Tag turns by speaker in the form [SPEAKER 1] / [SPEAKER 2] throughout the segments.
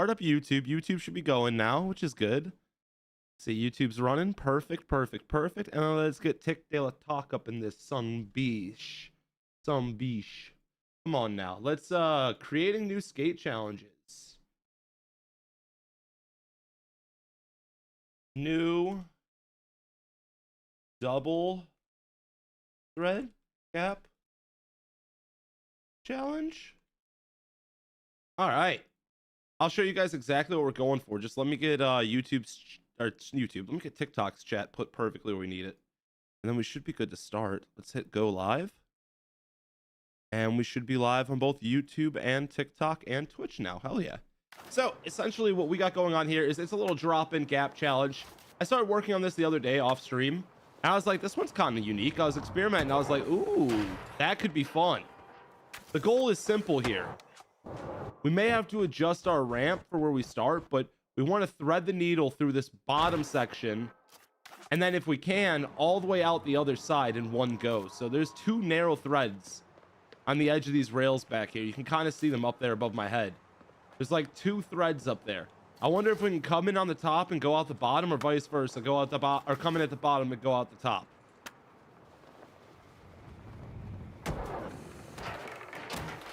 [SPEAKER 1] start up YouTube. YouTube should be going now, which is good. See, YouTube's running. Perfect. And then let's get Tic de la Talk up in this Some beach. Come on now. Let's creating new skate challenges. New double thread gap challenge. All right. I'll show you guys exactly what we're going for. Just let me get let me get TikTok's chat put perfectly where we need it. And then we should be good to start. Let's hit go live. And we should be live on both YouTube and TikTok and Twitch now. Hell yeah. So essentially what we got going on here is it's a little drop-in gap challenge. I started working on this the other day off stream. And I was like, this one's kind of unique. I was experimenting. I was like, ooh, that could be fun. The goal is simple here. We may have to adjust our ramp for where we start, but we want to thread the needle through this bottom section. And then if we can, all the way out the other side in one go. So there's 2 narrow threads on the edge of these rails back here. You can kind of see them up there above my head. There's like 2 threads up there. I wonder if we can come in on the top and go out the bottom, or vice versa, go out the bottom, or come in at the bottom and go out the top.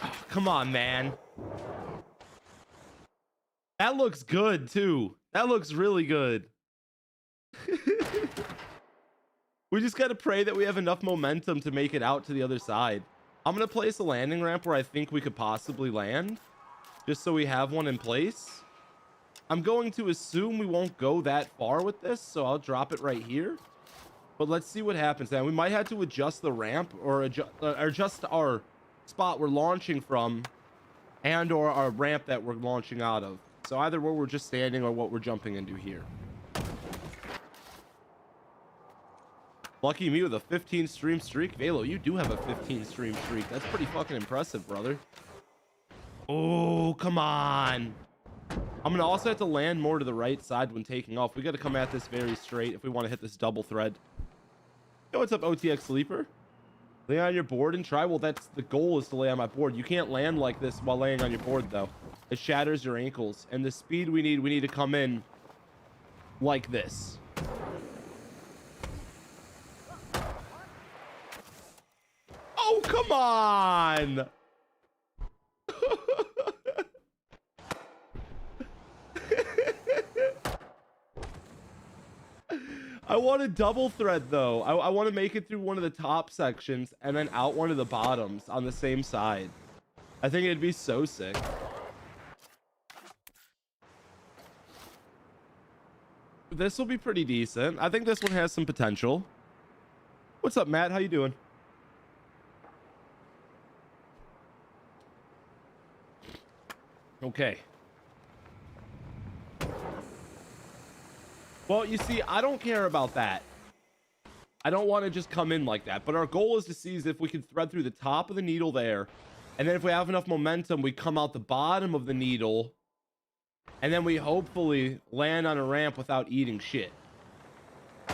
[SPEAKER 1] Oh, come on, man. That looks good too. That looks really good. We just got to pray that we have enough momentum to make it out to the other side. I'm going to place a landing ramp where I think we could possibly land, just so we have one in place. I'm going to assume we won't go that far with this, so I'll drop it right here. But let's see what happens. Now we might have to adjust the ramp or adjust our spot we're launching from, and or our ramp that we're launching out of. So either where we're just standing or what we're jumping into here. Lucky me with a 15 stream streak. Velo, you do have a 15 stream streak. That's pretty fucking impressive, brother. Oh, come on. I'm gonna also have to land more to the right side when taking off. We got to come at this very straight if we want to hit this double thread. Yo, what's up, OTX Sleeper? Lay on your board and try. Well, that's the goal, is to lay on my board. You can't land like this while laying on your board though. It shatters your ankles. And the speed we need to come in like this. Oh, come on. I want a double thread though. I want to make it through one of the top sections and then out one of the bottoms on the same side. I think it'd be so sick. This will be pretty decent. I think this one has some potential. What's up, Matt? How you doing? Okay. Well, you see, I don't care about that. I don't want to just come in like that, but our goal is to see if we can thread through the top of the needle there, and then if we have enough momentum, we come out the bottom of the needle, and then we hopefully land on a ramp without eating shit,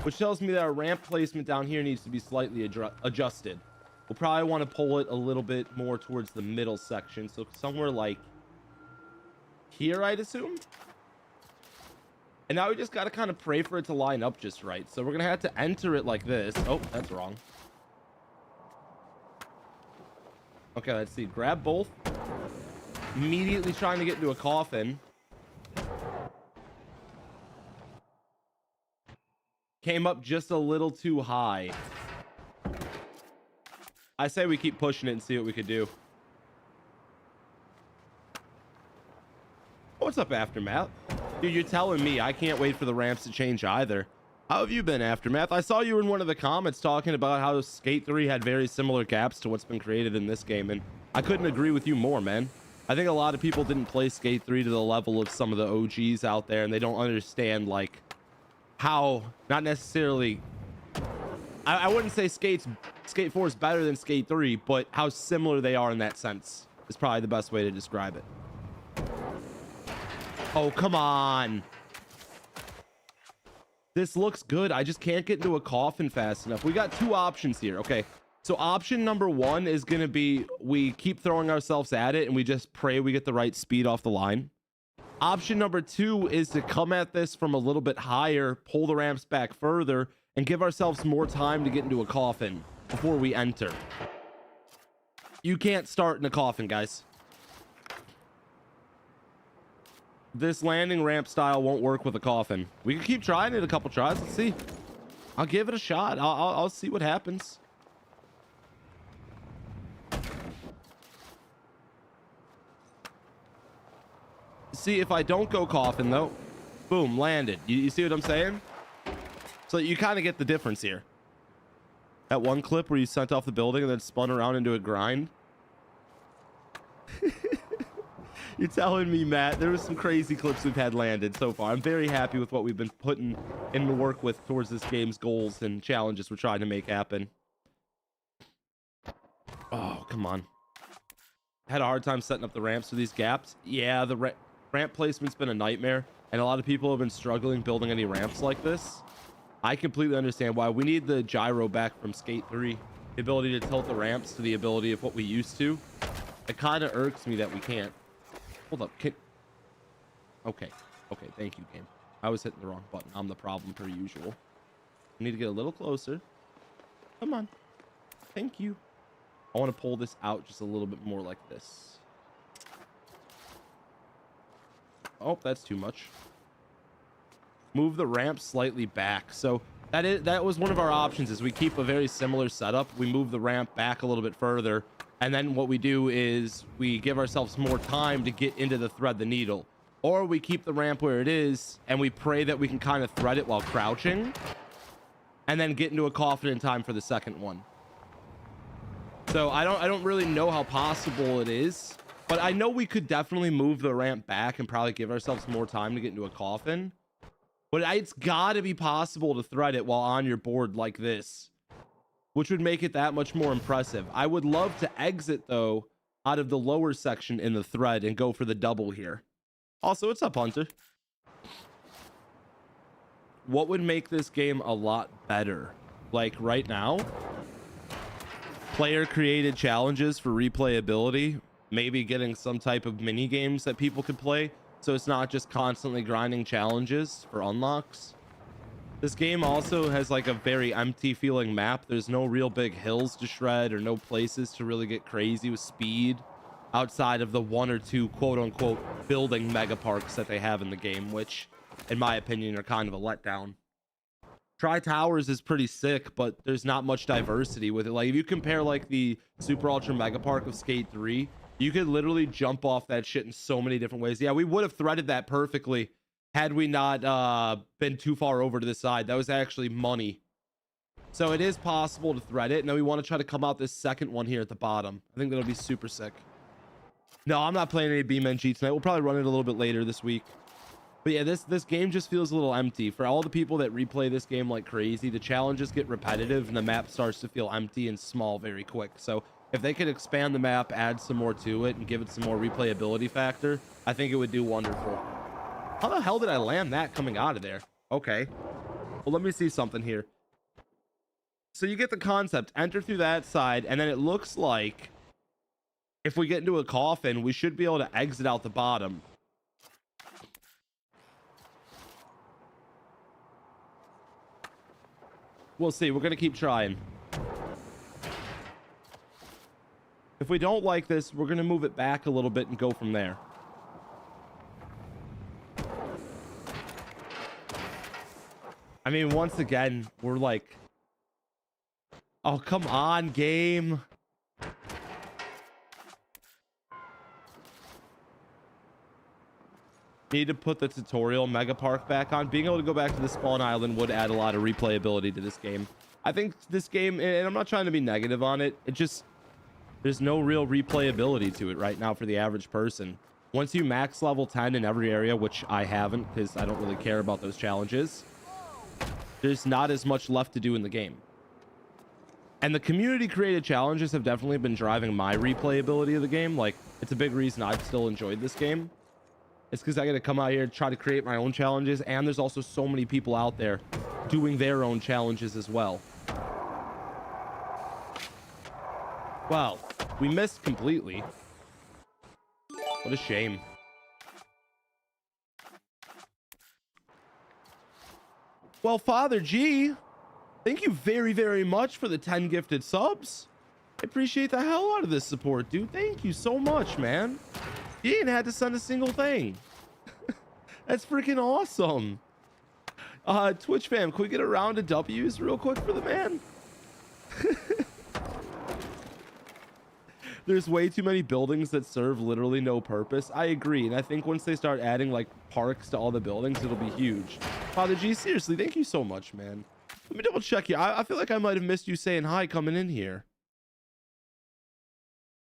[SPEAKER 1] which tells me that our ramp placement down here needs to be slightly adjusted. We'll probably want to pull it a little bit more towards the middle section, so somewhere like here, I'd assume. And now we just got to kind of pray for it to line up just right. So we're going to have to enter it like this. Oh, that's wrong. Okay, let's see. Grab both. Immediately trying to get into a coffin. Came up just a little too high. I say we keep pushing it and see what we could do. What's up, Aftermath? Dude, you're telling me I can't wait for the ramps to change either. How have you been, Aftermath? I saw you in one of the comments talking about how Skate 3 had very similar gaps to what's been created in this game, and I couldn't agree with you more, man. I think a lot of people didn't play Skate 3 to the level of some of the OGs out there, and they don't understand, like, how, not necessarily, I wouldn't say Skate 4 is better than Skate 3, but how similar they are in that sense is probably the best way to describe it. Oh, come on. This looks good. I just can't get into a coffin fast enough. We got 2 options here. Okay, so option number 1 is going to be we keep throwing ourselves at it and we just pray we get the right speed off the line. Option number 2 is to come at this from a little bit higher, pull the ramps back further, and give ourselves more time to get into a coffin before we enter. You can't start in a coffin, guys. This landing ramp style won't work with a coffin. We can keep trying it a couple tries. Let's see. I'll give it a shot. I'll see what happens. See, if I don't go coffin though, boom, landed. You see what I'm saying? So you kind of get the difference here. That one clip where you sent off the building and then spun around into a grind. You're telling me, Matt, there was some crazy clips we've had landed so far. I'm very happy with what we've been putting in the work with towards this game's goals and challenges we're trying to make happen. Oh, come on. Had a hard time setting up the ramps for these gaps. Yeah, the ramp placement's been a nightmare, and a lot of people have been struggling building any ramps like this. I completely understand why. We need the gyro back from Skate 3. The ability to tilt the ramps to the ability of what we used to. It kind of irks me that we can't. Hold up. Okay. Okay, thank you, game. I was hitting the wrong button. I'm the problem per usual. I need to get a little closer. Come on. Thank you. I want to pull this out just a little bit more like this. Oh, that's too much. Move the ramp slightly back. So that was one of our options, is we keep a very similar setup. We move the ramp back a little bit further, and then what we do is we give ourselves more time to get into the thread the needle, or we keep the ramp where it is and we pray that we can kind of thread it while crouching and then get into a coffin in time for the second one. So I don't really know how possible it is, but I know we could definitely move the ramp back and probably give ourselves more time to get into a coffin. But it's got to be possible to thread it while on your board like this, which would make it that much more impressive. I would love to exit, though, out of the lower section in the thread and go for the double here. Also, what's up, Hunter? What would make this game a lot better? Like right now, player-created challenges for replayability, maybe getting some type of mini games that people could play, so it's not just constantly grinding challenges for unlocks. This game also has like a very empty feeling map. There's no real big hills to shred or no places to really get crazy with speed outside of the 1 or 2 quote-unquote building mega parks that they have in the game, which in my opinion are kind of a letdown. Tri Towers is pretty sick, but there's not much diversity with it. Like if you compare like the Super Ultra Mega Park of Skate 3, you could literally jump off that shit in so many different ways. Yeah, we would have threaded that perfectly had we not been too far over to the side. That was actually money. So it is possible to thread it. Now we want to try to come out this second one here at the bottom. I think that'll be super sick. No, I'm not playing any BeamNG tonight. We'll probably run it a little bit later this week. But yeah, this game just feels a little empty. For all the people that replay this game like crazy, the challenges get repetitive and the map starts to feel empty and small very quick. So if they could expand the map, add some more to it, and give it some more replayability factor, I think it would do wonderful. How the hell did I land that coming out of there? Okay. Well, let me see something here. So you get the concept. Enter through that side, and then it looks like if we get into a coffin, we should be able to exit out the bottom. We'll see. We're going to keep trying. If we don't like this, we're going to move it back a little bit and go from there. I mean, once again, we're like... Oh, come on, game. Need to put the tutorial Mega Park back on. Being able to go back to the spawn island would add a lot of replayability to this game. I think this game, and I'm not trying to be negative on it, it just... There's no real replayability to it right now for the average person. Once you max level 10 in every area, which I haven't because I don't really care about those challenges, there's not as much left to do in the game. And the community created challenges have definitely been driving my replayability of the game. Like, it's a big reason I've still enjoyed this game. It's because I got to come out here and try to create my own challenges, and there's also so many people out there doing their own challenges as well. Well, we missed completely. What a shame. Well, Father G, thank you very, very much for the 10 gifted subs. I appreciate the hell out of this support, dude. Thank you so much, man. You ain't had to send a single thing. That's freaking awesome. Twitch fam, can we get a round of W's real quick for the man? There's way too many buildings that serve literally no purpose. I agree, and I think once they start adding like parks to all the buildings, it'll be huge. Father G, seriously, thank you so much, man. Let me double check you. I feel like I might have missed you saying hi coming in here.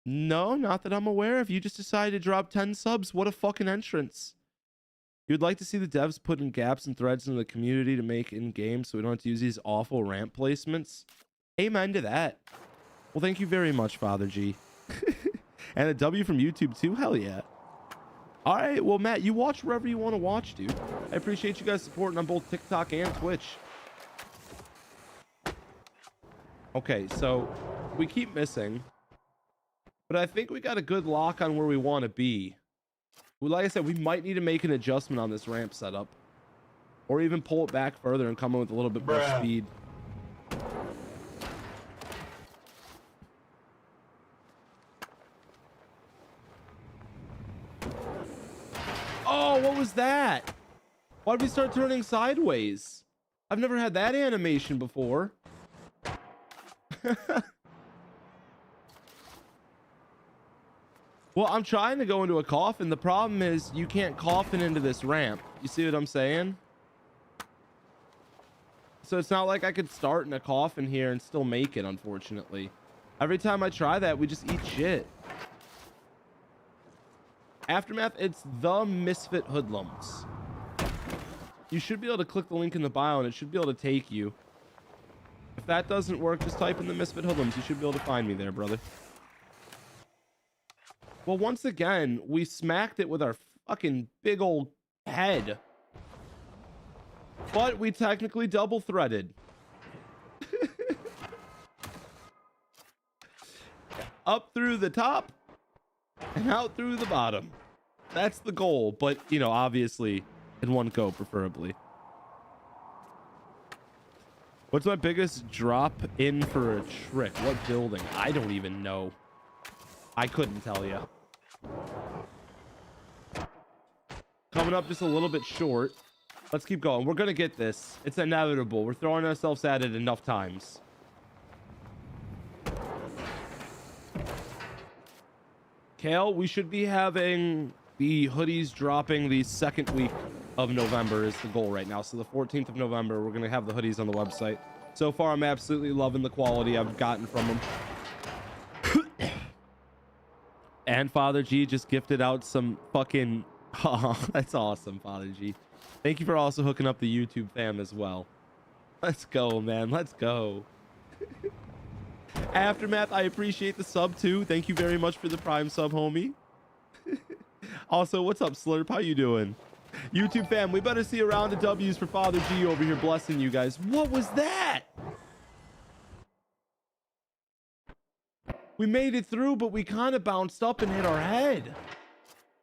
[SPEAKER 1] No, not that I'm aware of. You just decided to drop 10 subs. What a fucking entrance. You'd like to see the devs put in gaps and threads in the community to make in-game so we don't have to use these awful ramp placements. Amen to that. Well, thank you very much, Father G. And a W from YouTube too? Hell yeah. All right, well, Matt, you watch wherever you want to watch, dude. I appreciate you guys supporting on both TikTok and Twitch. Okay, so we keep missing, but I think we got a good lock on where we want to be. Well, like I said, we might need to make an adjustment on this ramp setup, or even pull it back further and come in with a little bit more speed. Oh, what was that? Why did we start turning sideways? I've never had that animation before. Well, I'm trying to go into a coffin. The problem is you can't coffin into this ramp. You see what I'm saying? So it's not like I could start in a coffin here and still make it, unfortunately. Every time I try that, we just eat shit. Aftermath, it's the Misfit Hoodlums. You should be able to click the link in the bio and it should be able to take you. If that doesn't work, just type in the Misfit Hoodlums. You should be able to find me there, brother. Well, once again, we smacked it with our fucking big old head. But we technically double threaded. Up through the top and out through the bottom. That's the goal, but you know, obviously in one go, preferably. What's my biggest drop in for a trick? What building? I don't even know. I couldn't tell you. Coming up just a little bit short. Let's keep going. We're gonna get this. It's inevitable. We're throwing ourselves at it enough times. Kale, we should be having the hoodies dropping the second week of November is the goal right now. So the 14th of November, we're going to have the hoodies on the website. So far, I'm absolutely loving the quality I've gotten from them. And Father G just gifted out some fucking... Oh, that's awesome, Father G. Thank you for also hooking up the YouTube fam as well. Let's go, man. Let's go. Aftermath, I appreciate the sub too. Thank you very much for the prime sub, homie. Also, what's up, Slurp? How you doing? YouTube fam, we better see a round of W's for Father G over here blessing you guys. What was that? We made it through, but we kind of bounced up and hit our head.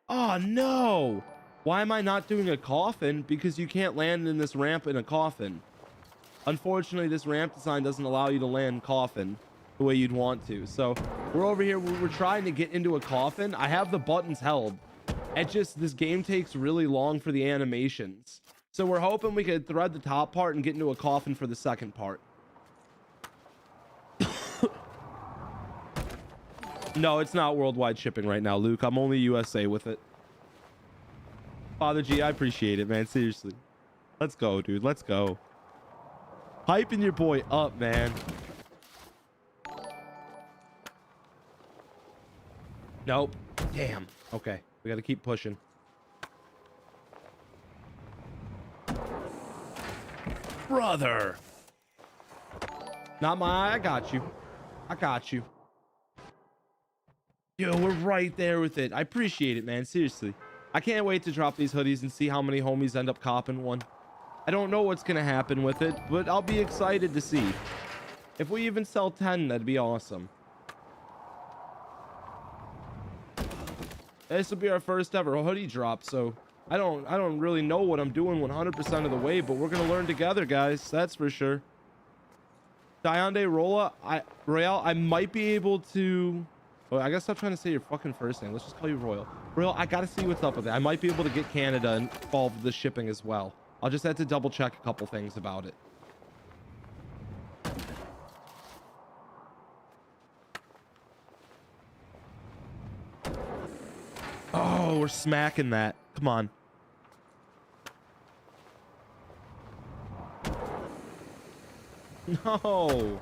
[SPEAKER 1] Oh no. Why am I not doing a coffin? Because you can't land in this ramp in a coffin. Unfortunately, this ramp design doesn't allow you to land coffin the way you'd want to. So we're over here, we're trying to get into a coffin. I have the buttons held. It just, this game takes really long for the animations. So we're hoping we could thread the top part and get into a coffin for the second part. No, it's not worldwide shipping right now, Luke. I'm only USA with it. Father G, I appreciate it, man. Seriously. Let's go, dude. Let's go. Hyping your boy up, man. Nope. Damn. Okay. We got to keep pushing. Brother. Not my... I got you. I got you. Yo, we're right there with it. I appreciate it, man. Seriously. I can't wait to drop these hoodies and see how many homies end up copping one. I don't know what's going to happen with it, but I'll be excited to see. If we even sell 10, that'd be awesome. This will be our first ever hoodie drop, so I don't really know what I'm doing 100% of the way, but we're gonna learn together, guys. That's for sure. Hyundai Royale, I might be able to. Well, I gotta stop trying to say your fucking first name. Let's just call you Royal. Royal, I gotta see what's up with it. I might be able to get Canada involved with the shipping as well. I'll just have to double check a couple things about it. Oh, we're smacking that. Come on. No.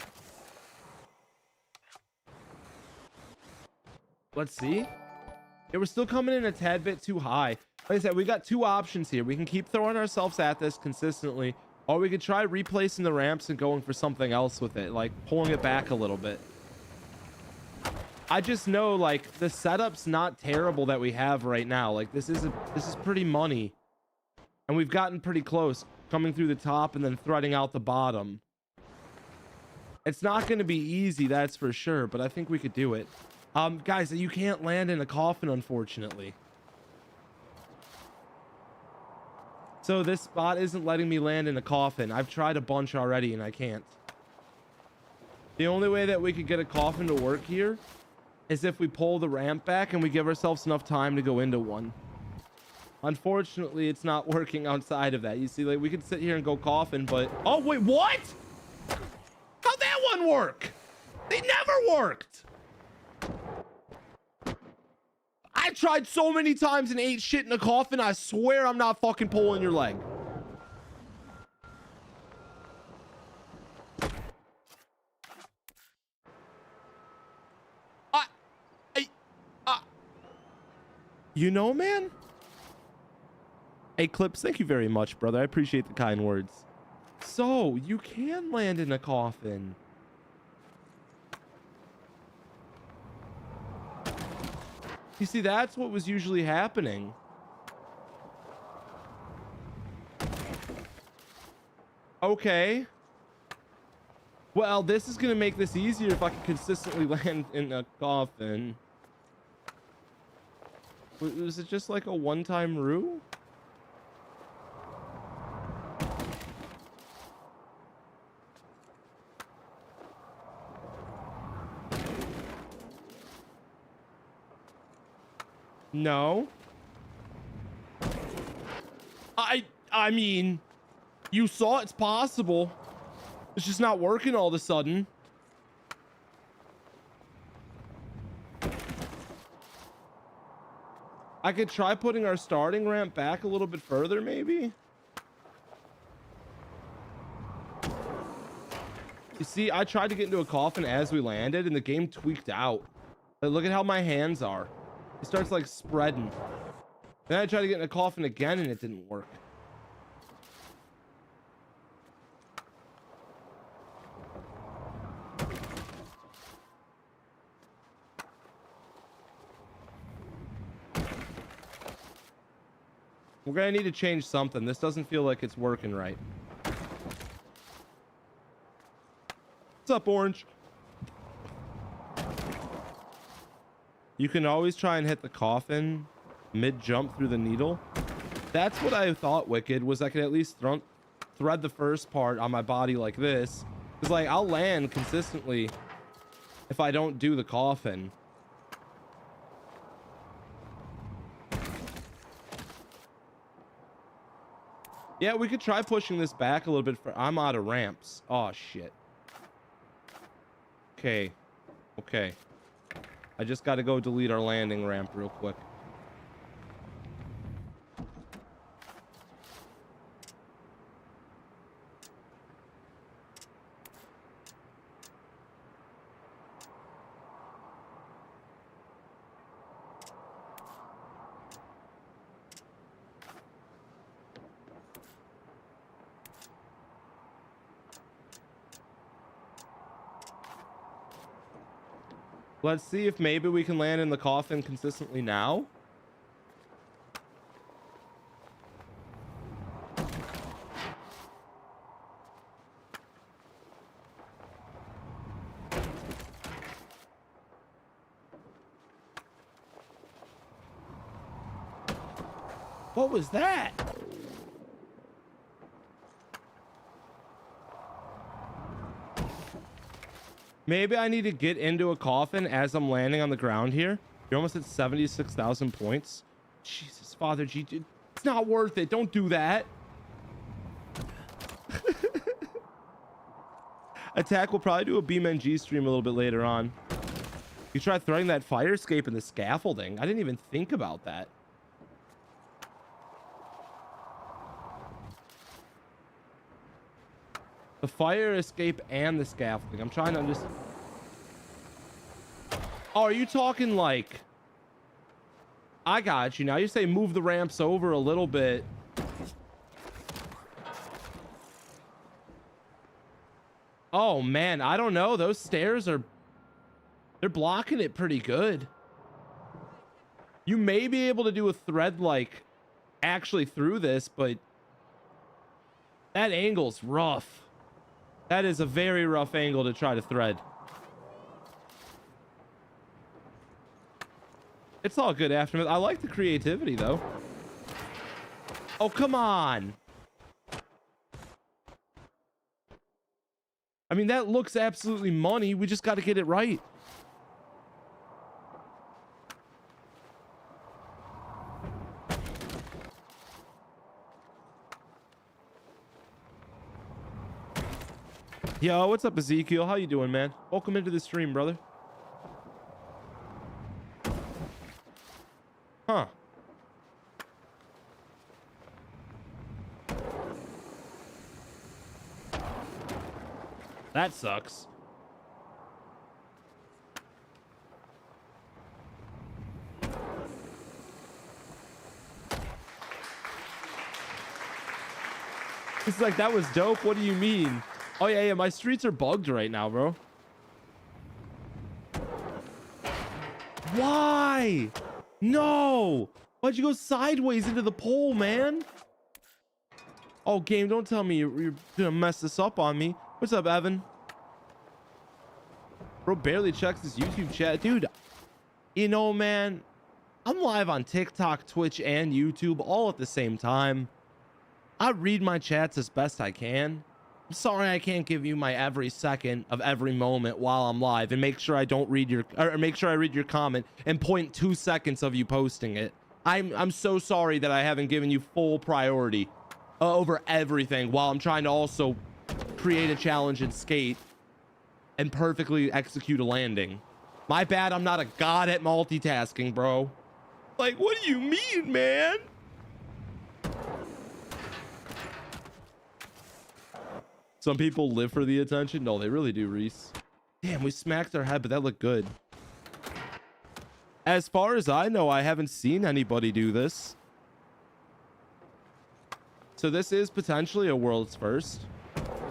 [SPEAKER 1] Let's see. Yeah, we're still coming in a tad bit too high. Like I said, we got two options here. We can keep throwing ourselves at this consistently, or we could try replacing the ramps and going for something else with it, like pulling it back a little bit. I just know, like, the setup's not terrible that we have right now. Like, this is pretty money, and we've gotten pretty close, coming through the top and then threading out the bottom. It's not going to be easy, that's for sure, but I think we could do it. Guys, you can't land in a coffin, unfortunately. So this spot isn't letting me land in a coffin. I've tried a bunch already and I can't. The only way that we could get a coffin to work here is if we pull the ramp back and we give ourselves enough time to go into one. Unfortunately, it's not working outside of that. You see, like, we could sit here and go coffin, but... Oh, wait, what? How'd that one work? They never worked. I tried so many times and ate shit in a coffin. I swear I'm not fucking pulling your leg. You know, man? Hey, Clips, thank you very much, brother. I appreciate the kind words. So, you can land in a coffin. You see, that's what was usually happening. Okay. Well, this is going to make this easier if I can consistently land in a coffin. Was it just like a one-time rue? No. I mean, you saw it's possible. It's just not working all of a sudden. I could try putting our starting ramp back a little bit further, maybe. You see, I tried to get into a coffin as we landed and the game tweaked out. Like, look at how my hands are. It starts like spreading. Then I tried to get in a coffin again and it didn't work. We're gonna need to change something. This doesn't feel like it's working right. What's up, Orange? You can always try and hit the coffin mid-jump through the needle. That's what I thought, Wicked, was I could at least thread the first part on my body like this. Because, like, I'll land consistently if I don't do the coffin. Yeah, we could try pushing this back a little bit. I'm out of ramps. Oh, shit. Okay. Okay. I just got to go delete our landing ramp real quick. Let's see if maybe we can land in the coffin consistently now. What was that? Maybe I need to get into a coffin as I'm landing on the ground here. You're almost at 76,000 points. Jesus, Father G, dude, it's not worth it. Don't do that. Attack will probably do a BeamNG stream a little bit later on. You try throwing that fire escape in the scaffolding. I didn't even think about that. The fire escape and the scaffolding. I'm trying to understand. Oh, are you talking like... I got you. Now you say move the ramps over a little bit. Oh, man. I don't know. Those stairs are... They're blocking it pretty good. You may be able to do a thread like actually through this, but that angle's rough. That is a very rough angle to try to thread. It's all good, Aftermath. I like the creativity, though. Oh, come on. I mean, that looks absolutely money. We just got to get it right. Yo, what's up, Ezekiel? How you doing, man? Welcome into the stream, brother. Huh. That sucks. It's like, that was dope. What do you mean? Oh, yeah, my streets are bugged right now, bro. Why? No! Why'd you go sideways into the pole, man? Oh, game, don't tell me you're gonna mess this up on me. What's up, Evan? Bro barely checks his YouTube chat. Dude, you know, man, I'm live on TikTok, Twitch, and YouTube all at the same time. I read my chats as best I can. I'm sorry I can't give you my every second of every moment while I'm live and make sure I don't read your, or make sure I read your comment and 0.2 seconds of you posting it. I'm so sorry that I haven't given you full priority over everything while I'm trying to also create a challenge and skate and perfectly execute a landing. My bad, I'm not a god at multitasking, bro. Like, what do you mean, man? Some people live for the attention. No, they really do, Reese. Damn, we smacked our head, but that looked good. As far as I know, I haven't seen anybody do this. So this is potentially a world's first.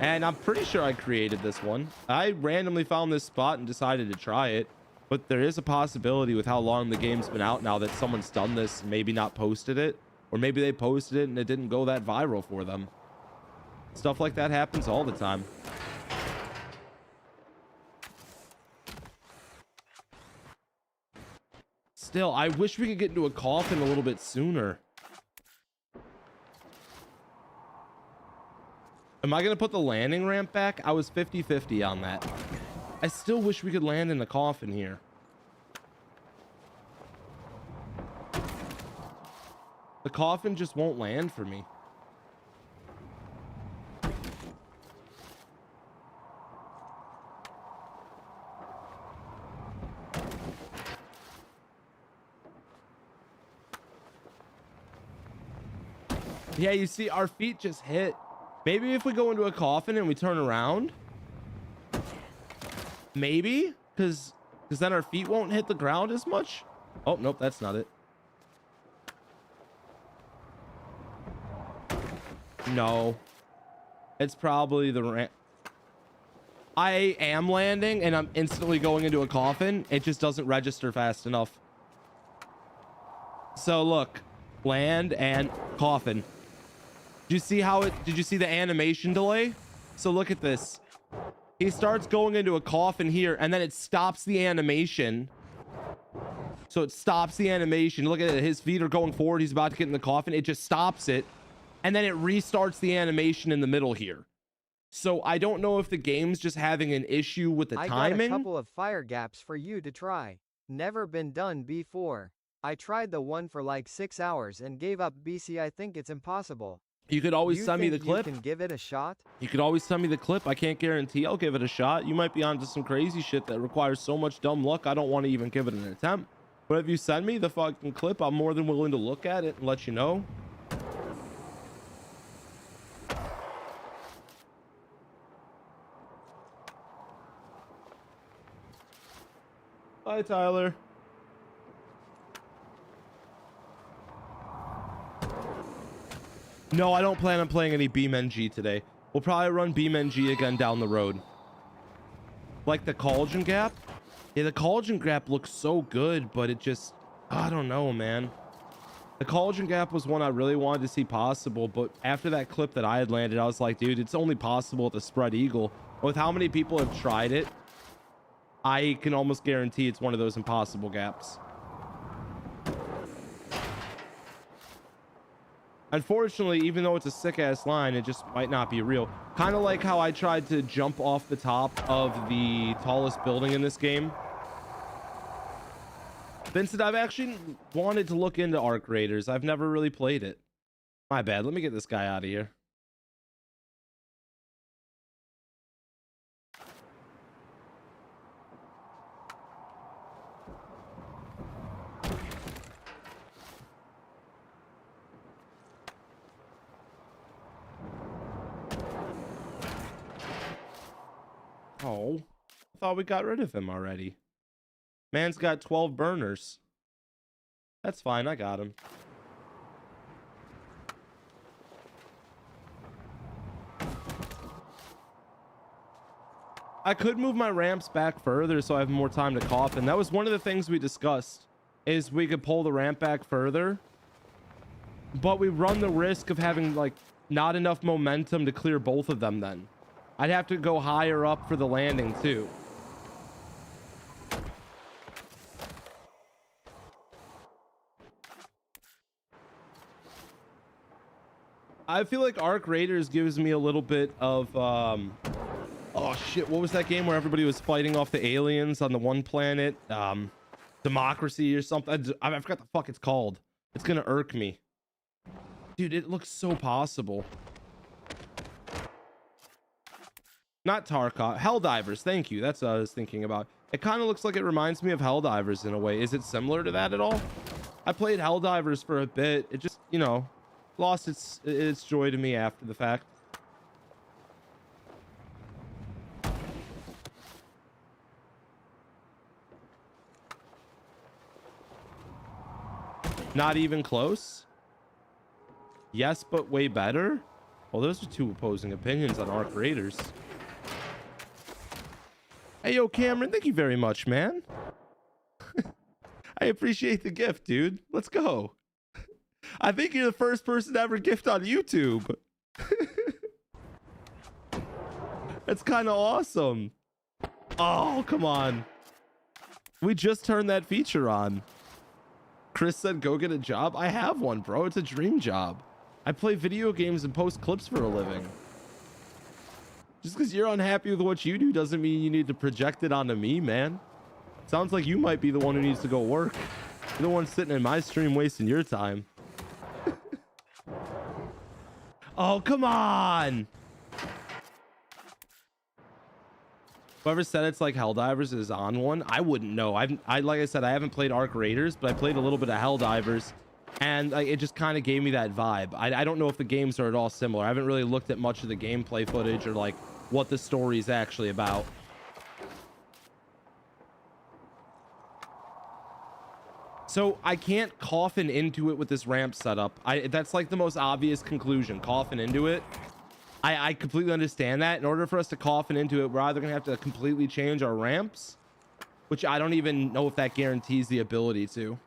[SPEAKER 1] And I'm pretty sure I created this one. I randomly found this spot and decided to try it. But there is a possibility with how long the game's been out now that someone's done this, maybe not posted it. Or maybe they posted it and it didn't go that viral for them. Stuff like that happens all the time. Still, I wish we could get into a coffin a little bit sooner. Am I going to put the landing ramp back? I was 50-50 on that. I still wish we could land in the coffin here. The coffin just won't land for me. Yeah, you see, our feet just hit. Maybe if we go into a coffin and we turn around. Maybe? Because then our feet won't hit the ground as much. Oh, nope, that's not it. No. It's probably the ramp. I am landing and I'm instantly going into a coffin. It just doesn't register fast enough. So look, land and coffin. Did you see how did you see the animation delay? So look at this. He starts going into a coffin here and then it stops the animation. So it stops the animation. Look at it. His feet are going forward. He's about to get in the coffin. It just stops it. And then it restarts the animation in the middle here. So I don't know if the game's just having an issue with the timing.
[SPEAKER 2] I got a couple of fire gaps for you to try. Never been done before. I tried the one for like 6 hours and gave up. BC, I think it's impossible.
[SPEAKER 1] You could always send me the clip.
[SPEAKER 2] You can give it a shot?
[SPEAKER 1] You could always send me the clip. I can't guarantee I'll give it a shot. You might be onto some crazy shit that requires so much dumb luck I don't want to even give it an attempt. But if you send me the fucking clip, I'm more than willing to look at it and let you know. Hi, Tyler. No, I don't plan on playing any BeamNG today. We'll probably run BeamNG again down the road. Like the Cauldron Gap? Yeah, the Cauldron Gap looks so good, but it just... I don't know, man. The Cauldron Gap was one I really wanted to see possible, but after that clip that I had landed, I was like, dude, it's only possible at the Spread Eagle. With how many people have tried it, I can almost guarantee it's one of those impossible gaps. Unfortunately, even though it's a sick-ass line, it just might not be real. Kind of like how I tried to jump off the top of the tallest building in this game. Vincent, I've actually wanted to look into Arc Raiders. I've never really played it. My bad. Let me get this guy out of here. Oh, I thought we got rid of him already. Man's got 12 burners. That's fine, I got him. I could move my ramps back further so I have more time to coffin. That was one of the things we discussed, is we could pull the ramp back further. But we run the risk of having like not enough momentum to clear both of them then. I'd have to go higher up for the landing too. I feel like Arc Raiders gives me a little bit of oh shit, what was that game where everybody was fighting off the aliens on the one planet? Democracy or something. I forgot the fuck it's called. It's gonna irk me. Dude, it looks so possible. Not Tarkov. Helldivers, thank you. That's what I was thinking about. It kind of looks like it reminds me of Helldivers in a way. Is it similar to that at all? I played Helldivers for a bit. It just, you know, lost its joy to me after the fact. Not even close? Yes, but way better? Well, those are two opposing opinions on Arc Raiders. Hey, yo, Cameron, thank you very much, man. I appreciate the gift, dude. Let's go. I think you're the first person to ever gift on YouTube. That's kind of awesome. Oh, come on. We just turned that feature on. Chris said, go get a job. I have one, bro. It's a dream job. I play video games and post clips for a living. Just because you're unhappy with what you do doesn't mean you need to project it onto me, man. Sounds like you might be the one who needs to go work. You're the one sitting in my stream wasting your time. Oh, come on. Whoever said it's like Helldivers is on one, I wouldn't know. Like I said, I haven't played Arc Raiders, but I played a little bit of Helldivers, and it just kind of gave me that vibe. I don't know if the games are at all similar. I haven't really looked at much of the gameplay footage or like what the story is actually about. So I can't coffin into it with this ramp setup. That's like the most obvious conclusion. Coffin into it. I completely understand that. In order for us to coffin into it, we're either gonna have to completely change our ramps, which I don't even know if that guarantees the ability to.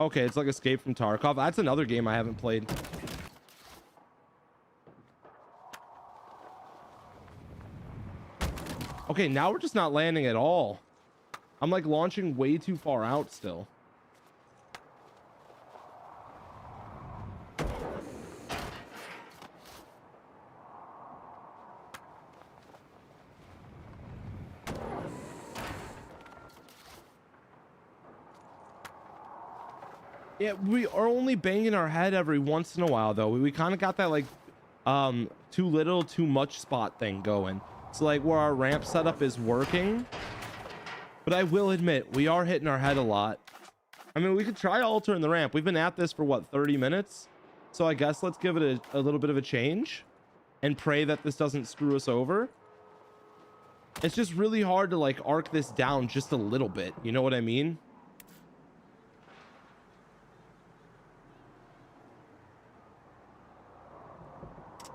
[SPEAKER 1] Okay, it's like Escape from Tarkov. That's another game I haven't played. Okay, now we're just not landing at all. I'm like launching way too far out still. Yeah, we are only banging our head every once in a while though. We kind of got that like too little too much spot thing going. So like where our ramp setup is working. But I will admit we are hitting our head a lot. I mean, we could try altering the ramp. We've been at this for what, 30 minutes? So I guess let's give it a little bit of a change and pray that this doesn't screw us over. It's just really hard to like arc this down just a little bit. You know what I mean?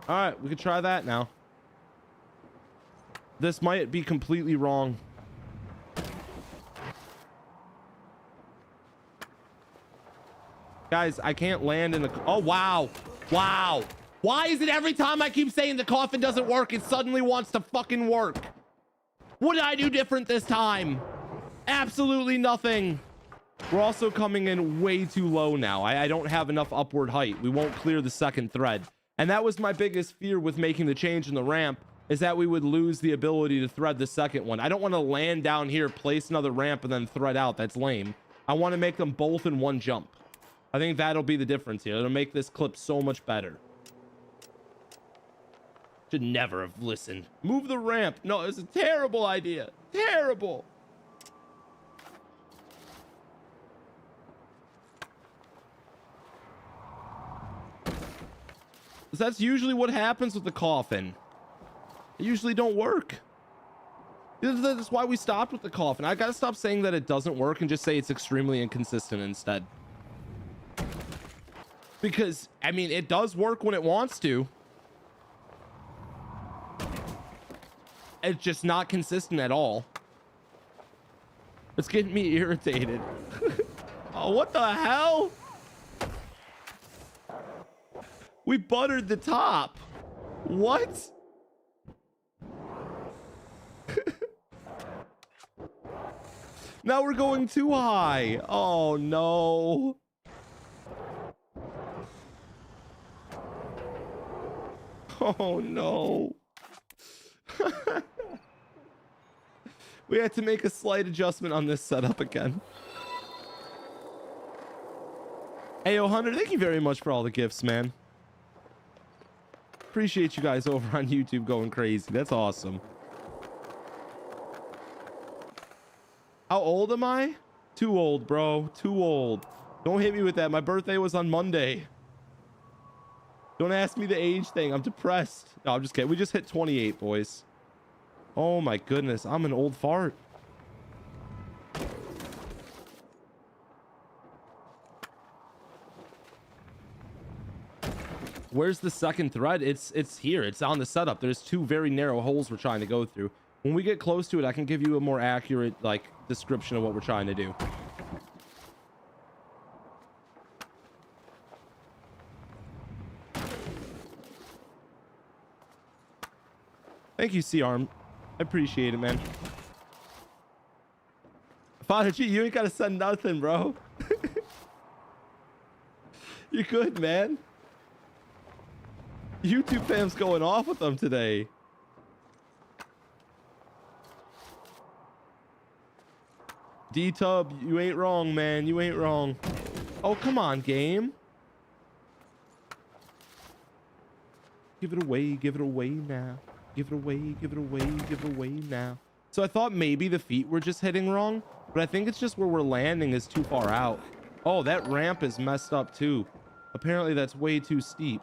[SPEAKER 1] All right, we could try that now. This might be completely wrong. Guys, I can't land in the... Oh, wow. Wow. Why is it every time I keep saying the coffin doesn't work, it suddenly wants to fucking work? What did I do different this time? Absolutely nothing. We're also coming in way too low now. I don't have enough upward height. We won't clear the second thread. And that was my biggest fear with making the change in the ramp, is that we would lose the ability to thread the second one. I don't want to land down here, place another ramp, and then thread out. That's lame. I want to make them both in one jump. I think that'll be the difference here. It'll make this clip so much better. Should never have listened. Move the ramp. No, it's a terrible idea. Terrible. That's usually what happens with the coffin. It usually don't work. That's why we stopped with the coffin. I gotta stop saying that it doesn't work and just say it's extremely inconsistent instead. Because, I mean, it does work when it wants to. It's just not consistent at all. It's getting me irritated. Oh, what the hell? We buttered the top. What? Now we're going too high. Oh, no. Oh, no. We had to make a slight adjustment on this setup again. Hey, Hunter, thank you very much for all the gifts, man. Appreciate you guys over on YouTube going crazy. That's awesome. How old am I? Too old, bro. Too old. Don't hit me with that. My birthday was on Monday. Don't ask me the age thing. I'm depressed. No, I'm just kidding. We just hit 28, boys. Oh my goodness. I'm an old fart. Where's the second thread? It's here. It's on the setup. There's two very narrow holes we're trying to go through. When we get close to it, I can give you a more accurate like description of what we're trying to do. Thank you, C-Arm. I appreciate it, man. Father G, you ain't gotta send nothing, bro. You're good, man. YouTube fam's going off with them today. D-Tub, you ain't wrong, man. You ain't wrong. Oh, come on, game. Give it away now. Give it away, give it away, give it away now. So I thought maybe the feet were just hitting wrong, but I think it's just where we're landing is too far out. Oh, that ramp is messed up too. Apparently that's way too steep.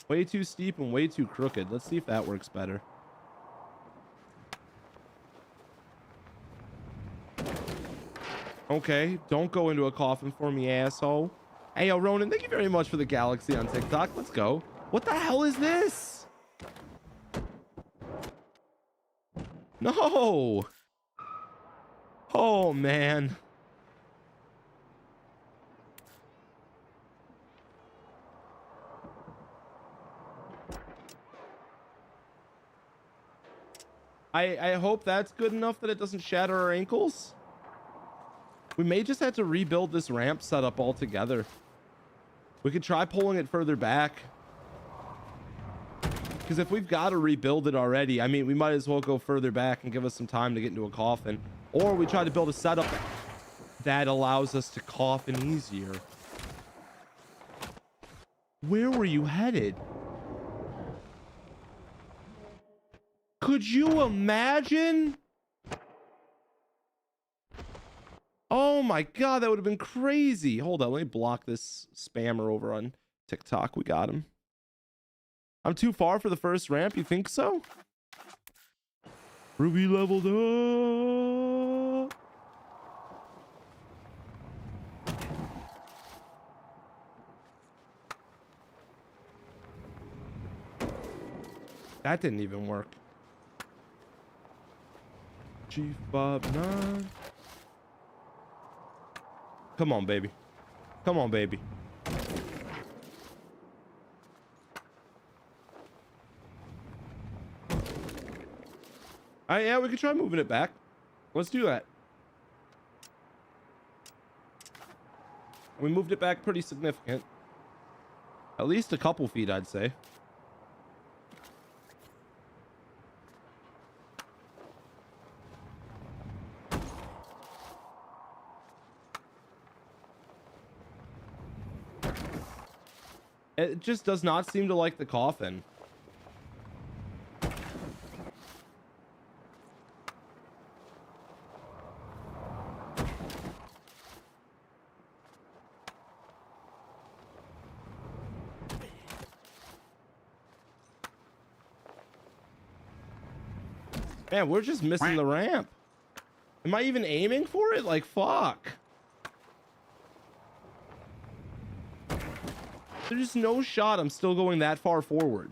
[SPEAKER 1] Way too steep and way too crooked. Let's see if that works better. Okay, don't go into a coffin for me, asshole. Hey, yo, Ronan, thank you very much for the galaxy on TikTok. Let's go. What the hell is this? No. Oh, man. I hope that's good enough that it doesn't shatter our ankles. We may just have to rebuild this ramp setup altogether. We could try pulling it further back. Because if we've got to rebuild it already, I mean, we might as well go further back and give us some time to get into a coffin. Or we try to build a setup that allows us to coffin easier. Where were you headed? Could you imagine? Oh my God, that would have been crazy. Hold on, let me block this spammer over on TikTok. We got him. I'm too far for the first ramp, you think so? Ruby leveled up. That didn't even work. G59. Come on, baby. Come on, baby. Yeah, we could try moving it back. Let's do that. We moved it back pretty significant. At least a couple feet, I'd say. It just does not seem to like the coffin. Man, we're just missing the ramp. Am I even aiming for it? Like, fuck. There's no shot I'm still going that far forward.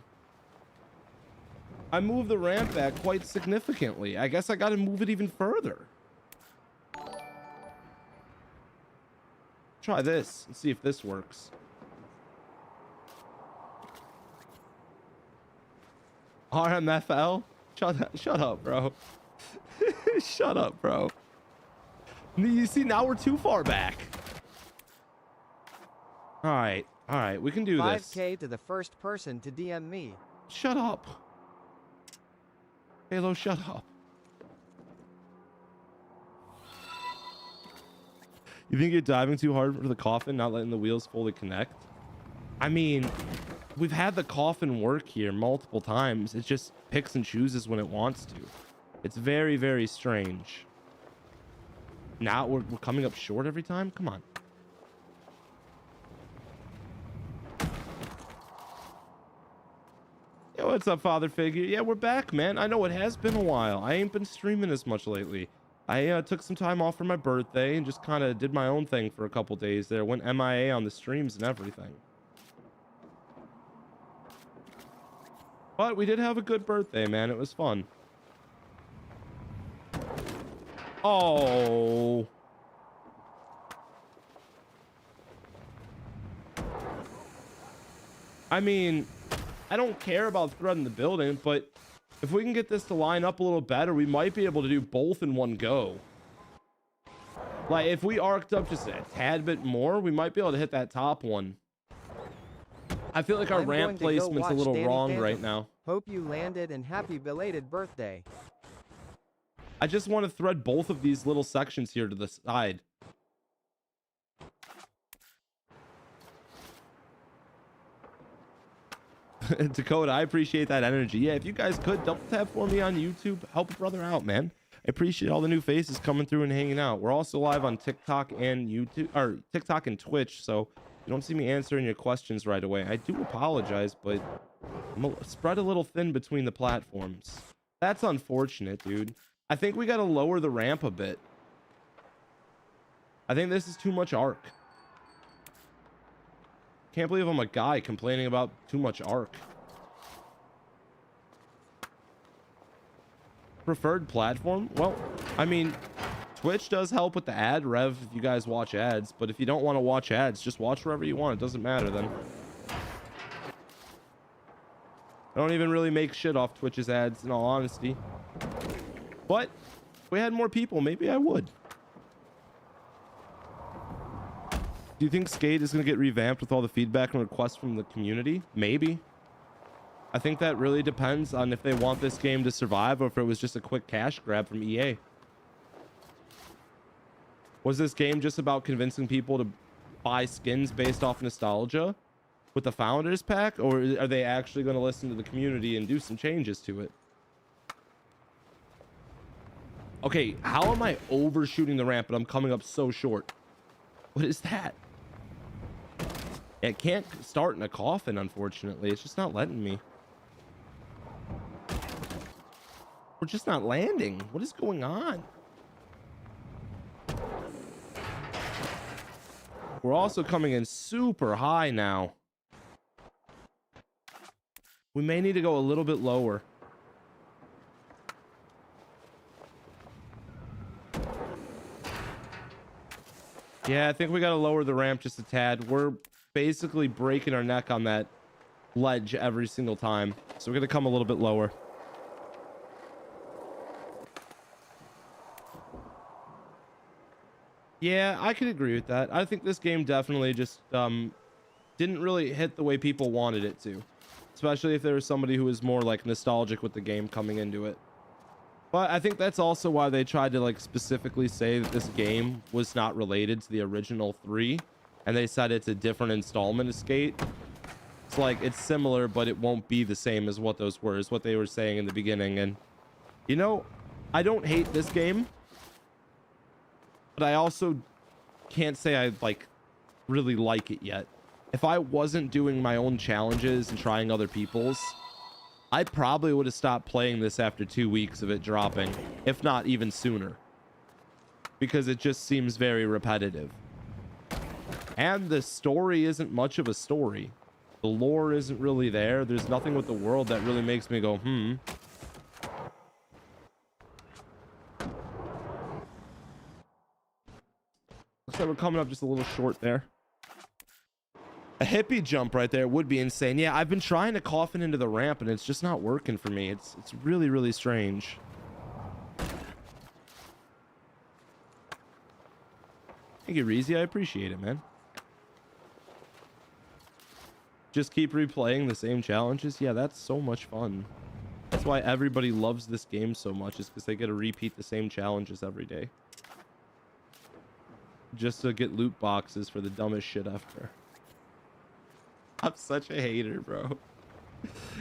[SPEAKER 1] I moved the ramp back quite significantly. I guess I got to move it even further. Try this and see if this works. RMFL? Shut up, bro. Shut up, bro. You see, now we're too far back. All right, we can do this.
[SPEAKER 2] 5K to the first person to DM me.
[SPEAKER 1] Shut up. Halo, shut up. You think you're diving too hard for the coffin, not letting the wheels fully connect? I mean, we've had the coffin work here multiple times. It just picks and chooses when it wants to. It's very, very strange. Now we're coming up short every time? Come on. Yo, what's up, father figure? Yeah, we're back, man. I know it has been a while. I ain't been streaming as much lately. I took some time off for my birthday and just kind of did my own thing for a couple days there. Went MIA on the streams and everything. But we did have a good birthday, man. It was fun. Oh. I mean, I don't care about threading the building, but if we can get this to line up a little better, we might be able to do both in one go. Like, if we arced up just a tad bit more, we might be able to hit that top one. I feel like our ramp placement's a little wrong right now.
[SPEAKER 2] Hope you landed and happy belated birthday.
[SPEAKER 1] I just want to thread both of these little sections here to the side. Dakota, I appreciate that energy. Yeah, if you guys could double tap for me on YouTube, help a brother out, man. I appreciate all the new faces coming through and hanging out. We're also live on TikTok and YouTube, or TikTok and Twitch, so you don't see me answering your questions right away. I do apologize, but I'm spread a little thin between the platforms. That's unfortunate, dude. I think we got to lower the ramp a bit. I think this is too much arc. Can't believe I'm a guy complaining about too much arc. Preferred platform? Well, I mean, Twitch does help with the ad rev if you guys watch ads, but if you don't want to watch ads, just watch wherever you want. It doesn't matter then. I don't even really make shit off Twitch's ads, in all honesty. But if we had more people, maybe I would. Do you think Skate is going to get revamped with all the feedback and requests from the community? Maybe. I think that really depends on if they want this game to survive or if it was just a quick cash grab from EA. Was this game just about convincing people to buy skins based off nostalgia with the Founders Pack, or are they actually going to listen to the community and do some changes to it? Okay, how am I overshooting the ramp but I'm coming up so short? What is that? It can't start in a coffin, unfortunately. It's just not letting me. We're just not landing. What is going on? We're also coming in super high now. We may need to go a little bit lower. Yeah, I think we got to lower the ramp just a tad. We're basically breaking our neck on that ledge every single time. So we're going to come a little bit lower. Yeah, I could agree with that. I think this game definitely just didn't really hit the way people wanted it to. Especially if there was somebody who was more like nostalgic with the game coming into it. But I think that's also why they tried to like specifically say that this game was not related to the original 3. And they said it's a different installment of Skate. It's like it's similar, but it won't be the same as what those were, is what they were saying in the beginning. And you know, I don't hate this game, but I also can't say I like really like it yet. If I wasn't doing my own challenges and trying other people's, I probably would have stopped playing this after 2 weeks of it dropping, if not even sooner, because it just seems very repetitive. And the story isn't much of a story. The lore isn't really there. There's nothing with the world that really makes me go, Looks like we're coming up just a little short there. A hippie jump right there would be insane. Yeah, I've been trying to coffin into the ramp and it's just not working for me. It's really, really strange. Thank you, Reezy. I appreciate it, man. Just keep replaying the same challenges. Yeah, that's so much fun. That's why everybody loves this game so much, is because they get to repeat the same challenges every day. Just to get loot boxes for the dumbest shit ever. I'm such a hater, bro.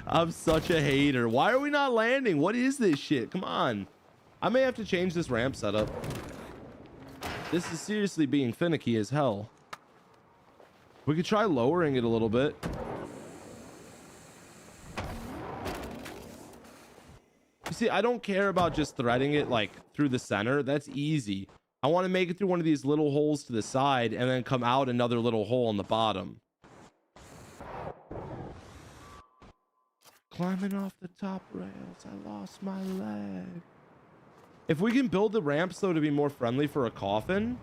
[SPEAKER 1] I'm such a hater. Why are we not landing? What is this shit? Come on. I may have to change this ramp setup. This is seriously being finicky as hell. We could try lowering it a little bit. You see, I don't care about just threading it like through the center. That's easy. I want to make it through one of these little holes to the side and then come out another little hole on the bottom. Climbing off the top rails, I lost my leg. If we can build the ramps though to be more friendly for a coffin,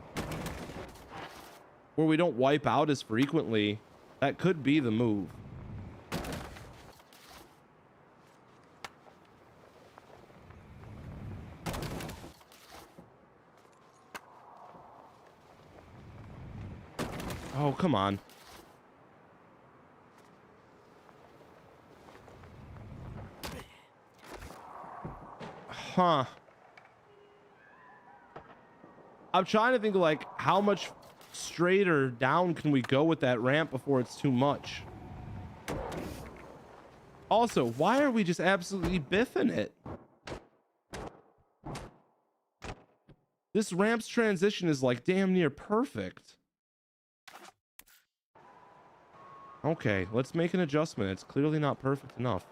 [SPEAKER 1] where we don't wipe out as frequently, that could be the move. Oh, come on. Huh. I'm trying to think like how much straighter down can we go with that ramp before it's too much. Also, why are we just absolutely biffing it? This ramp's transition is like damn near perfect. Okay, let's make an adjustment. It's clearly not perfect enough.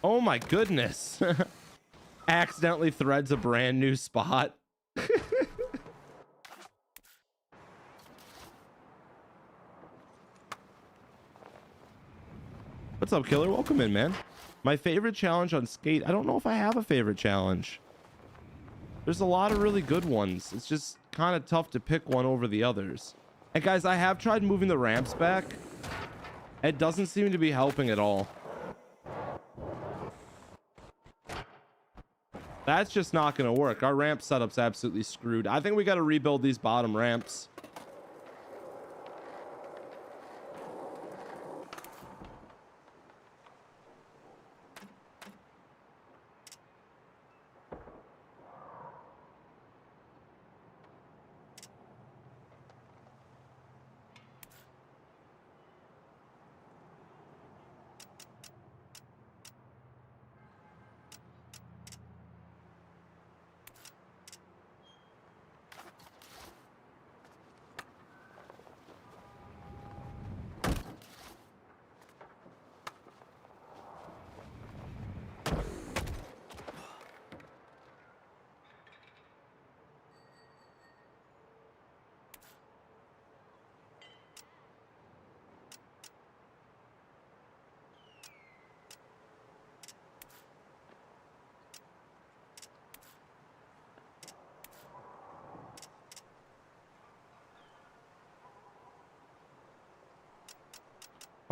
[SPEAKER 1] Oh my goodness. Accidentally threads a brand new spot. What's up, Killer? Welcome in, man. My favorite challenge on Skate. I don't know if I have a favorite challenge. There's a lot of really good ones. It's just kind of tough to pick one over the others. And guys, I have tried moving the ramps back. It doesn't seem to be helping at all. That's just not going to work. Our ramp setup's absolutely screwed. I think we got to rebuild these bottom ramps.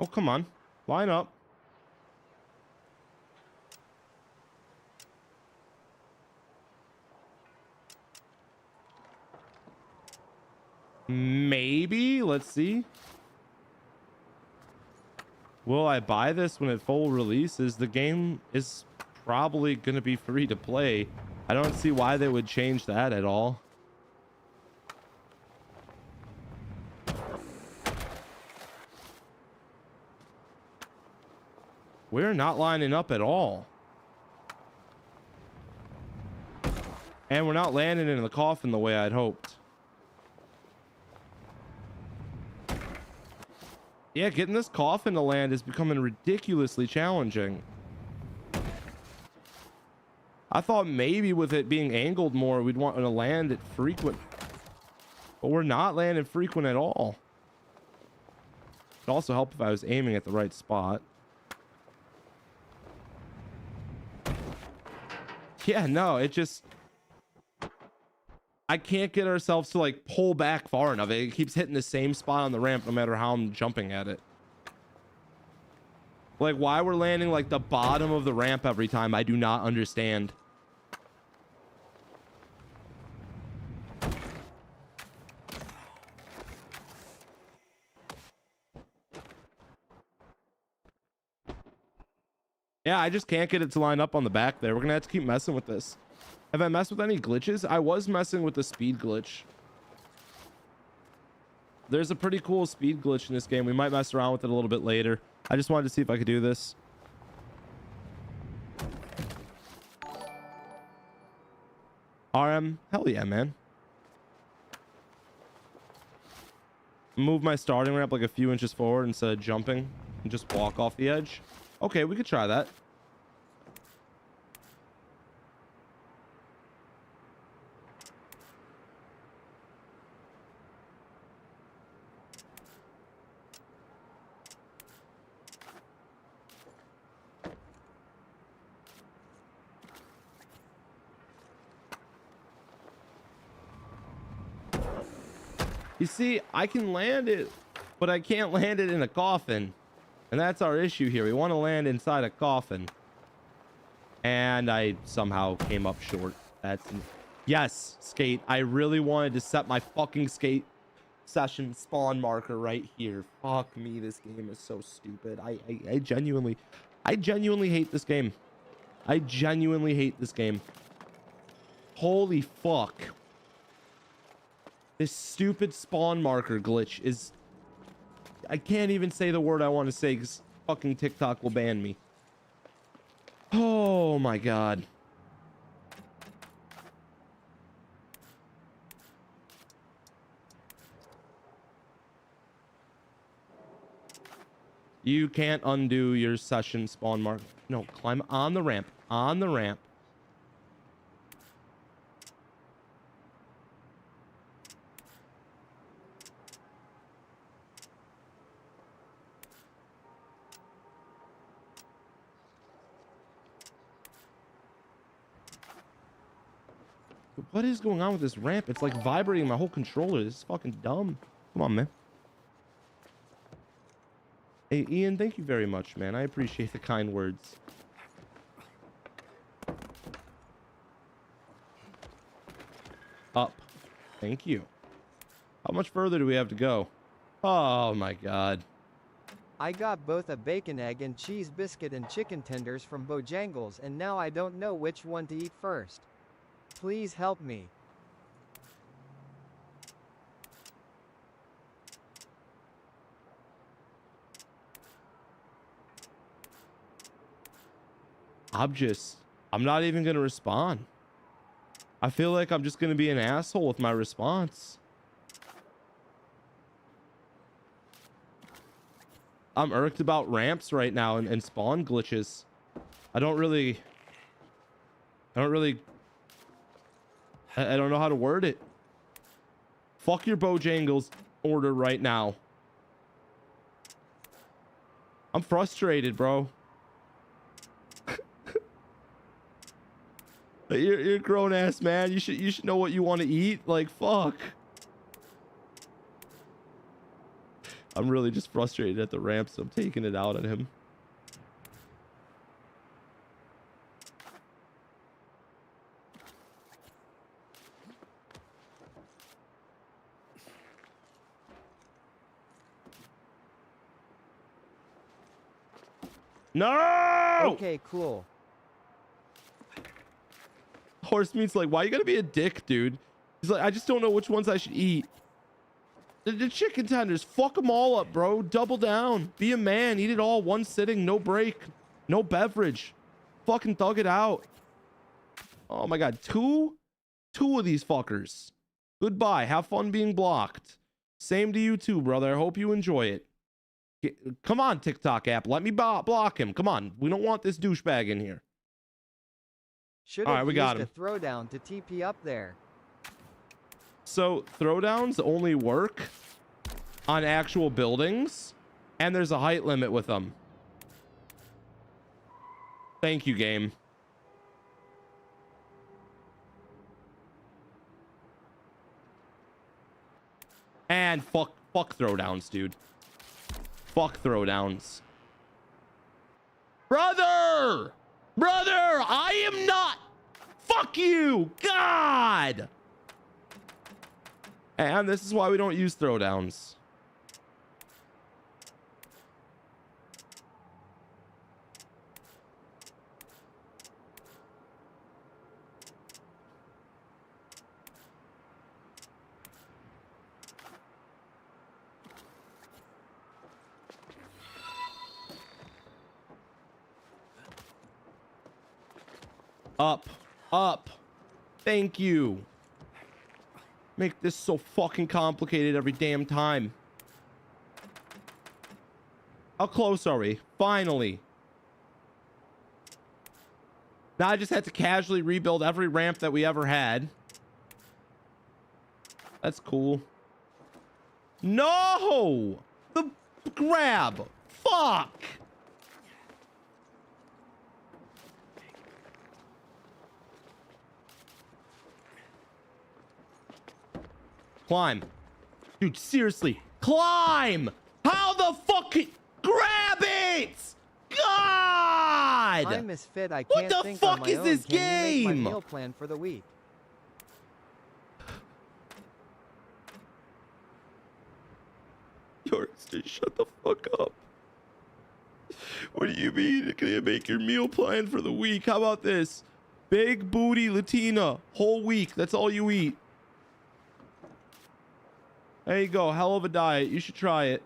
[SPEAKER 1] Oh, come on. Line up. Maybe. Let's see. Will I buy this when it full releases? The game is probably going to be free to play. I don't see why they would change that at all. We're not lining up at all. And we're not landing in the coffin the way I'd hoped. Yeah, getting this coffin to land is becoming ridiculously challenging. I thought maybe with it being angled more, we'd want to land it frequent. But we're not landing frequent at all. It'd also help if I was aiming at the right spot. Yeah, no, it just... I can't get ourselves to like pull back far enough. It keeps hitting the same spot on the ramp no matter how I'm jumping at it. Like why we're landing like the bottom of the ramp every time, I do not understand. Yeah, I just can't get it to line up on the back there. We're gonna have to keep messing with this. Have I messed with any glitches? I was messing with the speed glitch. There's a pretty cool speed glitch in this game. We might mess around with it a little bit later. I just wanted to see if I could do this. RM, hell yeah, man. Move my starting ramp like a few inches forward instead of jumping and just walk off the edge. Okay, we could try that. You see, I can land it, but I can't land it in a coffin. And that's our issue here. We want to land inside a coffin. And I somehow came up short. That's... Yes, Skate. I really wanted to set my fucking Skate session spawn marker right here. Fuck me, this game is so stupid. I genuinely hate this game. I genuinely hate this game. Holy fuck. This stupid spawn marker glitch is... I can't even say the word I want to say because fucking TikTok will ban me. Oh my god. You can't undo your session spawn mark. No, climb on the ramp. On the ramp. What is going on with this ramp? It's like vibrating my whole controller. This is fucking dumb. Come on, man. Hey, Ian, thank you very much, man. I appreciate the kind words. Up. Thank you. How much further do we have to go? Oh, my God.
[SPEAKER 2] I got both a bacon, egg, and cheese biscuit and chicken tenders from Bojangles, and now I don't know which one to eat first. Please help me.
[SPEAKER 1] I'm not even going to respond. I feel like I'm just going to be an asshole with my response. I'm irked about ramps right now and spawn glitches. I don't know how to word it. Fuck your Bojangles order right now. I'm frustrated, bro. You're a grown ass man. You should know what you want to eat. Like, fuck. I'm really just frustrated at the ramp, so I'm taking it out on him. No!
[SPEAKER 2] Okay, cool.
[SPEAKER 1] Horse meat's like, why you gotta be a dick, dude? He's like, I just don't know which ones I should eat. The chicken tenders, fuck them all up, bro. Double down. Be a man. Eat it all. One sitting. No break. No beverage. Fucking thug it out. Oh my God. Two of these fuckers. Goodbye. Have fun being blocked. Same to you too, brother. I hope you enjoy it. Come on, TikTok app. Let me block him. Come on. We don't want this douchebag in here.
[SPEAKER 2] Should
[SPEAKER 1] All
[SPEAKER 2] have
[SPEAKER 1] right, we
[SPEAKER 2] used
[SPEAKER 1] got
[SPEAKER 2] a
[SPEAKER 1] him.
[SPEAKER 2] throwdown to TP up there.
[SPEAKER 1] So throwdowns only work on actual buildings, and there's a height limit with them. Thank you, game. And fuck throwdowns, dude. Fuck throwdowns. Brother, I am not. Fuck you, God. And this is why we don't use throwdowns. Up. Thank you. Make this so fucking complicated every damn time. How close are we? Finally. Now I just had to casually rebuild every ramp that we ever had. That's cool. No! The grab! Fuck! Climb. Dude, seriously. Climb! How the fuck? Grab it! God!
[SPEAKER 2] I'm misfit. I
[SPEAKER 1] What
[SPEAKER 2] can't
[SPEAKER 1] the
[SPEAKER 2] think
[SPEAKER 1] fuck
[SPEAKER 2] on my
[SPEAKER 1] is
[SPEAKER 2] own.
[SPEAKER 1] this
[SPEAKER 2] Can you make my
[SPEAKER 1] game?
[SPEAKER 2] meal plan for the week?
[SPEAKER 1] Yorkster, shut the fuck up. What do you mean? Can you make your meal plan for the week? How about this? Big booty Latina. Whole week. That's all you eat. There you go. Hell of a diet. You should try it.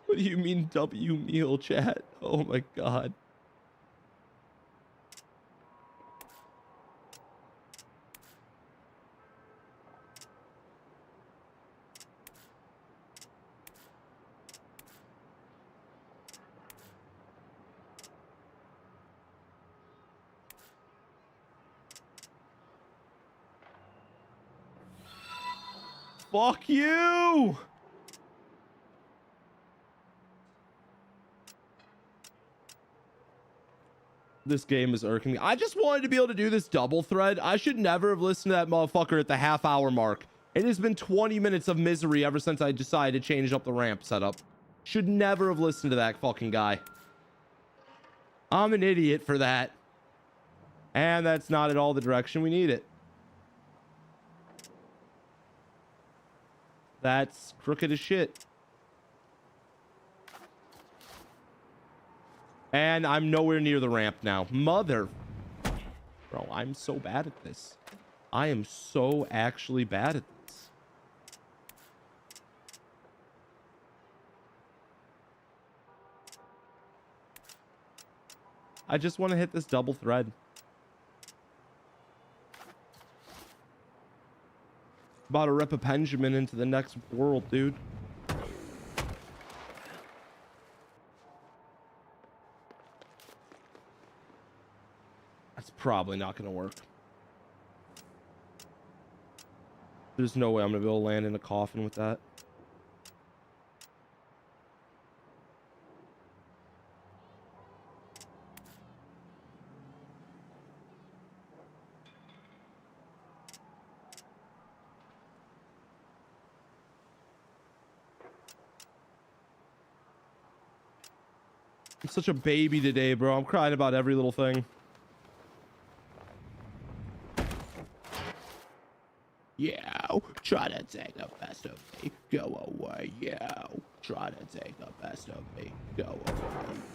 [SPEAKER 1] What do you mean W meal, chat? Oh my God. Fuck you. This game is irking me. I just wanted to be able to do this double thread. I should never have listened to that motherfucker at the half-hour mark. It has been 20 minutes of misery ever since I decided to change up the ramp setup. Should never have listened to that fucking guy. I'm an idiot for that. And that's not at all the direction we need it. That's crooked as shit. And I'm nowhere near the ramp now. Mother. Bro, I'm so bad at this. I am so actually bad at this. I just want to hit this double thread. About to rip a Benjamin into the next world, dude. That's probably not going to work. There's no way I'm going to be able to land in a coffin with that. I'm such a baby today, bro. I'm crying about every little thing. Yo, try to take the best of me, go away, yo. Try to take the best of me, go away,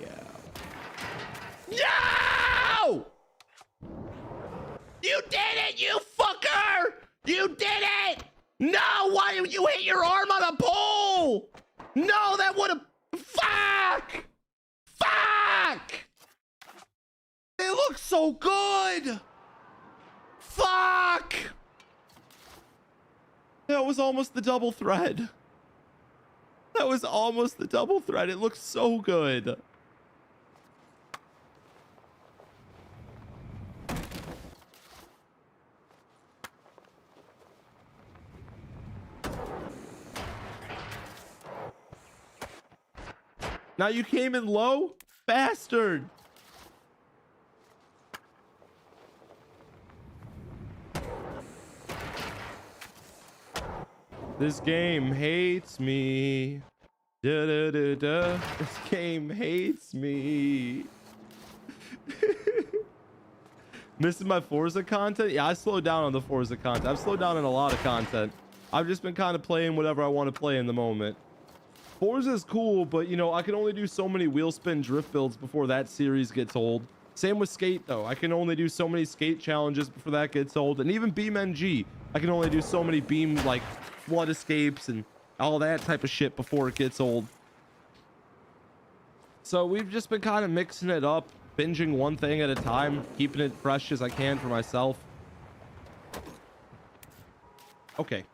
[SPEAKER 1] yo. No! You did it, you fucker! You did it! No, why did you hit your arm on a pole? No, that would have... Fuck! Fuck! It looks so good! Fuck! That was almost the double thread. That was almost the double thread. It looks so good. Now you came in low? Bastard! This game hates me. Da, da, da, da. This game hates me. Missing my Forza content? Yeah, I slowed down on the Forza content. I've slowed down on a lot of content. I've just been kind of playing whatever I want to play in the moment. Forza is cool, but you know, I can only do so many wheel spin drift builds before that series gets old. Same with Skate though. I can only do so many Skate challenges before that gets old. And even Beam NG, I can only do so many Beam like flood escapes and all that type of shit before it gets old. So we've just been kind of mixing it up, binging one thing at a time, keeping it fresh as I can for myself. Okay,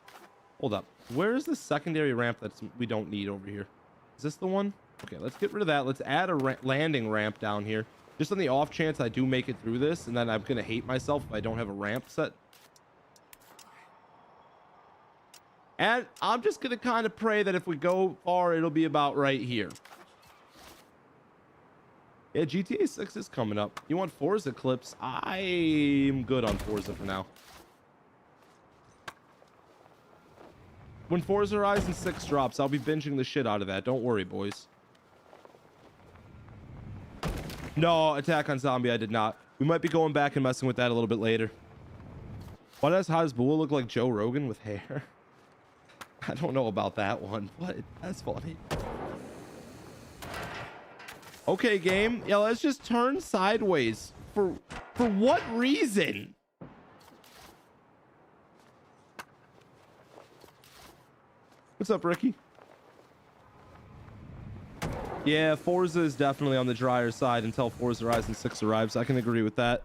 [SPEAKER 1] hold up. Where's the secondary ramp that we don't need over here? Is this the one? Okay, let's get rid of that. Let's add a landing ramp down here. Just on the off chance I do make it through this, and then I'm going to hate myself if I don't have a ramp set. And I'm just going to kind of pray that if we go far, it'll be about right here. Yeah, GTA 6 is coming up. You want Forza clips? I'm good on Forza for now. When Forza Horizon 6 drops, I'll be binging the shit out of that. Don't worry, boys. No, Attack on Zombie, I did not. We might be going back and messing with that a little bit later. Why does Hasbulla look like Joe Rogan with hair? I don't know about that one, but that's funny. Okay, game. Yeah, let's just turn sideways. For what reason? What's up, Ricky? Yeah, Forza is definitely on the drier side until Forza Horizon 6 arrives. I can agree with that.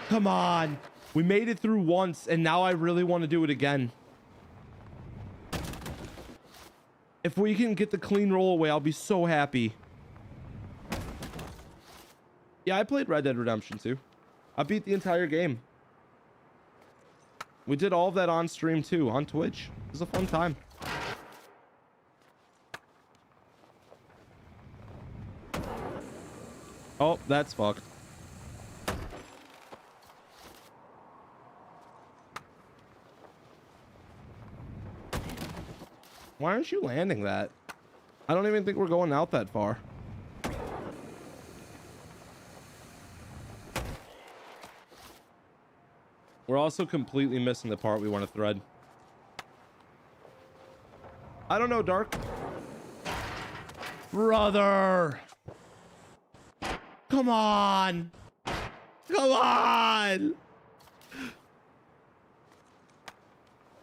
[SPEAKER 1] Come on. We made it through once, and now I really want to do it again. If we can get the clean roll away, I'll be so happy. Yeah, I played Red Dead Redemption 2. I beat the entire game. We did all of that on stream too, on Twitch. It was a fun time. Oh, that's fucked. Why aren't you landing that? I don't even think we're going out that far. We're also completely missing the part we want to thread. I don't know, Dark. Brother. Come on. Come on.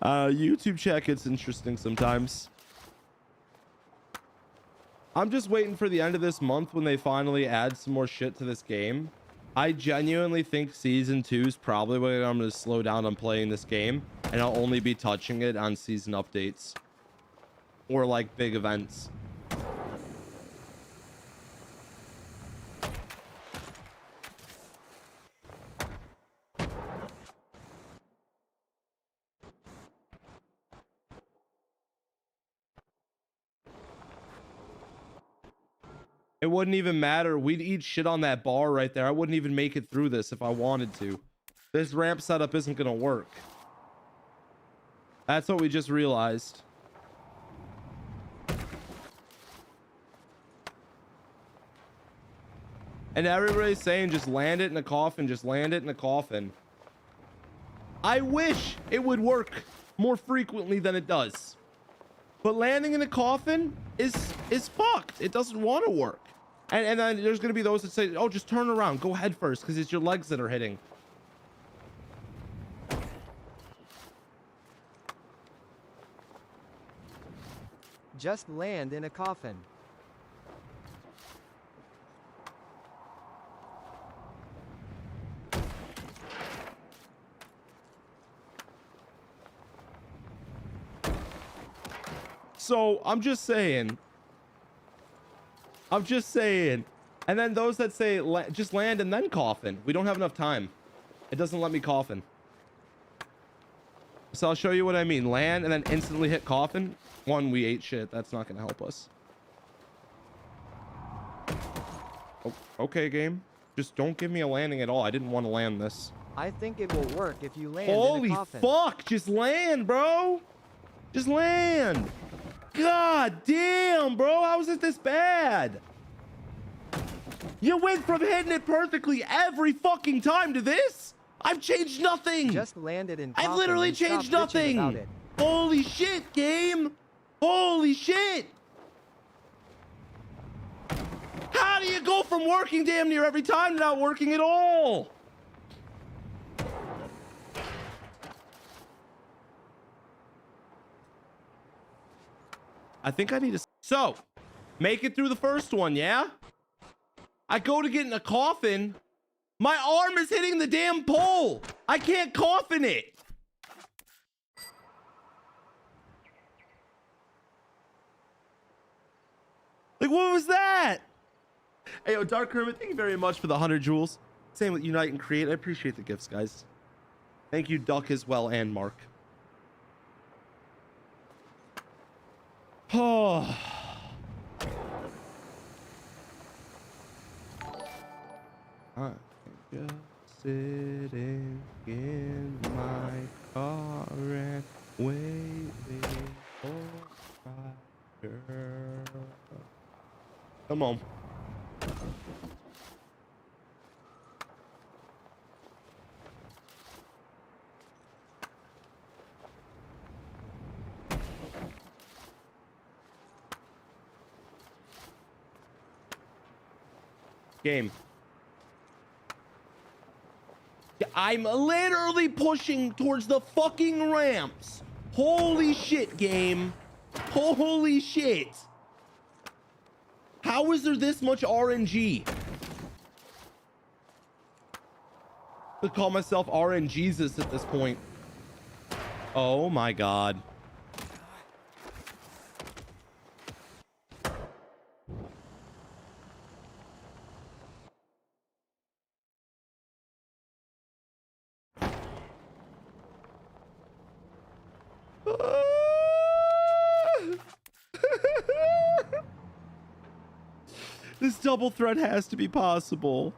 [SPEAKER 1] YouTube chat gets interesting sometimes. I'm just waiting for the end of this month when they finally add some more shit to this game. I genuinely think season 2 is probably when I'm going to slow down on playing this game, and I'll only be touching it on season updates or like big events. It wouldn't even matter. We'd eat shit on that bar right there. I wouldn't even make it through this if I wanted to. This ramp setup isn't going to work. That's what we just realized. And everybody's saying just land it in a coffin. Just land it in a coffin. I wish it would work more frequently than it does. But landing in a coffin is fucked. It doesn't want to work. And then there's going to be those that say, oh, just turn around. Go head first because it's your legs that are hitting.
[SPEAKER 2] Just land in a coffin.
[SPEAKER 1] So I'm just saying. And then those that say just land and then coffin. We don't have enough time. It doesn't let me coffin. So I'll show you what I mean. Land and then instantly hit coffin. One, we ate shit. That's not going to help us. Oh, okay, game. Just don't give me a landing at all. I didn't want to land this.
[SPEAKER 2] I think it will work if you land
[SPEAKER 1] Holy
[SPEAKER 2] in a coffin.
[SPEAKER 1] fuck. Just land, bro. Just land. God damn, bro. How is it this bad? You went from hitting it perfectly every fucking time to this? I've changed nothing.
[SPEAKER 2] Just landed in coffin.
[SPEAKER 1] I've literally
[SPEAKER 2] and stop
[SPEAKER 1] changed
[SPEAKER 2] bitching
[SPEAKER 1] nothing.
[SPEAKER 2] about it.
[SPEAKER 1] Holy shit, game. Holy shit. How do you go from working damn near every time to not working at all? I think I need to... So, make it through the first one, yeah? I go to get in a coffin. My arm is hitting the damn pole. I can't coffin it. Like, what was that? Hey, yo, Dark Hermit, thank you very much for the 100 jewels. Same with Unite and Create. I appreciate the gifts, guys. Thank you, Duck, as well, and Mark. Oh. I'm just sitting in my car and waiting for my girl. Come on. Game. I'm literally pushing towards the fucking ramps. Holy shit, game. Holy shit. How is there this much RNG? To call myself RNGesus at this point. Oh my god. This double threat has to be possible.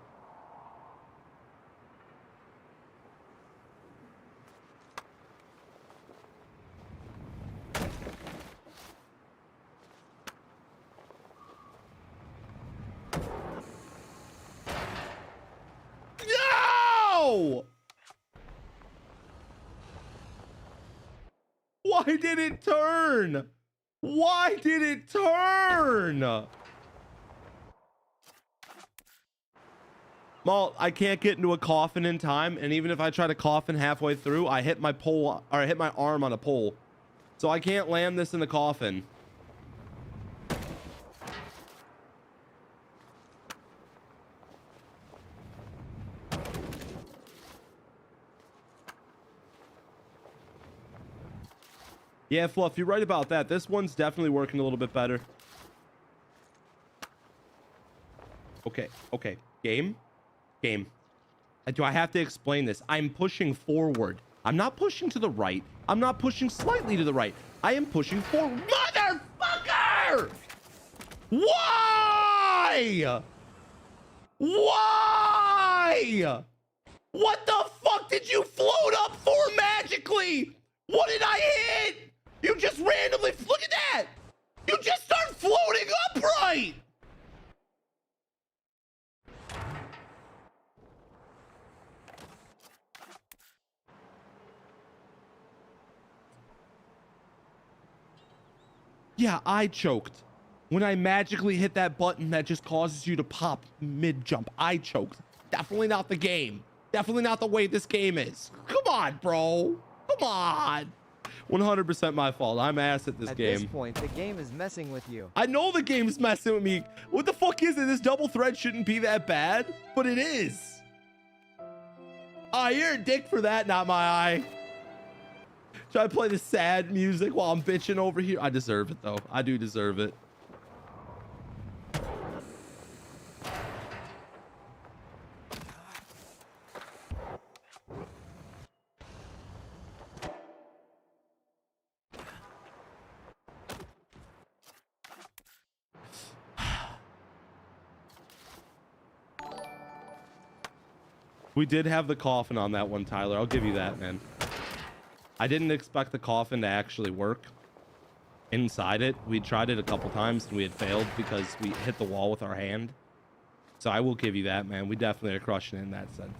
[SPEAKER 1] No! Why did it turn? Why did it turn? Malt, I can't get into a coffin in time, and even if I try to coffin halfway through, I hit my pole, or I hit my arm on a pole. So I can't land this in the coffin. Yeah, Fluff, you're right about that. This one's definitely working a little bit better. Okay, okay. Game. Do I have to explain this? I'm pushing forward. I'm not pushing to the right. I'm not pushing slightly to the right. I am pushing forward. Motherfucker! Why? Why? What the fuck did you float up for magically? What did I hit? You just randomly, look at that. You just start floating upright. Yeah, I choked. When I magically hit that button that just causes you to pop mid-jump, I choked. Definitely not the game. Definitely not the way this game is. Come on, bro. Come on. 100% my fault. I'm ass at this game.
[SPEAKER 2] At this point, the game is messing with you.
[SPEAKER 1] I know the game's messing with me. What the fuck is it? This double threat shouldn't be that bad, but it is. Ah, you're a dick for that, not my eye. Should I play the sad music while I'm bitching over here? I deserve it, though. I do deserve it. We did have the coffin on that one, Tyler. I'll give you that, man. I didn't expect the coffin to actually work inside it. We tried it a couple times and we had failed because we hit the wall with our hand. So I will give you that, man. We definitely are crushing it in that sense.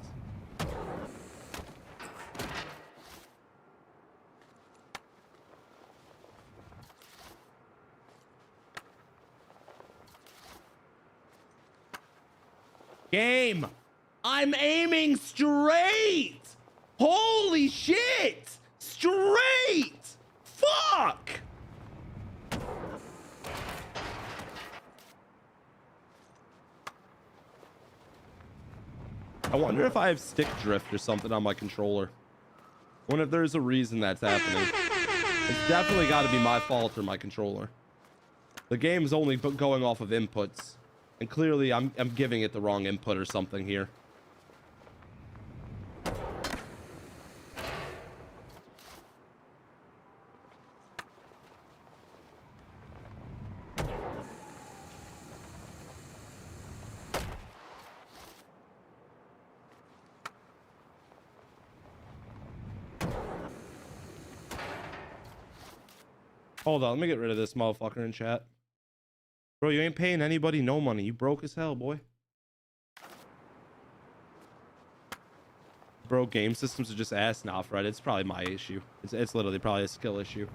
[SPEAKER 1] Game. I'm aiming straight. Holy shit. Straight. Fuck. I wonder if I have stick drift or something on my controller. I wonder if there's a reason that's happening. It's definitely got to be my fault or my controller. The game's only going off of inputs, and clearly I'm giving it the wrong input or something here. Hold on, let me get rid of this motherfucker in chat. Bro, you ain't paying anybody no money. You broke as hell, boy. Bro, game systems are just ass now, Fred. It's probably my issue. It's literally probably a skill issue.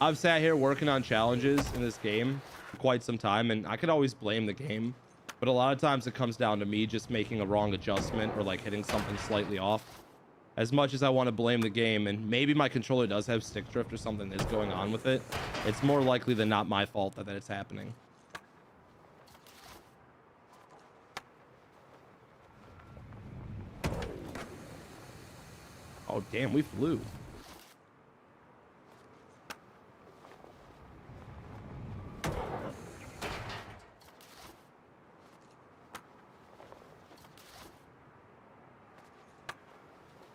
[SPEAKER 1] I've sat here working on challenges in this game for quite some time, and I could always blame the game. But a lot of times it comes down to me just making a wrong adjustment or like hitting something slightly off. As much as I want to blame the game, and maybe my controller does have stick drift or something that's going on with it, it's more likely than not my fault that it's happening. Oh, damn, we flew.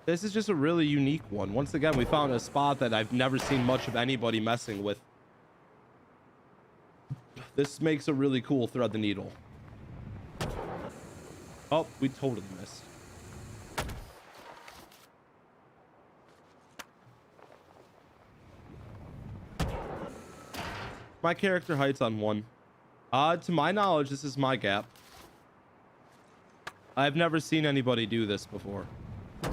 [SPEAKER 1] This is just a really unique one. Once again, we found a spot that I've never seen much of anybody messing with. This makes a really cool thread the needle. Oh, we totally missed. My character height's on 1. To my knowledge, this is my gap. I've never seen anybody do this before.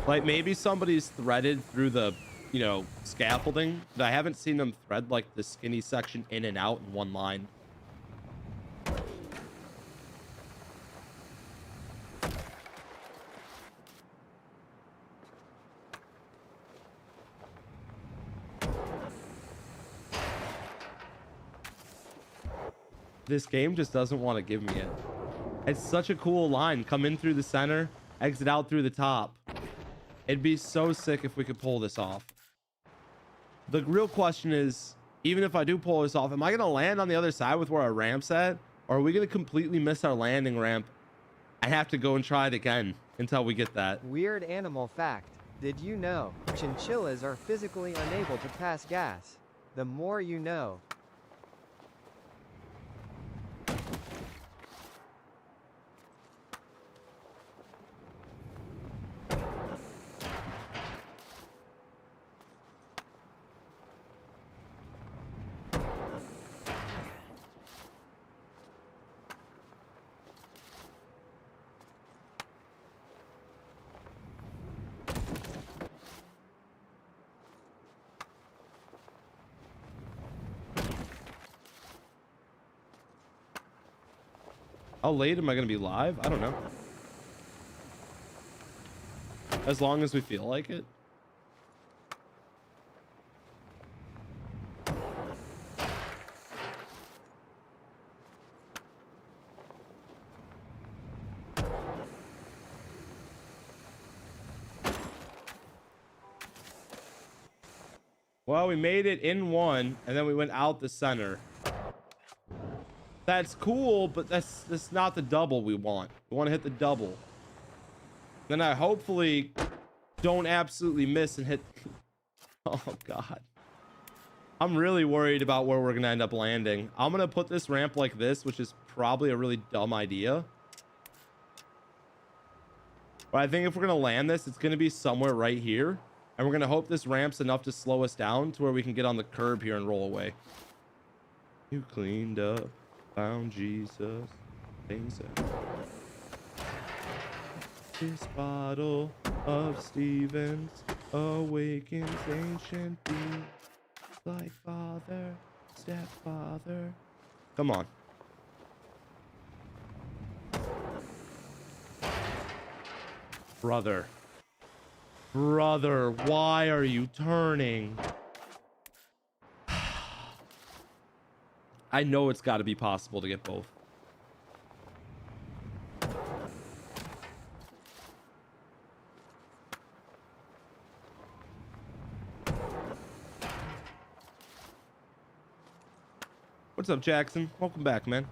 [SPEAKER 1] Like, maybe somebody's threaded through the, you know, scaffolding, but I haven't seen them thread like the skinny section in and out in one line. This game just doesn't want to give me it. It's such a cool line. Come in through the center, exit out through the top. It'd be so sick if we could pull this off. The real question is, even if I do pull this off, am I going to land on the other side with where our ramp's at? Or are we going to completely miss our landing ramp? I have to go and try it again until we get that.
[SPEAKER 2] Weird animal fact. Did you know chinchillas are physically unable to pass gas? The more you know.
[SPEAKER 1] How late am I going to be live? I don't know. As long as we feel like it. Well, we made it in 1, and then we went out the center. That's cool, but that's not the double we want. We want to hit the double. Then I hopefully don't absolutely miss and hit. Oh God. I'm really worried about where we're going to end up landing. I'm going to put this ramp like this, which is probably a really dumb idea. But I think if we're going to land this, it's going to be somewhere right here. And we're going to hope this ramp's enough to slow us down to where we can get on the curb here and roll away. You cleaned up. Found Jesus. Things that this bottle of Stevens awakens ancient deeds like father, stepfather. Come on. Brother. Brother, why are you turning? I know it's got to be possible to get both. What's up, Jackson? Welcome back, man.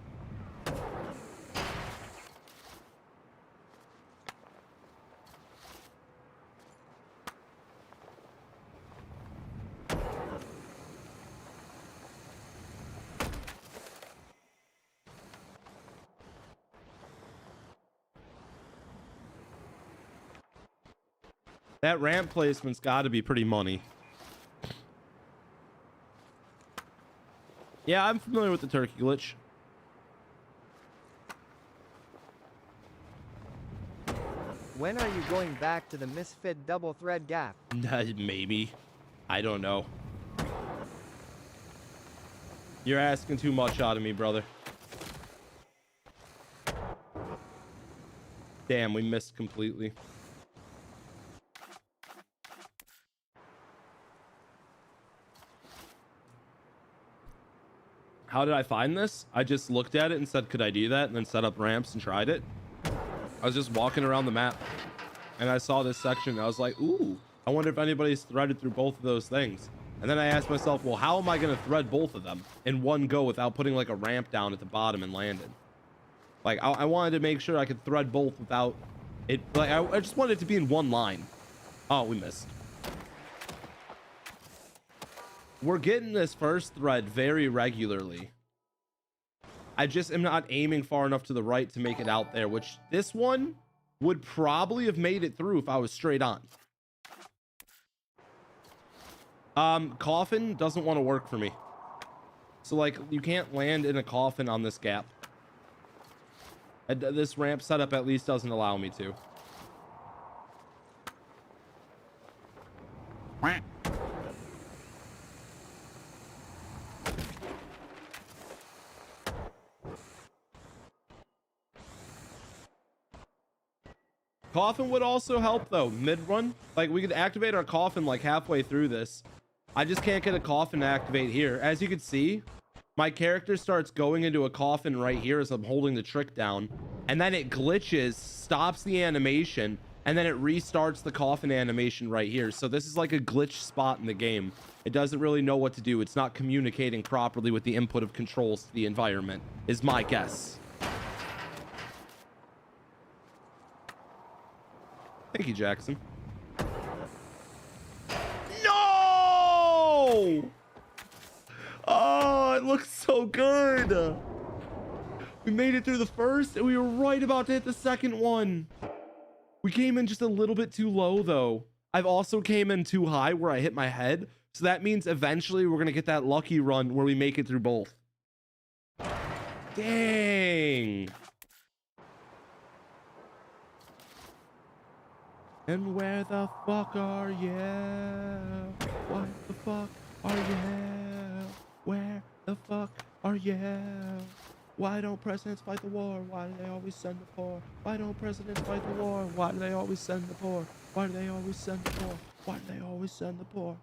[SPEAKER 1] That ramp placement's got to be pretty money. Yeah, I'm familiar with the turkey glitch.
[SPEAKER 2] When are you going back to the Misfit double thread gap?
[SPEAKER 1] Maybe. I don't know. You're asking too much out of me, brother. Damn, we missed completely. How did I find this? I just looked at it and said, could I do that? And then set up ramps and tried it. I was just walking around the map and I saw this section. And I was like, ooh, I wonder if anybody's threaded through both of those things. And then I asked myself, well, how am I going to thread both of them in one go without putting like a ramp down at the bottom and landing? Like I wanted to make sure I could thread both without it. Like I just wanted it to be in one line. Oh, we missed. We're getting this first thread very regularly. I just am not aiming far enough to the right to make it out there, which this one would probably have made it through if I was straight on. Coffin doesn't want to work for me. So like you can't land in a coffin on this gap. This ramp setup at least doesn't allow me to. Coffin would also help though, mid-run. Like we could activate our coffin like halfway through this. I just can't get a coffin to activate here. As you can see, my character starts going into a coffin right here as I'm holding the trick down. And then it glitches, stops the animation, and then it restarts the coffin animation right here. So this is like a glitch spot in the game. It doesn't really know what to do. It's not communicating properly with the input of controls to the environment, is my guess. Thank you, Jackson. No! Oh, it looks so good. We made it through the first, and we were right about to hit the second one. We came in just a little bit too low, though. I've also came in too high where I hit my head. So that means eventually we're going to get that lucky run where we make it through both. Dang. And where the fuck are you? What the fuck are you? Where the fuck are you? Why don't presidents fight the war? Why do they always send the poor? Why don't presidents fight the war? Why do they always send the poor? Why do they always send the poor? Why do they always send the poor?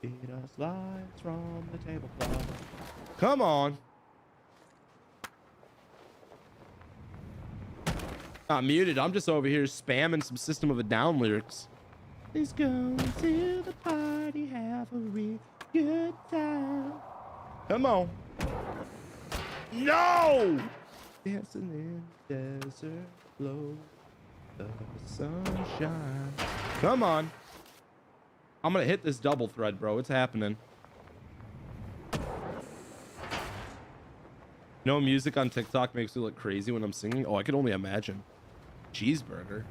[SPEAKER 1] Feed us lights from the tablecloth. Come on. Not muted. I'm just over here spamming some System of a Down lyrics. Let's go to the party, have a real good time. Come on. No! Dancing in the desert, blow the sunshine. Come on. I'm gonna hit this double thread, bro. It's happening. No music on TikTok makes me look crazy when I'm singing. Oh, I can only imagine. Cheeseburger.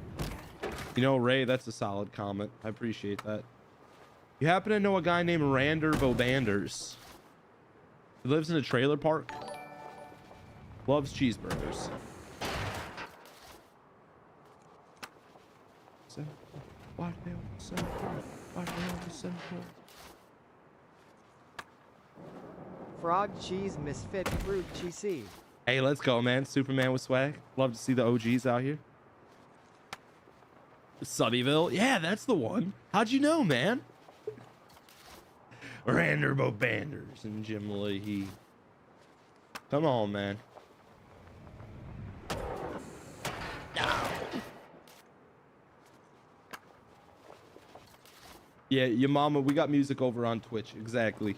[SPEAKER 1] You know, Ray, that's a solid comment. I appreciate that. You happen to know a guy named Rander Bobanders? He lives in a trailer park. Loves cheeseburgers. Why do they always send for? Why do they always send for?
[SPEAKER 2] Frog cheese misfit fruit cheesy.
[SPEAKER 1] Hey, let's go, man. Superman with swag. Love to see the OGs out here. Sunnyville. Yeah, that's the one. How'd you know, man? Rander Bobanders and Jim Leahy. Come on, man. Yeah, your mama, we got music over on Twitch. Exactly.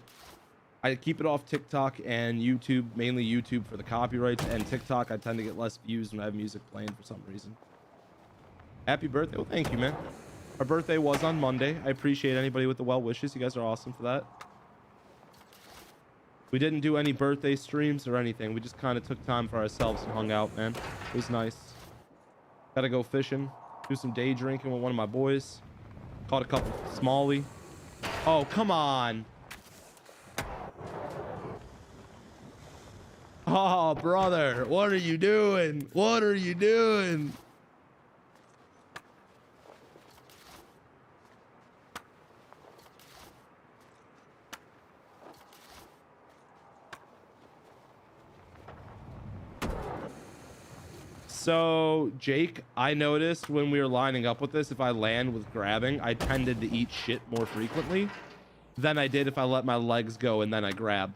[SPEAKER 1] I keep it off TikTok and YouTube, mainly YouTube for the copyrights, and TikTok I tend to get less views when I have music playing for some reason. Happy birthday. Well, thank you, man. Our birthday was on Monday. I appreciate anybody with the well wishes. You guys are awesome for that. We didn't do any birthday streams or anything. We just kind of took time for ourselves and hung out, man. It was nice. Gotta go fishing, do some day drinking with one of my boys. Caught a couple smallie. Oh, come on. Oh, brother, what are you doing? What are you doing? So Jake, I noticed when we were lining up with this, if I land with grabbing, I tended to eat shit more frequently than I did if I let my legs go and then I grab.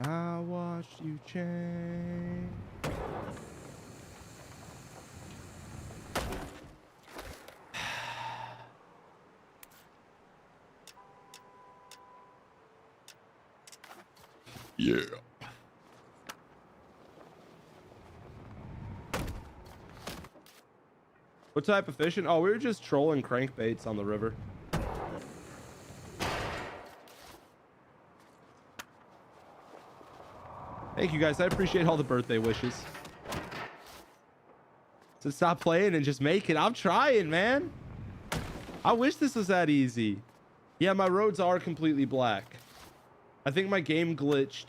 [SPEAKER 1] I watched you change. Yeah. What type of fishing? Oh, we were just trolling crankbaits on the river. Thank you guys. I appreciate all the birthday wishes. So stop playing and just make it. I'm trying, man. I wish this was that easy. Yeah, my roads are completely black. I think my game glitched.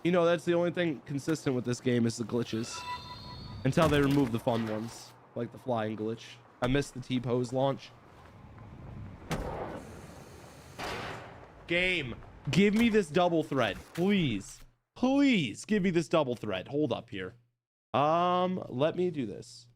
[SPEAKER 1] You know, that's the only thing consistent with this game is the glitches. Until they remove the fun ones, like the flying glitch. I missed the T-pose launch. Game, give me this double thread, please. Please give me this double thread. Hold up here. Let me do this.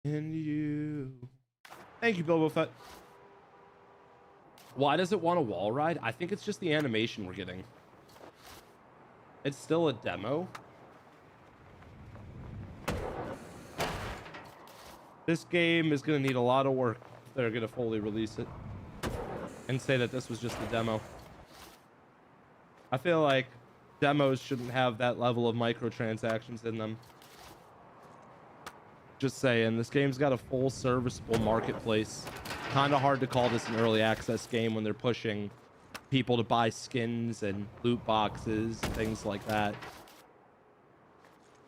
[SPEAKER 1] And you. Thank you, Bilbo Fett. Why does it want a wall ride? I think it's just the animation we're getting. It's still a demo. This game is going to need a lot of work if they're going to fully release it and say that this was just a demo. I feel like demos shouldn't have that level of microtransactions in them. Just saying, this game's got a full serviceable marketplace. Kind of hard to call this an early access game when they're pushing people to buy skins and loot boxes and things like that.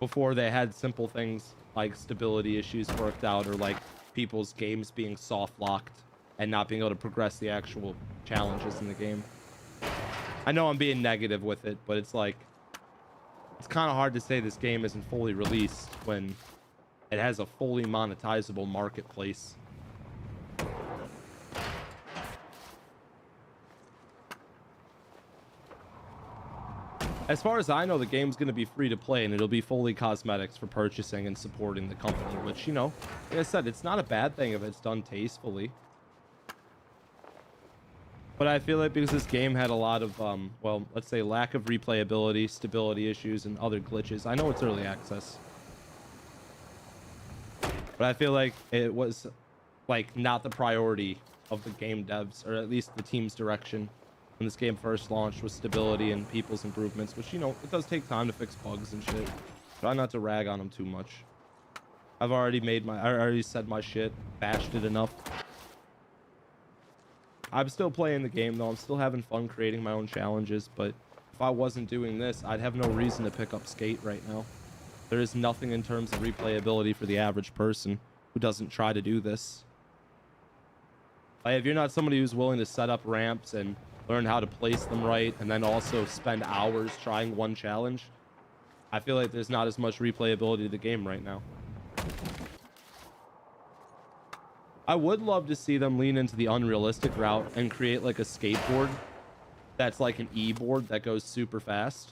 [SPEAKER 1] Before they had simple things like stability issues worked out, or like people's games being soft locked and not being able to progress the actual challenges in the game. I know I'm being negative with it, but it's like, it's kind of hard to say this game isn't fully released when it has a fully monetizable marketplace. As far as I know, the game's going to be free to play, and it'll be fully cosmetics for purchasing and supporting the company, which, you know, like I said, it's not a bad thing if it's done tastefully. But I feel like because this game had a lot of, well, let's say lack of replayability, stability issues, and other glitches. I know it's early access, but I feel like it was, like, not the priority of the game devs, or at least the team's direction when this game first launched, was stability and people's improvements, which, you know, it does take time to fix bugs and shit. Try not to rag on them too much. I already said my shit, bashed it enough. I'm still playing the game though. I'm still having fun creating my own challenges, but if I wasn't doing this, I'd have no reason to pick up Skate right now. There is nothing in terms of replayability for the average person who doesn't try to do this. Like, if you're not somebody who's willing to set up ramps and learn how to place them right, and then also spend hours trying one challenge, I feel like there's not as much replayability to the game right now. I would love to see them lean into the unrealistic route and create like a skateboard that's like an e-board that goes super fast.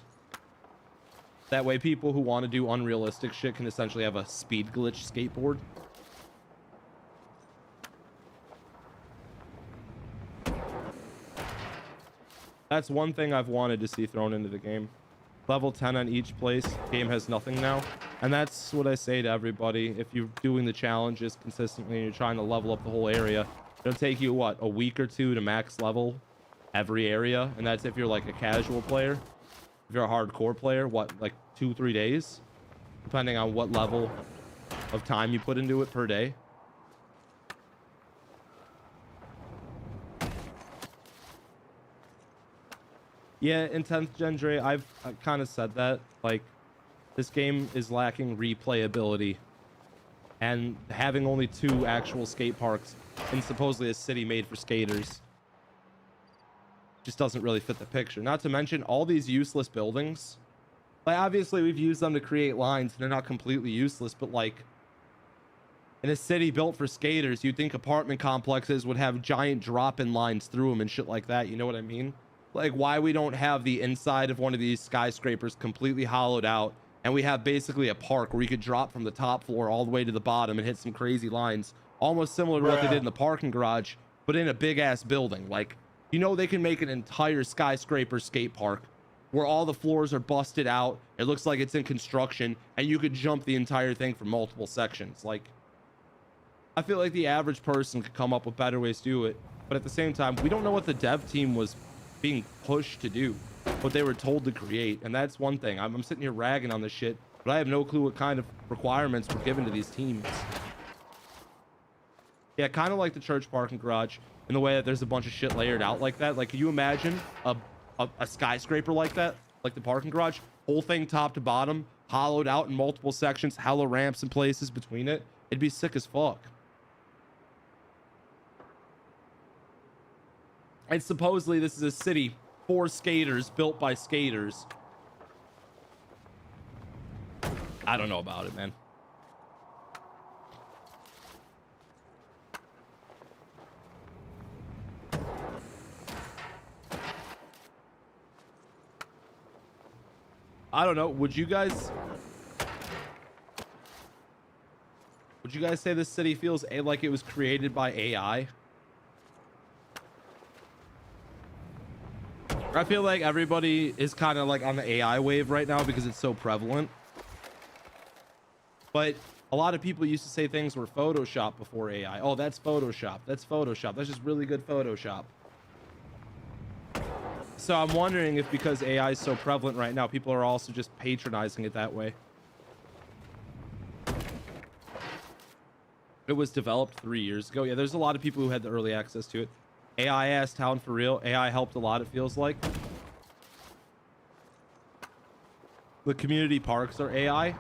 [SPEAKER 1] That way people who want to do unrealistic shit can essentially have a speed glitch skateboard. That's one thing I've wanted to see thrown into the game. Level 10 on each place. Game has nothing now. And that's what I say to everybody. If you're doing the challenges consistently and you're trying to level up the whole area, it'll take you, what, a week or two to max level every area. And that's if you're like a casual player. If you're a hardcore player, what, like 2-3 days? Depending on what level of time you put into it per day. Yeah, in 10th Gen Dre, I've kind of said that. Like, this game is lacking replayability. And having only 2 actual skate parks in supposedly a city made for skaters just doesn't really fit the picture. Not to mention all these useless buildings. Like, obviously, we've used them to create lines, and they're not completely useless, but like, in a city built for skaters, you'd think apartment complexes would have giant drop-in lines through them and shit like that. You know what I mean? Like, why we don't have the inside of one of these skyscrapers completely hollowed out, and we have basically a park where you could drop from the top floor all the way to the bottom and hit some crazy lines, almost similar to what they did in the parking garage, but in a big-ass building. Like, you know, they can make an entire skyscraper skate park where all the floors are busted out. It looks like it's in construction, and you could jump the entire thing from multiple sections. Like, I feel like the average person could come up with better ways to do it, but at the same time, we don't know what the dev team was being pushed to do, what they were told to create. And that's one thing. I'm sitting here ragging on this shit, but I have no clue what kind of requirements were given to these teams. Yeah, kind of like the church parking garage in the way that there's a bunch of shit layered out like that. Like, can you imagine a skyscraper like that, like the parking garage, whole thing top to bottom, hollowed out in multiple sections, hella ramps and places between it? It'd be sick as fuck. And supposedly this is a city for skaters, built by skaters. I don't know about it, man. I don't know. Would you guys say this city feels like it was created by AI? I feel like everybody is kind of like on the AI wave right now because it's so prevalent. But a lot of people used to say things were Photoshop before AI. Oh, that's Photoshop. That's Photoshop. That's just really good Photoshop. So I'm wondering if because AI is so prevalent right now, people are also just patronizing it that way. It was developed 3 years ago. Yeah, there's a lot of people who had the early access to it. AI ass town for real. AI helped a lot, it feels like. The community parks are AI.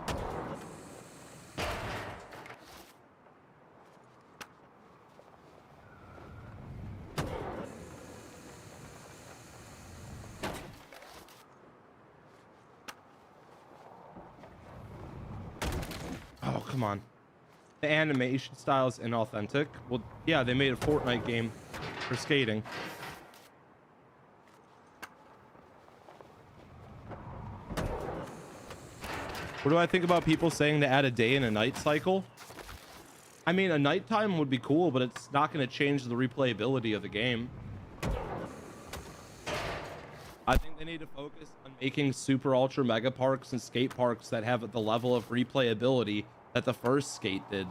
[SPEAKER 1] Oh, come on. The animation style is inauthentic. Well, yeah, they made a Fortnite game for skating. What do I think about people saying to add a day and a night cycle? I mean, a nighttime would be cool, but it's not going to change the replayability of the game. I think they need to focus on making super ultra mega parks and skate parks that have the level of replayability that the first skate did.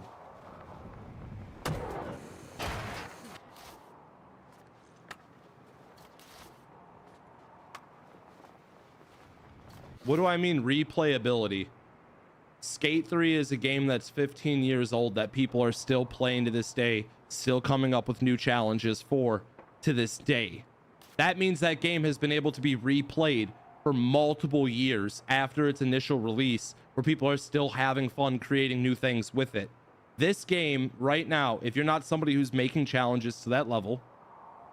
[SPEAKER 1] What do I mean replayability? Skate 3 is a game that's 15 years old that people are still playing to this day, still coming up with new challenges for to this day. That means that game has been able to be replayed for multiple years after its initial release, where people are still having fun creating new things with it. This game right now, if you're not somebody who's making challenges to that level,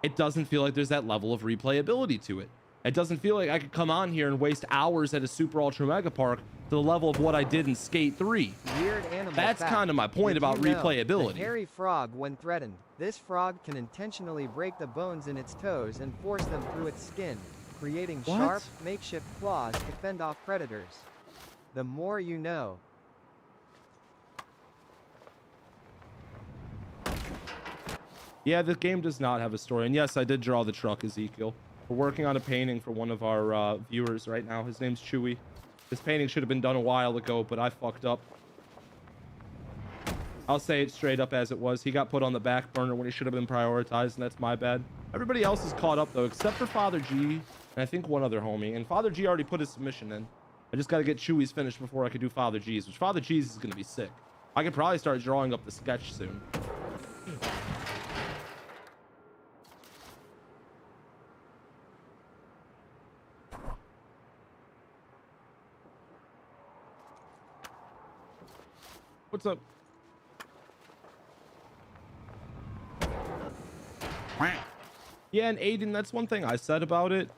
[SPEAKER 1] it doesn't feel like there's that level of replayability to it. It doesn't feel like I could come on here and waste hours at a super ultra mega park to the level of what I did in Skate 3.
[SPEAKER 2] Weird animal
[SPEAKER 1] That's
[SPEAKER 2] fact.
[SPEAKER 1] kind of my point
[SPEAKER 2] Did
[SPEAKER 1] about
[SPEAKER 2] you know
[SPEAKER 1] replayability.
[SPEAKER 2] The hairy frog, when threatened, this frog can intentionally break the bones in its toes and force them through its skin, creating
[SPEAKER 1] What?
[SPEAKER 2] sharp, makeshift claws to fend off predators. The more you know.
[SPEAKER 1] Yeah, the game does not have a story. And yes, I did draw the truck, Ezekiel. We're working on a painting for one of our viewers right now. His name's Chewy. This painting should have been done a while ago, but I fucked up. I'll say it straight up as it was. He got put on the back burner when he should have been prioritized, and that's my bad. Everybody else is caught up, though, except for Father G, and I think one other homie. And Father G already put his submission in. I just got to get Chewy's finished before I could do Father G's, which Father G's is going to be sick. I could probably start drawing up the sketch soon. What's up? Yeah, and Aiden, that's one thing I said about it.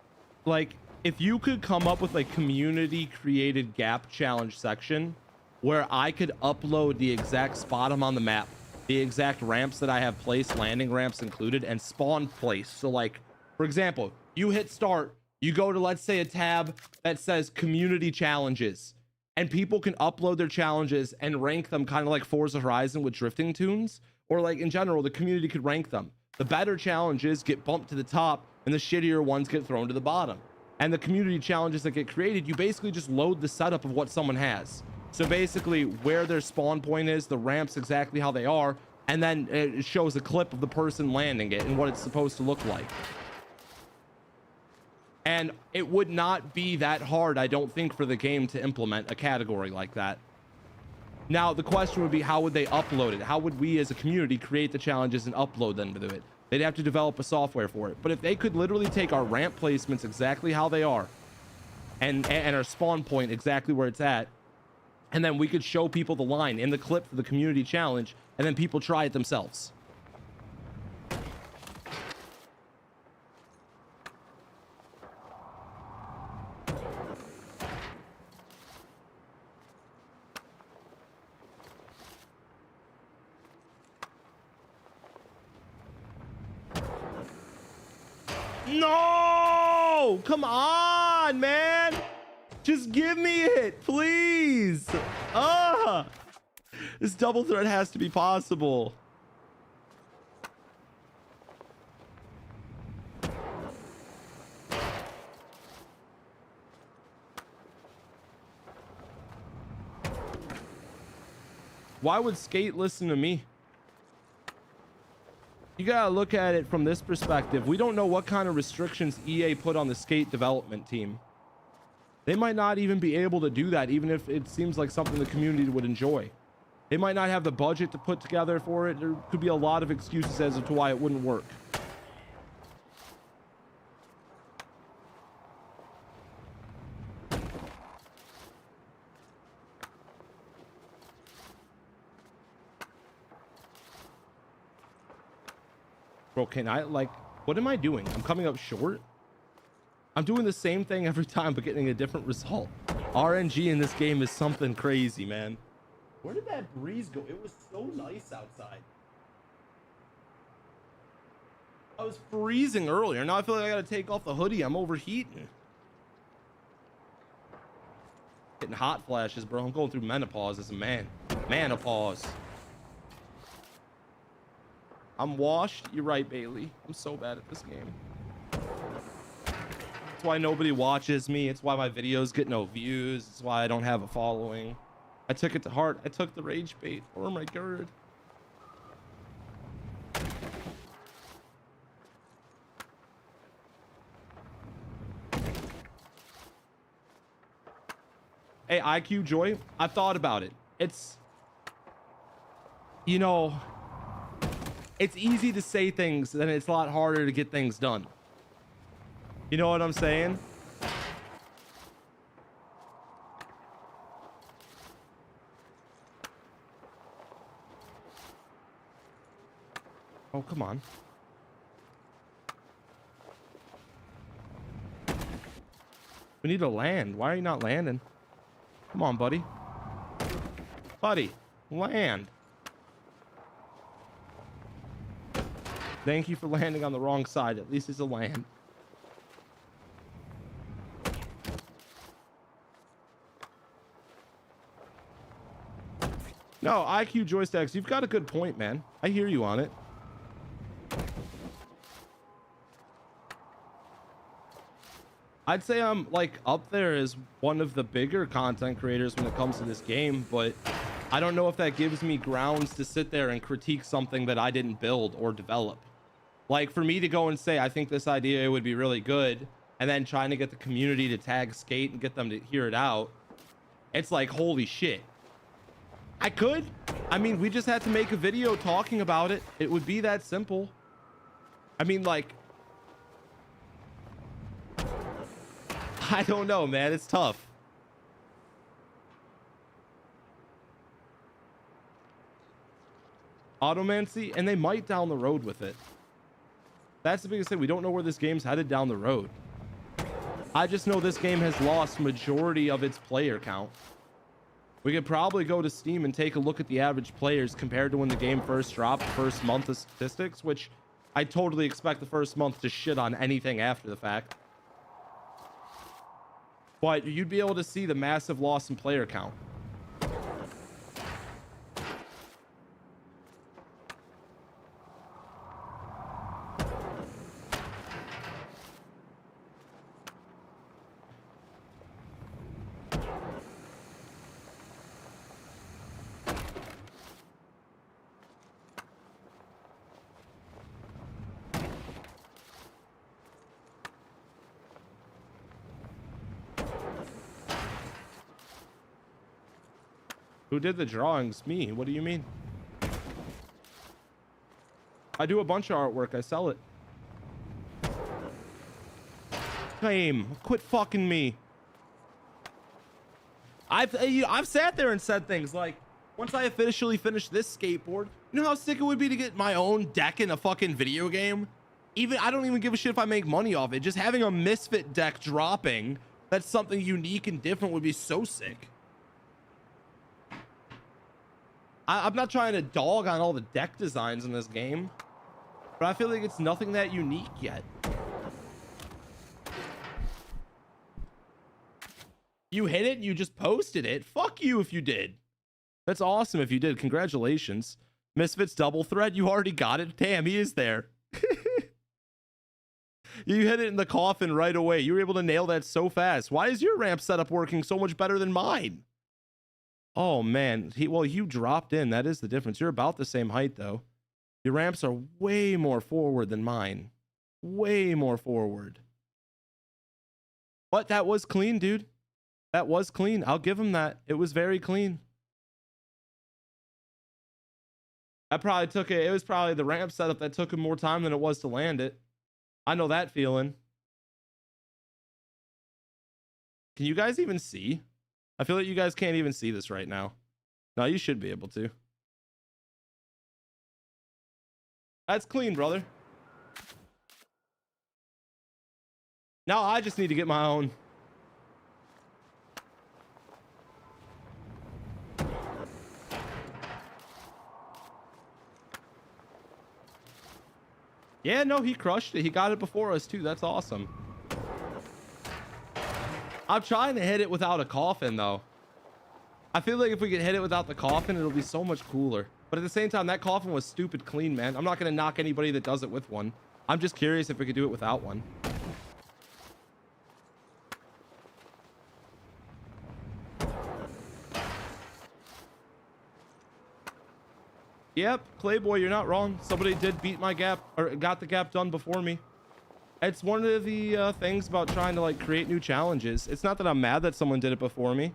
[SPEAKER 1] Like, if you could come up with a community created gap challenge section where I could upload the exact spot I'm on the map, the exact ramps that I have placed, landing ramps included, and spawn place. So like, for example, you hit start, you go to, let's say, a tab that says community challenges, and people can upload their challenges and rank them kind of like Forza Horizon with drifting tunes, or like in general, the community could rank them. The better challenges get bumped to the top and the shittier ones get thrown to the bottom. And the community challenges that get created, you basically just load the setup of what someone has. So basically where their spawn point is, the ramps exactly how they are, and then it shows a clip of the person landing it and what it's supposed to look like. And it would not be that hard, I don't think, for the game to implement a category like that. Now, the question would be, how would they upload it? How would we as a community create the challenges and upload them to it? They'd have to develop a software for it. But if they could literally take our ramp placements exactly how they are and our spawn point exactly where it's at, and then we could show people the line in the clip for the community challenge, and then people try it themselves. No! Come on, man! Just give me it, please! This double threat has to be possible. Why would Skate listen to me? You gotta look at it from this perspective. We don't know what kind of restrictions EA put on the Skate development team. They might not even be able to do that, even if it seems like something the community would enjoy. They might not have the budget to put together for it. There could be a lot of excuses as to why it wouldn't work. Bro, can I, like, what am I doing? I'm coming up short. I'm doing the same thing every time, but getting a different result. RNG in this game is something crazy, man. Where did that breeze go? It was so nice outside. I was freezing earlier. Now I feel like I gotta take off the hoodie. I'm overheating. Getting hot flashes, bro. I'm going through menopause as a man. Menopause. I'm washed. You're right, Bailey. I'm so bad at this game. That's why nobody watches me. It's why my videos get no views. It's why I don't have a following. I took it to heart. I took the rage bait. Oh my god. Hey, IQ Joy, I thought about it. It's, you know, it's easy to say things, and it's a lot harder to get things done. You know what I'm saying? Oh, come on. We need to land. Why are you not landing? Come on, buddy. Buddy, land. Thank you for landing on the wrong side. At least it's a land. No, IQ Joysticks, you've got a good point, man. I hear you on it. I'd say I'm like up there as one of the bigger content creators when it comes to this game, but I don't know if that gives me grounds to sit there and critique something that I didn't build or develop. Like, for me to go and say I think this idea would be really good, and then trying to get the community to tag Skate and get them to hear it out, it's like, holy shit. I could. I mean, we just had to make a video talking about it. It would be that simple. I mean, like, I don't know, man. It's tough. Automancy, and they might down the road with it. That's the biggest thing. We don't know where this game's headed down the road. I just know this game has lost majority of its player count. We could probably go to Steam and take a look at the average players compared to when the game first dropped, first month of statistics, which I totally expect the first month to shit on anything after the fact. But you'd be able to see the massive loss in player count. Who did the drawings? Me. What do you mean? I do a bunch of artwork. I sell it. Claim. Quit fucking me. I've sat there and said things like, once I officially finish this skateboard, you know how sick it would be to get my own deck in a fucking video game? Even I don't even give a shit if I make money off it. Just having a Misfit deck dropping, that's something unique and different, would be so sick. I'm not trying to dog on all the deck designs in this game, but I feel like it's nothing that unique yet. You hit it, you just posted it. Fuck you if you did. That's awesome if you did. Congratulations. Misfits double thread, you already got it. Damn, he is there. You hit it in the coffin right away. You were able to nail that so fast. Why is your ramp setup working so much better than mine? Oh man, well, you dropped in. That is the difference. You're about the same height though. Your ramps are way more forward than mine. Way more forward. But that was clean, dude. That was clean. I'll give him that. It was very clean. I probably took it. It was probably the ramp setup that took him more time than it was to land it. I know that feeling. Can you guys even see? I feel like you guys can't even see this right now. No, you should be able to. That's clean, brother. Now I just need to get my own. Yeah, no, he crushed it. He got it before us too. That's awesome. I'm trying to hit it without a coffin though. I feel like if we could hit it without the coffin, it'll be so much cooler. But at the same time, that coffin was stupid clean, man. I'm not going to knock anybody that does it with one. I'm just curious if we could do it without one. Yep, Clayboy, you're not wrong. Somebody did beat my gap, or got the gap done before me. It's one of the things about trying to like create new challenges. It's not that I'm mad that someone did it before me.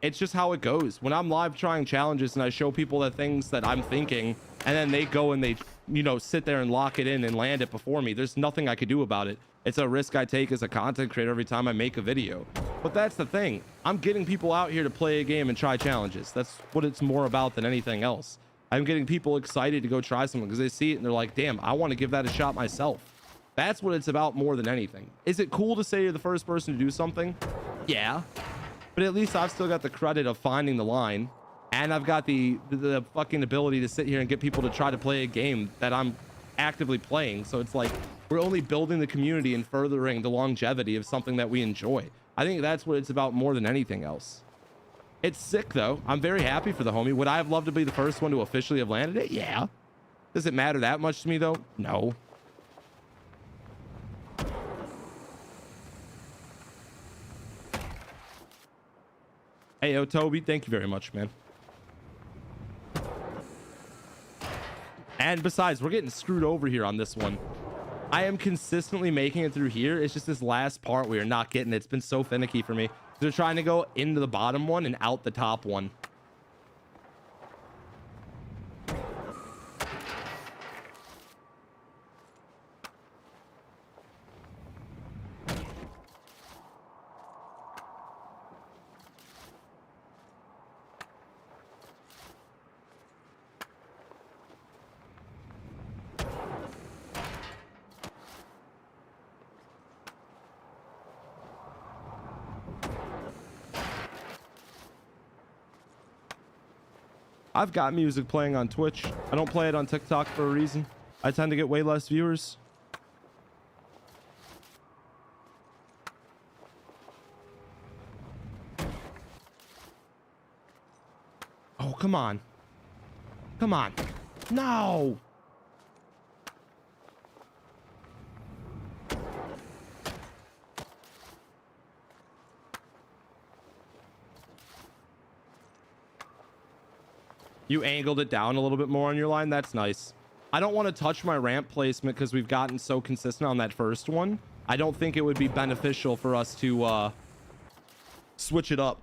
[SPEAKER 1] It's just how it goes. When I'm live trying challenges and I show people the things that I'm thinking, and then they go and they, you know, sit there and lock it in and land it before me, there's nothing I could do about it. It's a risk I take as a content creator every time I make a video. But that's the thing. I'm getting people out here to play a game and try challenges. That's what it's more about than anything else. I'm getting people excited to go try something because they see it and they're like, damn, I want to give that a shot myself. That's what it's about more than anything. Is it cool to say you're the first person to do something? Yeah. But at least I've still got the credit of finding the line, and I've got the fucking ability to sit here and get people to try to play a game that I'm actively playing. So it's like we're only building the community and furthering the longevity of something that we enjoy. I think that's what it's about more than anything else. It's sick though. I'm very happy for the homie. Would I have loved to be the first one to officially have landed it? Yeah. Does it matter that much to me though? No. Hey, yo, Toby, thank you very much, man. And besides, we're getting screwed over here on this one. I am consistently making it through here. It's just this last part we are not getting. It's been so finicky for me. They're trying to go into the bottom one and out the top one. I've got music playing on Twitch. I don't play it on TikTok for a reason. I tend to get way less viewers. Oh, come on. Come on. No. You angled it down a little bit more on your line. That's nice. I don't want to touch my ramp placement because we've gotten so consistent on that first one. I don't think it would be beneficial for us to switch it up.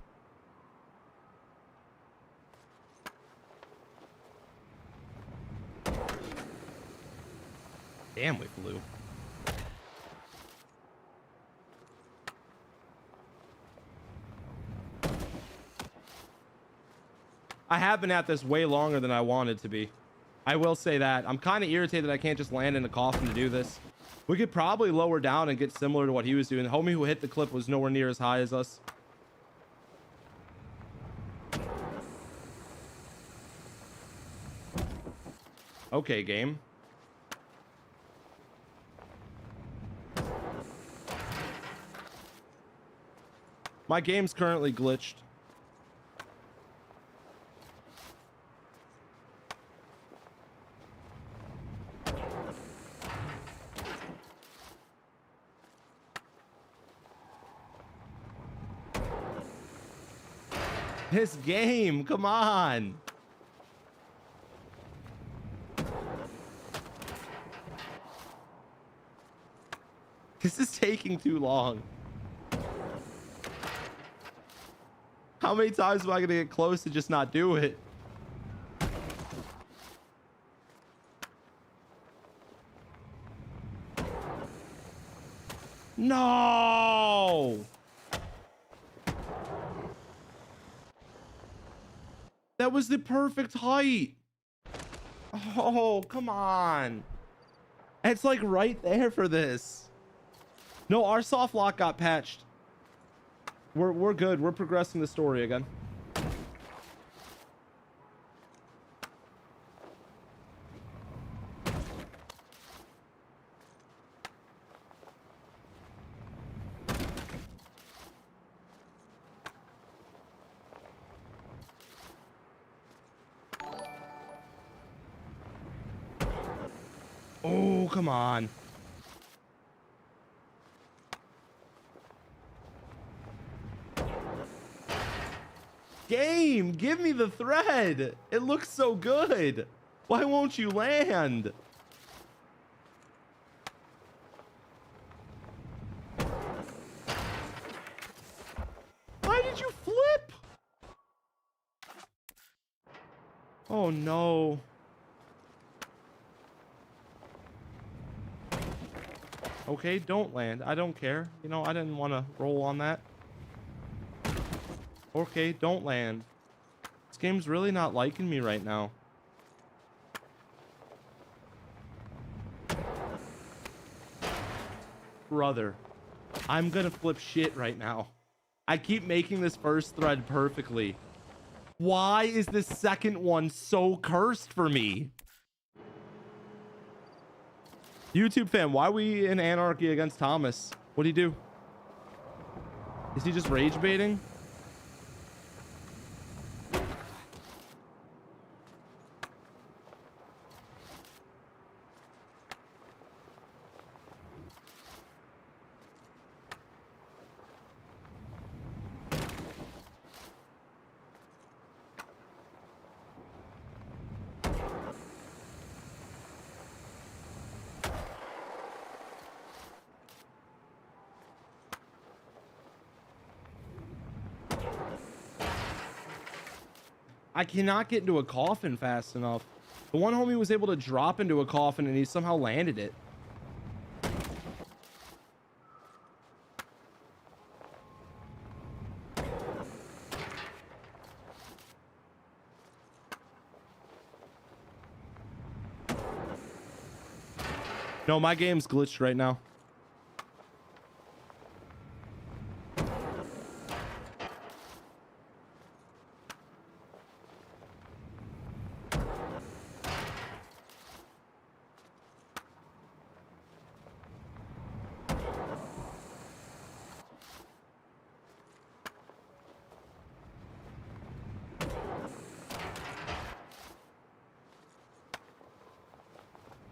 [SPEAKER 1] Damn, we flew. I have been at this way longer than I wanted to be. I will say that. I'm kind of irritated that I can't just land in a coffin to do this. We could probably lower down and get similar to what he was doing. The homie who hit the clip was nowhere near as high as us. Okay, game. My game's currently glitched. This game, come on. This is taking too long. How many times am I gonna get close to just not do it? No! That was the perfect height. Oh, come on. It's like right there for this. No, our soft lock got patched. We're good. We're progressing the story again. Oh, come on. Game, give me the thread. It looks so good. Why won't you land? Why did you flip? Oh no. Okay, don't land. I don't care. You know, I didn't want to roll on that. Okay, don't land. This game's really not liking me right now. Brother, I'm gonna flip shit right now. I keep making this first thread perfectly. Why is this second one so cursed for me? YouTube fan, why are we in anarchy against Thomas? What'd he do? Is he just rage baiting? I cannot get into a coffin fast enough. The one homie was able to drop into a coffin and he somehow landed it. No, my game's glitched right now.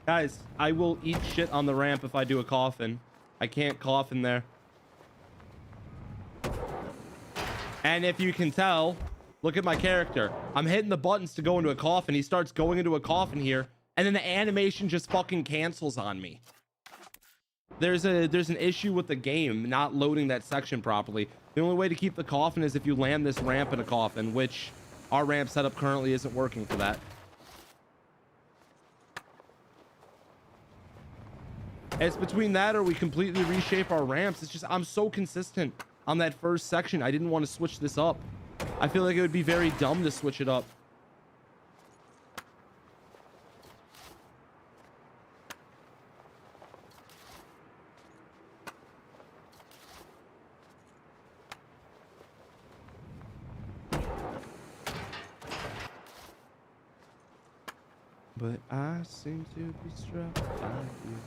[SPEAKER 1] Guys, I will eat shit on the ramp if I do a coffin. I can't coffin there. And if you can tell, look at my character. I'm hitting the buttons to go into a coffin. He starts going into a coffin here, and then the animation just fucking cancels on me. There's an issue with the game not loading that section properly. The only way to keep the coffin is if you land this ramp in a coffin, which our ramp setup currently isn't working for that. It's between that or we completely reshape our ramps. It's just, I'm so consistent on that first section. I didn't want to switch this up. I feel like it would be very dumb to switch it up. But I seem to be struck by you.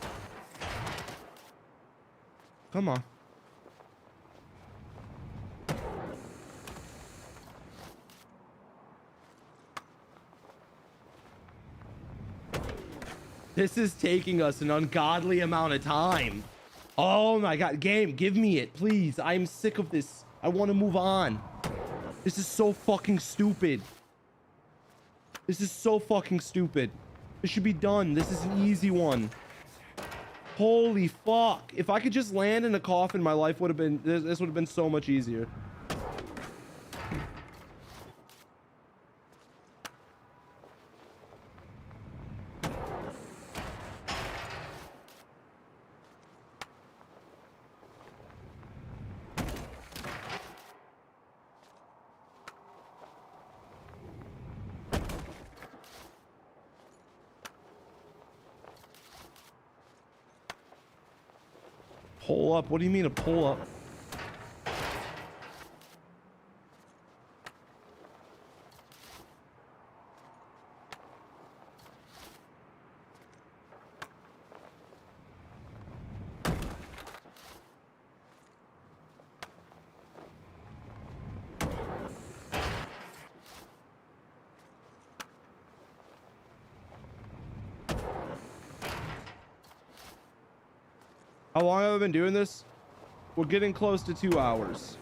[SPEAKER 1] Come on. This is taking us an ungodly amount of time. Oh my god, game, give me it, please. I'm sick of this. I want to move on. This is so fucking stupid. This is so fucking stupid. This should be done. This is an easy one. Holy fuck. If I could just land in a coffin, my life would have been, this would have been so much easier. Pull up? What do you mean a pull up? How long have I been doing this? We're getting close to 2 hours.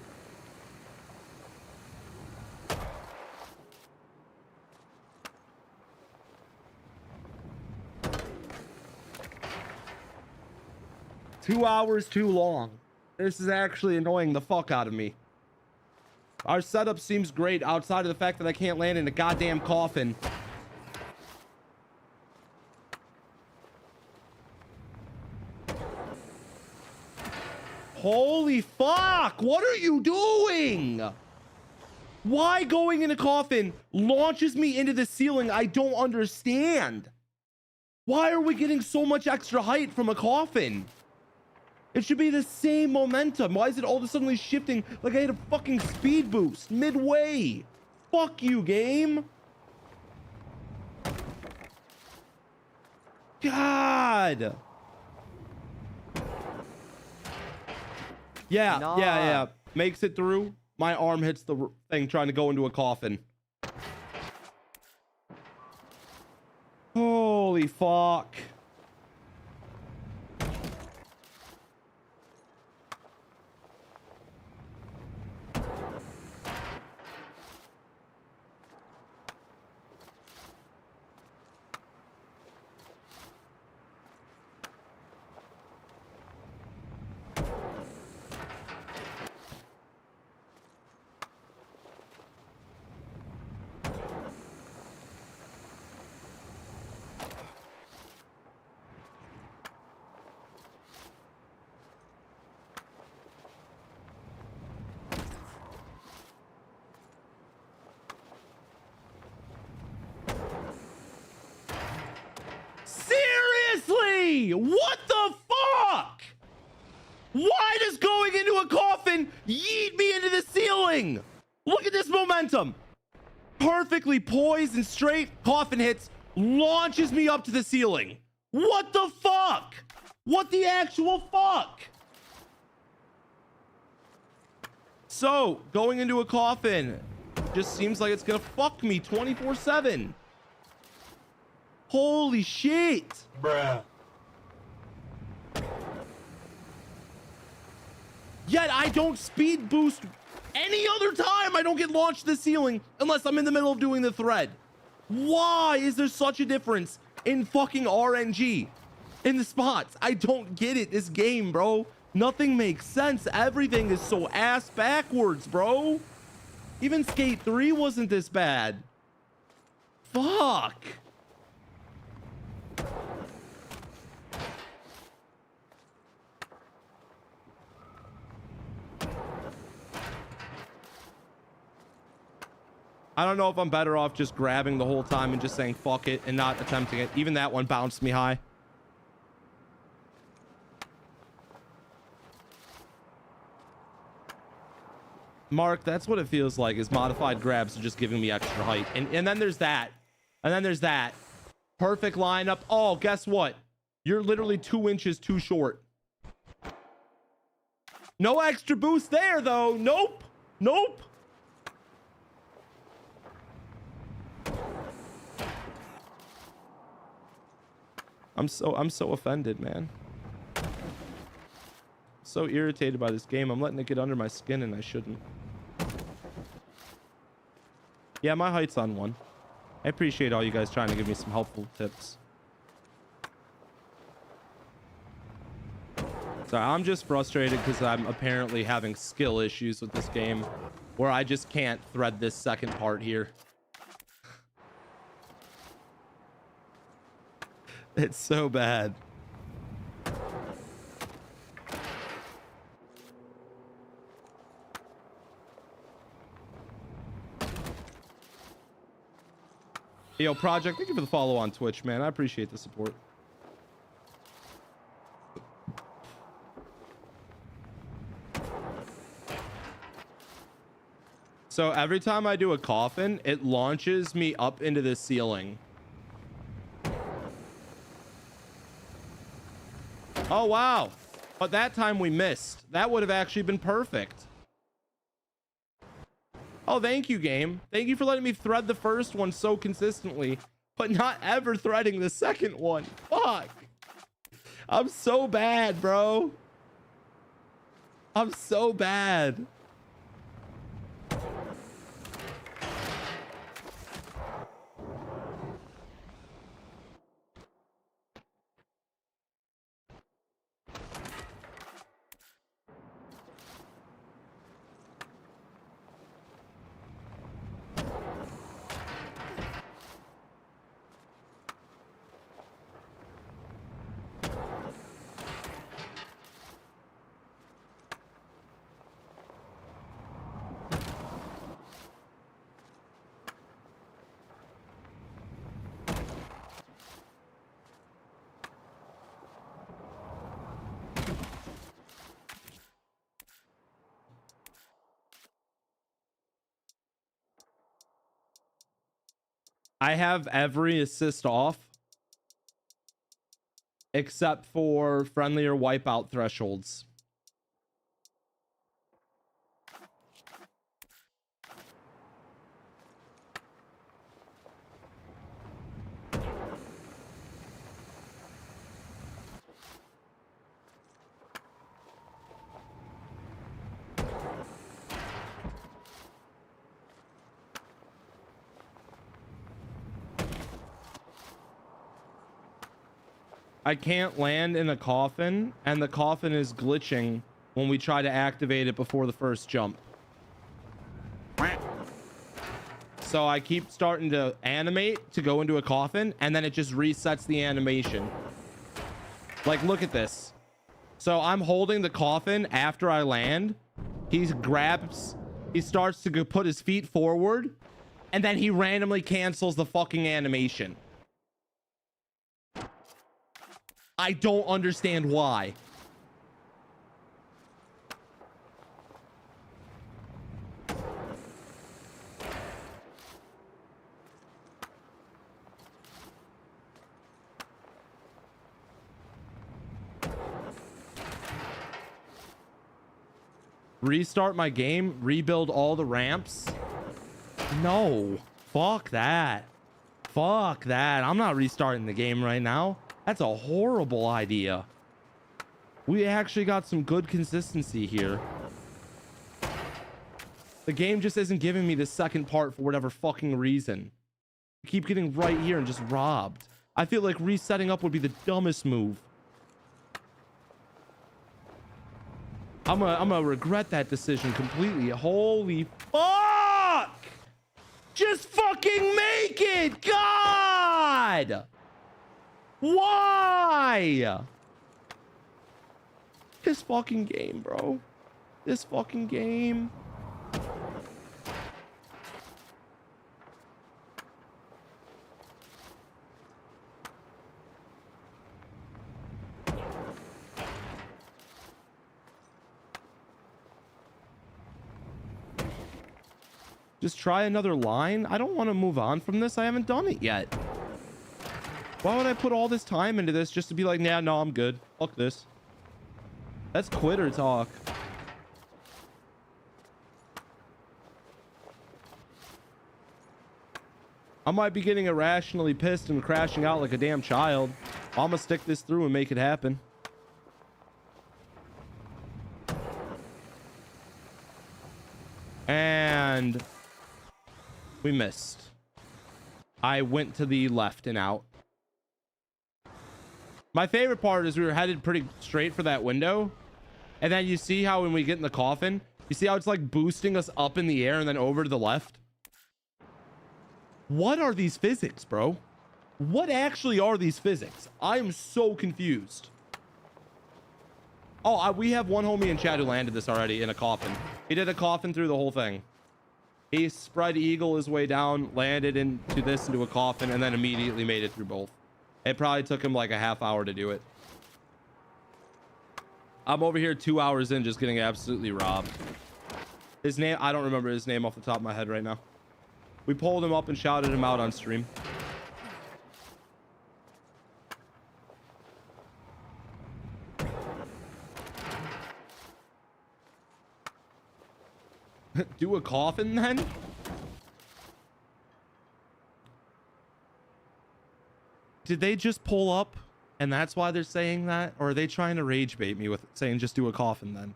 [SPEAKER 1] Two hours too long. This is actually annoying the fuck out of me. Our setup seems great outside of the fact that I can't land in a goddamn coffin. Holy fuck! What are you doing? Why going in a coffin launches me into the ceiling? I don't understand. Why are we getting so much extra height from a coffin? It should be the same momentum. Why is it all of a sudden shifting like I had a fucking speed boost midway? Fuck you, game. God. Yeah,
[SPEAKER 2] Nah.
[SPEAKER 1] yeah. Makes it through. My arm hits the thing trying to go into a coffin. Holy fuck. Seriously? What the fuck? Why does going into a coffin yeet me into the ceiling? Look at this momentum. Perfectly poised and straight, coffin hits, launches me up to the ceiling. What the fuck? What the actual fuck? So, going into a coffin just seems like it's gonna fuck me 24/7. Holy shit.
[SPEAKER 3] Bruh.
[SPEAKER 1] Yet I don't speed boost any other time. I don't get launched to the ceiling unless I'm in the middle of doing the thread. Why is there such a difference in fucking RNG in the spots? I don't get it. This game, bro. Nothing makes sense. Everything is so ass backwards, bro. Even Skate 3 wasn't this bad. Fuck. I don't know if I'm better off just grabbing the whole time and just saying fuck it and not attempting it. Even that one bounced me high. Mark, that's what it feels like, is modified grabs are just giving me extra height. And then there's that. And then there's that. Perfect lineup. Oh, guess what? You're literally 2 inches too short. No extra boost there, though. Nope. Nope. I'm so offended, man. So irritated by this game. I'm letting it get under my skin and I shouldn't. Yeah, my height's on 1. I appreciate all you guys trying to give me some helpful tips. So I'm just frustrated because I'm apparently having skill issues with this game where I just can't thread this second part here. It's so bad. Yo, Project, thank you for the follow on Twitch, man. I appreciate the support. So every time I do a coffin, it launches me up into the ceiling. Oh, wow. But that time we missed. That would have actually been perfect. Oh, thank you, game. Thank you for letting me thread the first one so consistently, but not ever threading the second one. Fuck. I'm so bad, bro. I'm so bad. I have every assist off except for friendlier wipeout thresholds. I can't land in the coffin, and the coffin is glitching when we try to activate it before the first jump. So I keep starting to animate to go into a coffin, and then it just resets the animation. Like, look at this. So I'm holding the coffin after I land. He starts to put his feet forward, and then he randomly cancels the fucking animation. I don't understand why. Restart my game, rebuild all the ramps. No, fuck that. Fuck that. I'm not restarting the game right now. That's a horrible idea. We actually got some good consistency here. The game just isn't giving me the second part for whatever fucking reason. I keep getting right here and just robbed. I feel like resetting up would be the dumbest move. I'm gonna regret that decision completely. Holy fuck! Just fucking make it! God! Why? This fucking game, bro. This fucking game. Just try another line. I don't want to move on from this. I haven't done it yet. Why would I put all this time into this just to be like, nah, no, I'm good. Fuck this. That's quitter talk. I might be getting irrationally pissed and crashing out like a damn child. I'm gonna stick this through and make it happen. And we missed. I went to the left and out. My favorite part is we were headed pretty straight for that window. And then you see how when we get in the coffin, you see how it's like boosting us up in the air and then over to the left? What are these physics, bro? What actually are these physics? I am so confused. Oh, we have one homie in chat who landed this already in a coffin. He did a coffin through the whole thing. He spread eagle his way down, landed into a coffin, and then immediately made it through both. It probably took him like a half hour to do it. I'm over here 2 hours in just getting absolutely robbed. His name, I don't remember his name off the top of my head right now. We pulled him up and shouted him out on stream. Do a coffin then? Did they just pull up and that's why they're saying that? Or are they trying to rage bait me with saying just do a coffin then?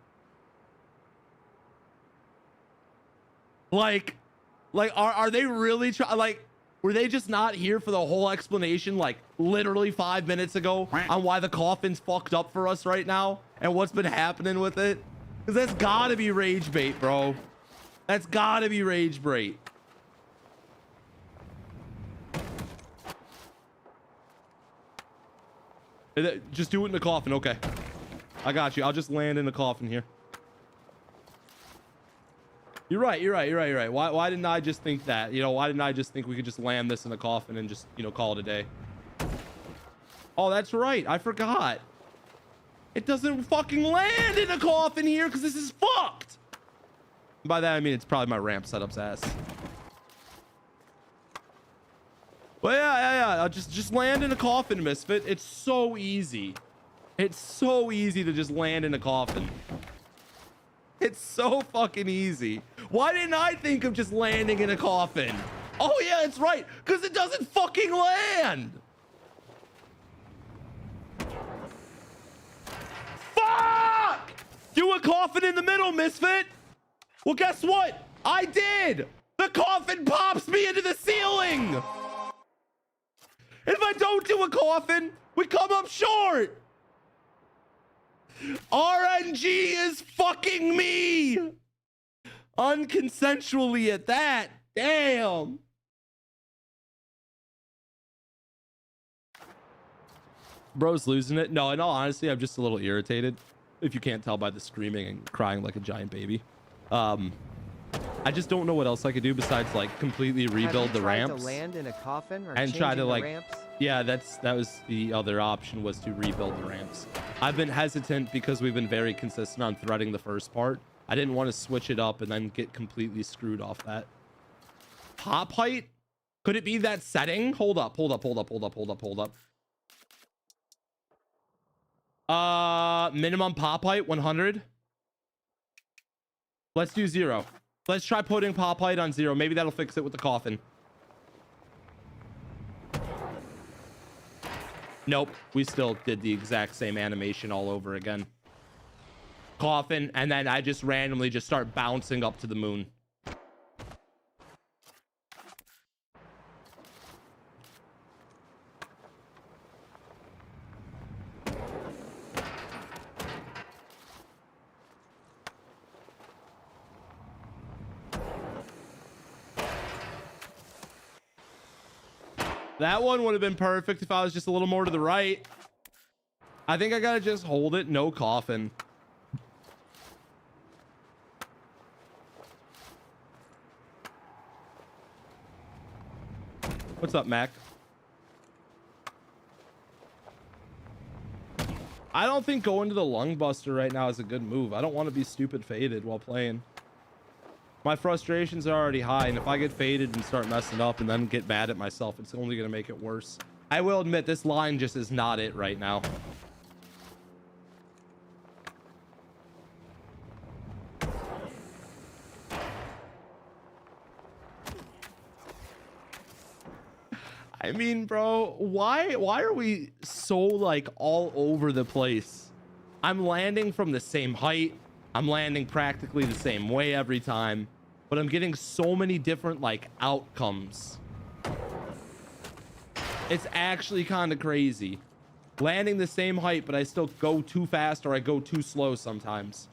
[SPEAKER 1] Like are they really trying? Like, were they just not here for the whole explanation like literally 5 minutes ago on why the coffin's fucked up for us right now and what's been happening with it? Because that's gotta be rage bait, bro. That's gotta be rage bait. Just do it in the coffin. Okay, I got you. I'll just land in the coffin here. You're right. Why didn't I just think that? You know, why didn't I just think we could just land this in the coffin and just, you know, call it a day? Oh, that's right. I forgot. It doesn't fucking land in a coffin here because this is fucked. By that, I mean, it's probably my ramp setup's ass. Well, yeah. I'll just land in a coffin, Misfit. It's so easy. It's so easy to just land in a coffin. It's so fucking easy. Why didn't I think of just landing in a coffin? Oh, yeah, it's right. Because it doesn't fucking land. Fuck! Do a coffin in the middle, Misfit. Well, guess what? I did. The coffin pops me into the ceiling. If I don't do a coffin, we come up short. RNG is fucking me. Unconsensually at that. Damn. Bro's losing it. No, in all honesty, I'm just a little irritated. If you can't tell by the screaming and crying like a giant baby. I just don't know what else I could do besides like completely rebuild the ramps.
[SPEAKER 2] To land in a coffin or
[SPEAKER 1] and try to like
[SPEAKER 2] ramps?
[SPEAKER 1] Yeah, that was the other option, was to rebuild the ramps. I've been hesitant because we've been very consistent on threading the first part. I didn't want to switch it up and then get completely screwed off that. Pop height? Could it be that setting? Hold up. Minimum pop height 100. Let's do 0. Let's try putting pop height on 0. Maybe that'll fix it with the coffin. Nope, we still did the exact same animation all over again. Coffin, and then I just randomly just start bouncing up to the moon. That one would have been perfect if I was just a little more to the right. I think I gotta just hold it. No coffin. What's up, Mac? I don't think going to the lung buster right now is a good move. I don't want to be stupid faded while playing. My frustrations are already high, and if I get faded and start messing up and then get mad at myself, it's only going to make it worse. I will admit this line just is not it right now. I mean, bro, why are we so like all over the place? I'm landing from the same height. I'm landing practically the same way every time, but I'm getting so many different like outcomes. It's actually kind of crazy. Landing the same height, but I still go too fast or I go too slow sometimes.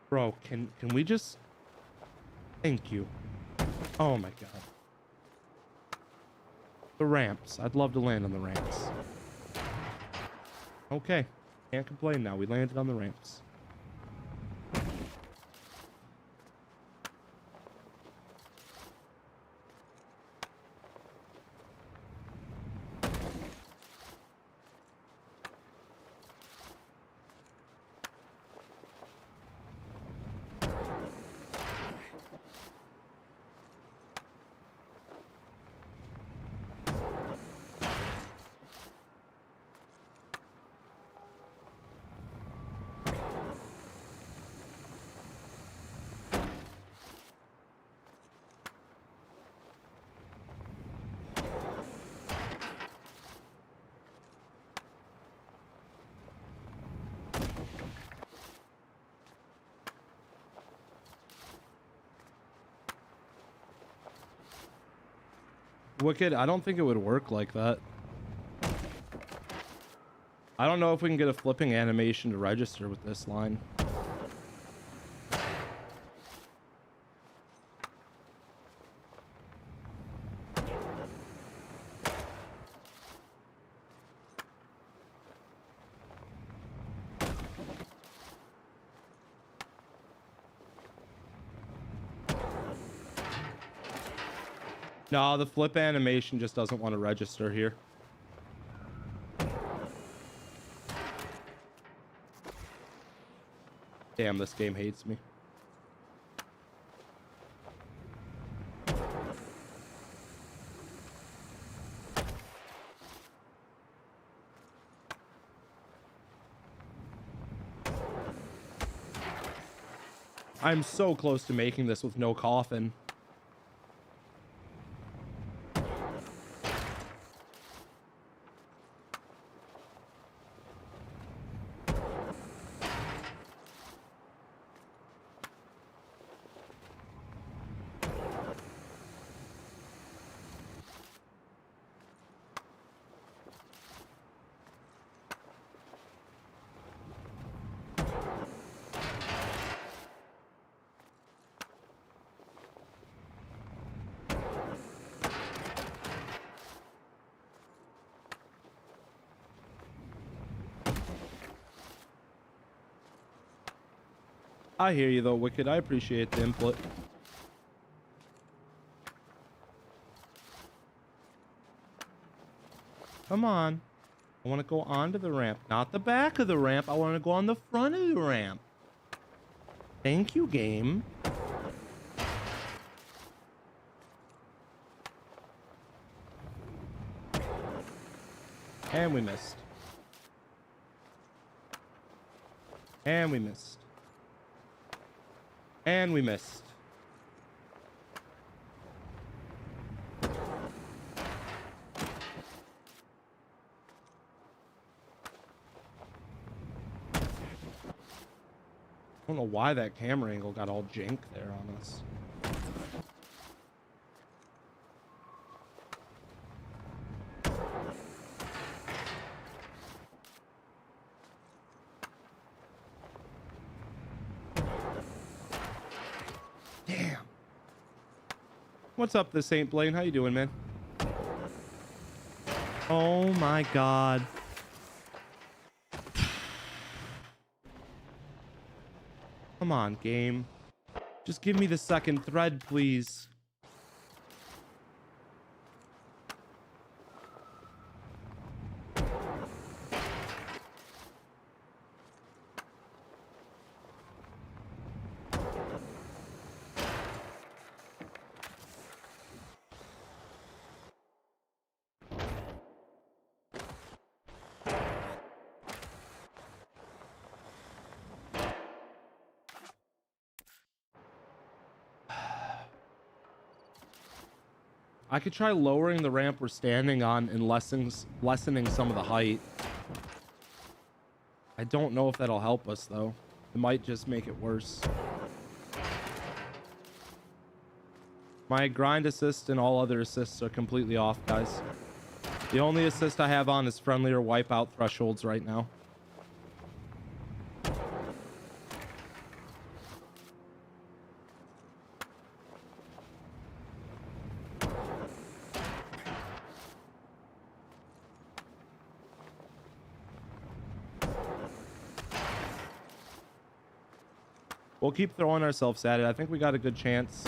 [SPEAKER 1] Bro, can we just... Thank you. Oh my god. The ramps. I'd love to land on the ramps. Okay. Can't complain now. We landed on the ramps. Wicked, I don't think it would work like that. I don't know if we can get a flipping animation to register with this line. No, the flip animation just doesn't want to register here. Damn, this game hates me. I'm so close to making this with no coffin. I hear you though, Wicked. I appreciate the input. Come on. I want to go onto the ramp, not the back of the ramp. I want to go on the front of the ramp. Thank you, game. And we missed. And we missed. And we missed. I don't know why that camera angle got all jank there on us. Damn. What's up, this Saint Blaine? How you doing, man? Oh my god. Come on, game. Just give me the second thread, please. I could try lowering the ramp we're standing on and lessening some of the height. I don't know if that'll help us, though. It might just make it worse. My grind assist and all other assists are completely off, guys. The only assist I have on is friendly or wipeout thresholds right now. We'll keep throwing ourselves at it. I think we got a good chance.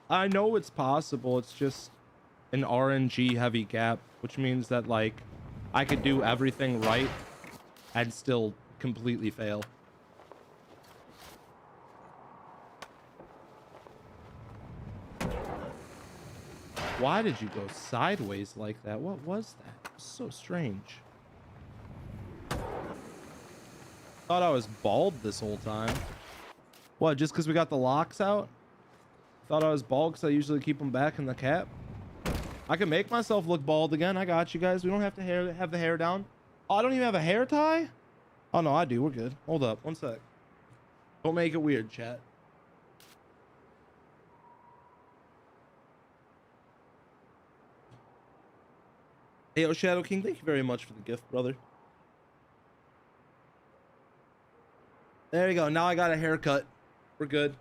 [SPEAKER 1] I know it's possible. It's just an RNG heavy gap, which means that, like, I could do everything right and still completely fail. Why did you go sideways like that? What was that? It was so strange. Thought I was bald this whole time. What, just because we got the locks out? Thought I was bald because I usually keep them back in the cap. I can make myself look bald again. I got you guys. We don't have to have the hair down. Oh, I don't even have a hair tie? Oh, no, I do. We're good. Hold up. One sec. Don't make it weird, chat. Hey, yo, Shadow King, thank you very much for the gift, brother. There you go. Now I got a haircut. We're good.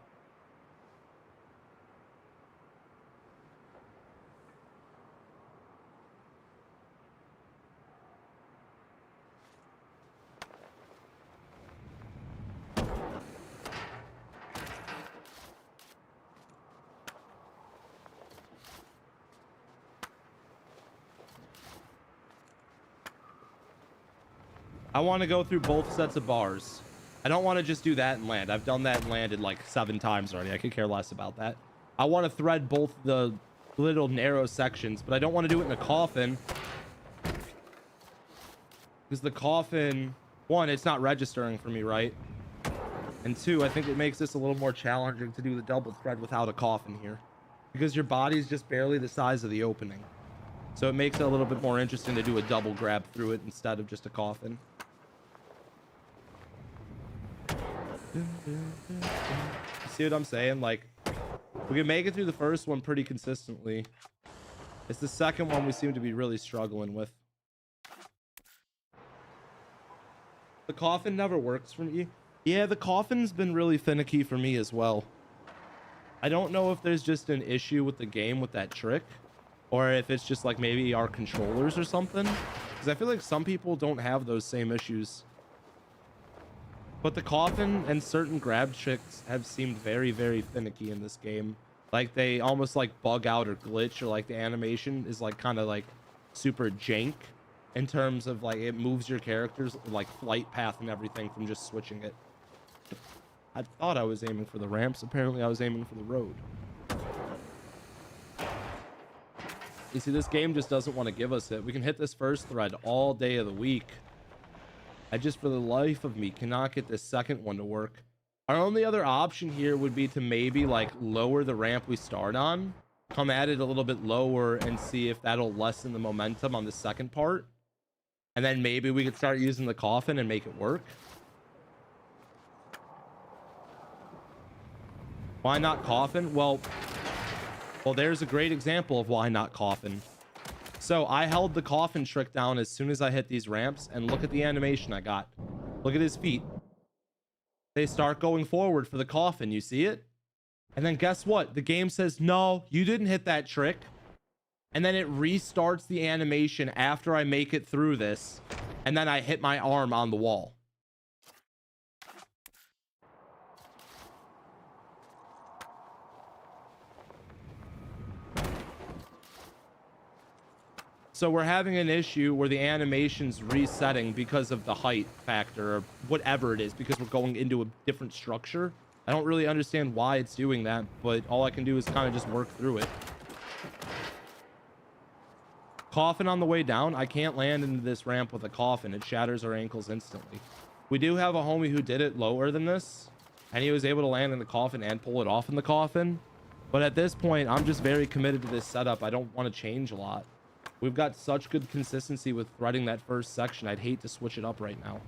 [SPEAKER 1] I want to go through both sets of bars. I don't want to just do that and land. I've done that and landed like 7 times already. I could care less about that. I want to thread both the little narrow sections, but I don't want to do it in a coffin. Because the coffin, 1, it's not registering for me, right? And 2, I think it makes this a little more challenging to do the double thread without a coffin here. Because your body's just barely the size of the opening. So it makes it a little bit more interesting to do a double grab through it instead of just a coffin. See what I'm saying? Like, we can make it through the first one pretty consistently. It's the second one we seem to be really struggling with. The coffin never works for me. Yeah, the coffin's been really finicky for me as well. I don't know if there's just an issue with the game with that trick, or if it's just like maybe our controllers or something, because I feel like some people don't have those same issues. But the coffin and certain grab tricks have seemed very, very finicky in this game. Like they almost like bug out or glitch, or like the animation is like kind of like super jank in terms of like it moves your characters like flight path and everything from just switching it. I thought I was aiming for the ramps. Apparently I was aiming for the road. You see, this game just doesn't want to give us it. We can hit this first thread all day of the week. I just, for the life of me, cannot get this second one to work. Our only other option here would be to maybe like lower the ramp we start on, come at it a little bit lower and see if that'll lessen the momentum on the second part. And then maybe we could start using the coffin and make it work. Why not coffin? Well, there's a great example of why not coffin. So I held the coffin trick down as soon as I hit these ramps, and look at the animation I got. Look at his feet. They start going forward for the coffin. You see it? And then guess what? The game says, no, you didn't hit that trick. And then it restarts the animation after I make it through this. And then I hit my arm on the wall. So we're having an issue where the animation's resetting because of the height factor or whatever it is, because we're going into a different structure. I don't really understand why it's doing that, but all I can do is kind of just work through it. Coffin on the way down. I can't land into this ramp with a coffin. It shatters our ankles instantly. We do have a homie who did it lower than this, and he was able to land in the coffin and pull it off in the coffin. But at this point, I'm just very committed to this setup. I don't want to change a lot. We've got such good consistency with threading that first section. I'd hate to switch it up right now.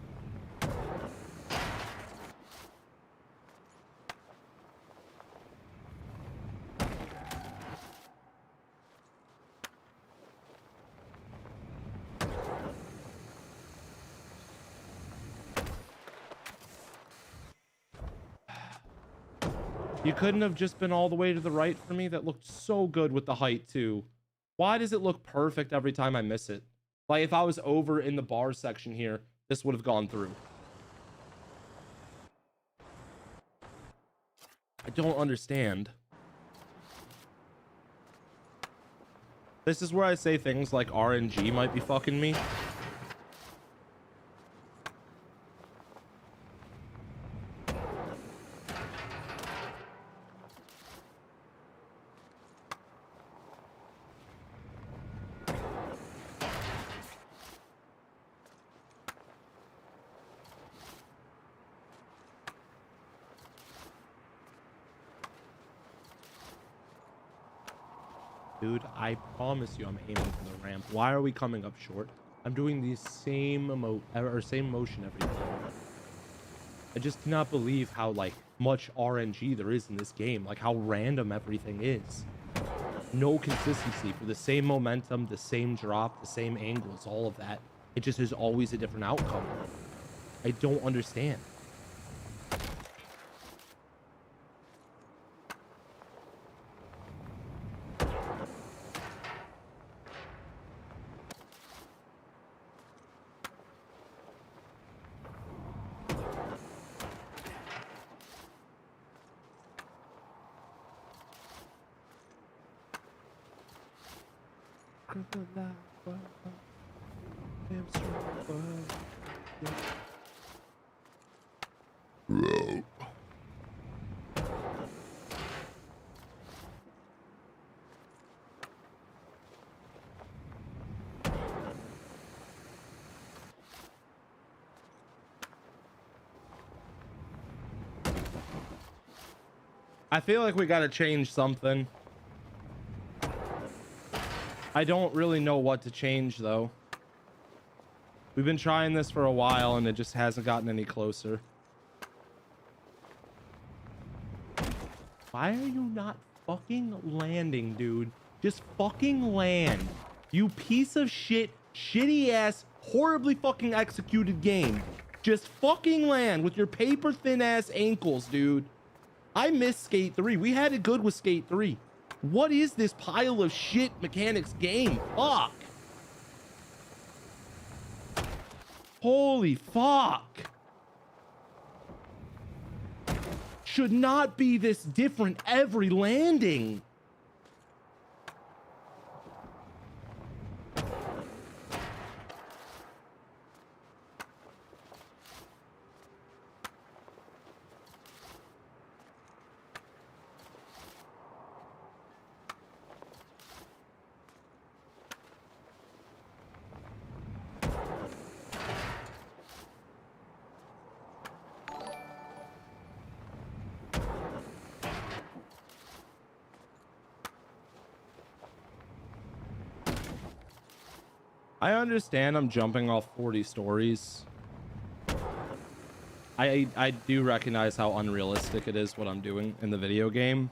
[SPEAKER 1] You couldn't have just been all the way to the right for me? That looked so good with the height too. Why does it look perfect every time I miss it? Like if I was over in the bar section here, this would have gone through. I don't understand. This is where I say things like RNG might be fucking me. Dude, I promise you I'm aiming for the ramp. Why are we coming up short? I'm doing the same motion every time. I just cannot believe how like much RNG there is in this game. Like how random everything is. No consistency for the same momentum, the same drop, the same angles, all of that. It just is always a different outcome. I don't understand. I feel like we gotta change something. I don't really know what to change though. We've been trying this for a while and it just hasn't gotten any closer. Why are you not fucking landing, dude? Just fucking land. You piece of shit, shitty ass, horribly fucking executed game. Just fucking land with your paper thin ass ankles, dude. I miss Skate 3. We had it good with Skate 3. What is this pile of shit mechanics game? Fuck. Holy fuck. should not be this different every landing. I understand I'm jumping off 40 stories. I do recognize how unrealistic it is what I'm doing in the video game.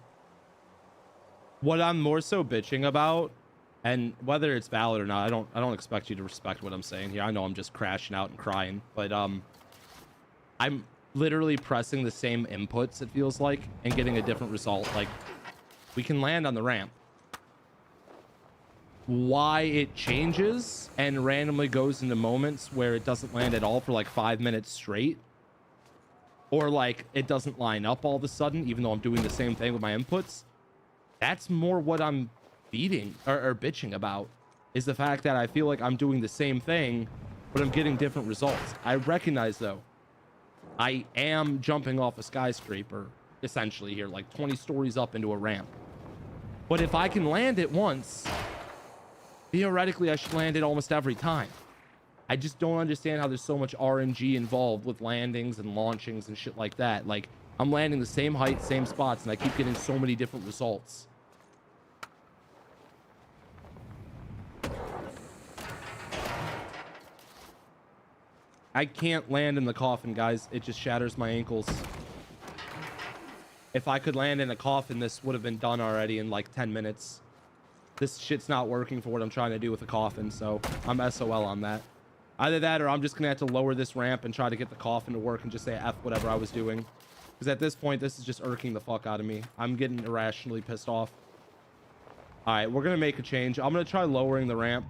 [SPEAKER 1] What I'm more so bitching about, and whether it's valid or not, I don't expect you to respect what I'm saying here. I know I'm just crashing out and crying, but I'm literally pressing the same inputs, it feels like, and getting a different result. Like, we can land on the ramp. Why it changes and randomly goes into moments where it doesn't land at all for like 5 minutes straight, or like it doesn't line up all of a sudden even though I'm doing the same thing with my inputs, that's more what I'm beating or bitching about, is the fact that I feel like I'm doing the same thing but I'm getting different results. I recognize though I am jumping off a skyscraper essentially here, like 20 stories up into a ramp, but if I can land it once, theoretically, I should land it almost every time. I just don't understand how there's so much RNG involved with landings and launchings and shit like that. Like, I'm landing the same height, same spots, and I keep getting so many different results. I can't land in the coffin, guys. It just shatters my ankles. If I could land in a coffin, this would have been done already in like 10 minutes. This shit's not working for what I'm trying to do with the coffin, so I'm SOL on that. Either that or I'm just gonna have to lower this ramp and try to get the coffin to work and just say F whatever I was doing. Because at this point, this is just irking the fuck out of me. I'm getting irrationally pissed off. All right, we're gonna make a change. I'm gonna try lowering the ramp.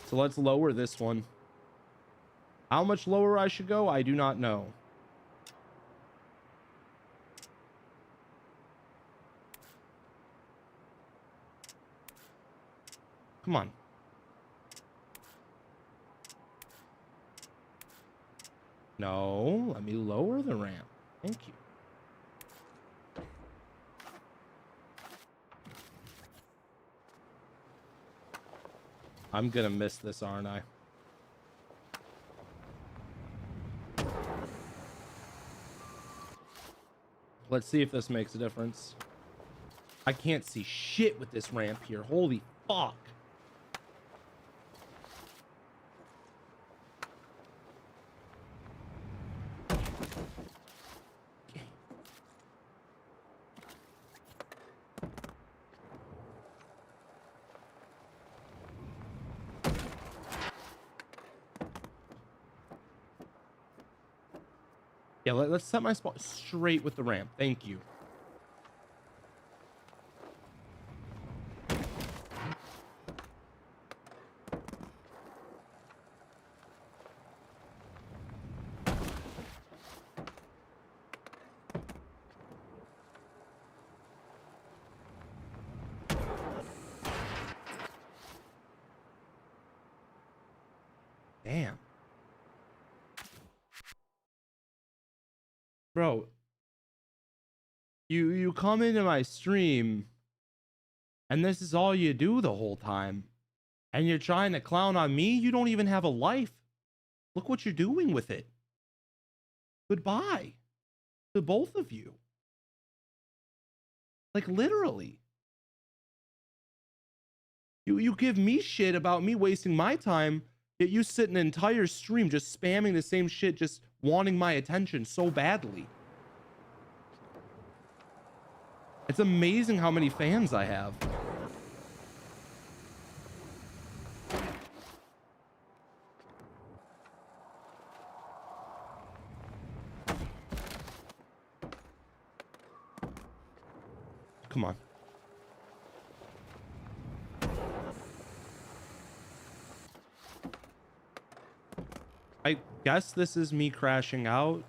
[SPEAKER 1] So let's lower this one. How much lower I should go, I do not know. Come on. No, let me lower the ramp. Thank you. I'm gonna miss this, aren't I? Let's see if this makes a difference. I can't see shit with this ramp here. Holy fuck. Yeah, let's set my spot straight with the ramp. Thank you. Damn. Bro, you come into my stream and this is all you do the whole time, and you're trying to clown on me. You don't even have a life. Look what you're doing with it. Goodbye to both of you. Like, literally. You give me shit about me wasting my time, yet you sit an entire stream just spamming the same shit, just wanting my attention so badly. It's amazing how many fans I have. Come on. I guess this is me crashing out.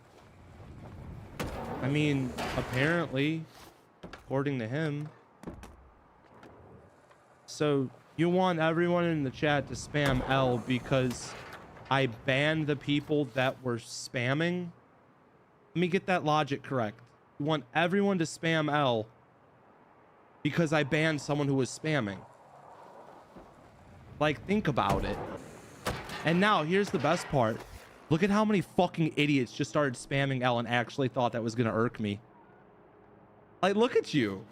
[SPEAKER 1] I mean, apparently, according to him. So you want everyone in the chat to spam L because I banned the people that were spamming? Let me get that logic correct. You want everyone to spam L because I banned someone who was spamming. Like, think about it. And now, here's the best part. Look at how many fucking idiots just started spamming L and actually thought that was gonna irk me. Like, look at you.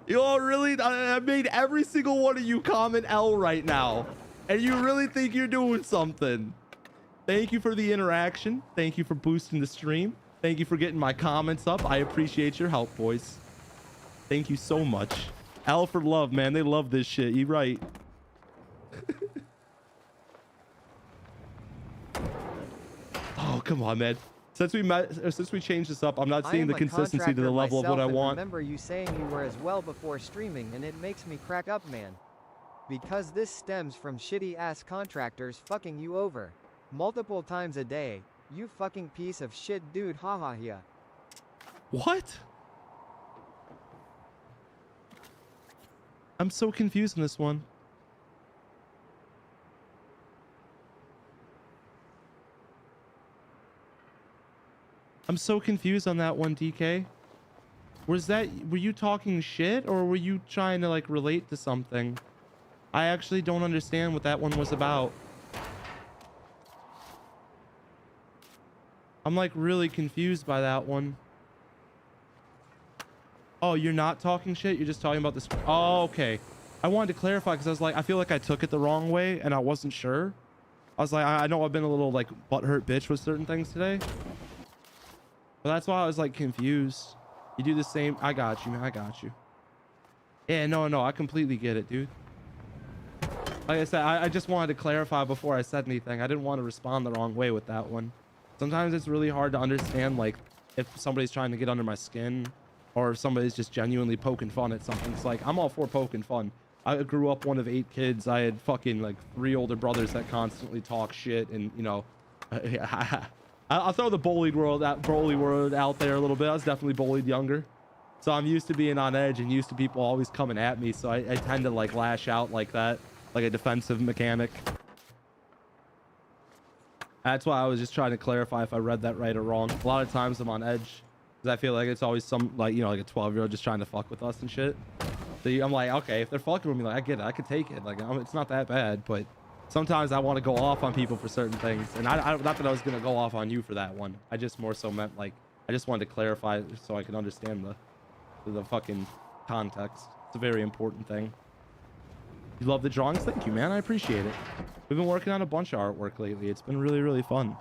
[SPEAKER 1] You all really, I made every single one of you comment L right now. And you really think you're doing something. Thank you for the interaction. Thank you for boosting the stream. Thank you for getting my comments up. I appreciate your help, boys. Thank you so much. L for love, man. They love this shit. You right. Oh, come on, man. Since we changed this up, I'm not seeing the consistency to the level of what I want.
[SPEAKER 2] I remember you saying you were as well before streaming, and it makes me crack up, man. Because this stems from shitty ass contractors fucking you over multiple times a day. You fucking piece of shit, dude. Haha, yeah.
[SPEAKER 1] What? I'm so confused in this one. I'm so confused on that one, DK. Were you talking shit or were you trying to like relate to something? I actually don't understand what that one was about. I'm like really confused by that one. Oh, you're not talking shit? You're just talking about this. Oh, okay. I wanted to clarify because I was like, I feel like I took it the wrong way and I wasn't sure. I was like, I know I've been a little like butthurt bitch with certain things today. But that's why I was like confused. You do the same. I got you, man. I got you. Yeah, no, I completely get it, dude. Like I said, I just wanted to clarify before I said anything. I didn't want to respond the wrong way with that one. Sometimes it's really hard to understand, like, if somebody's trying to get under my skin or if somebody's just genuinely poking fun at something. It's like, I'm all for poking fun. I grew up one of 8 kids. I had fucking, like, 3 older brothers that constantly talk shit and, you know, I'll throw the bullied world out there a little bit. I was definitely bullied younger. So I'm used to being on edge and used to people always coming at me. So I tend to, like, lash out like that, like a defensive mechanic. That's why I was just trying to clarify if I read that right or wrong. A lot of times I'm on edge because I feel like it's always some, like, you know, like a 12-year-old just trying to fuck with us and shit. So I'm like, okay, if they're fucking with me, like, I get it. I could take it. Like, it's not that bad, but sometimes I want to go off on people for certain things. And I not that I was going to go off on you for that one. I just more so meant, like, I just wanted to clarify so I could understand the fucking context. It's a very important thing. You love the drawings? Thank you, man. I appreciate it. We've been working on a bunch of artwork lately. It's been really, really fun.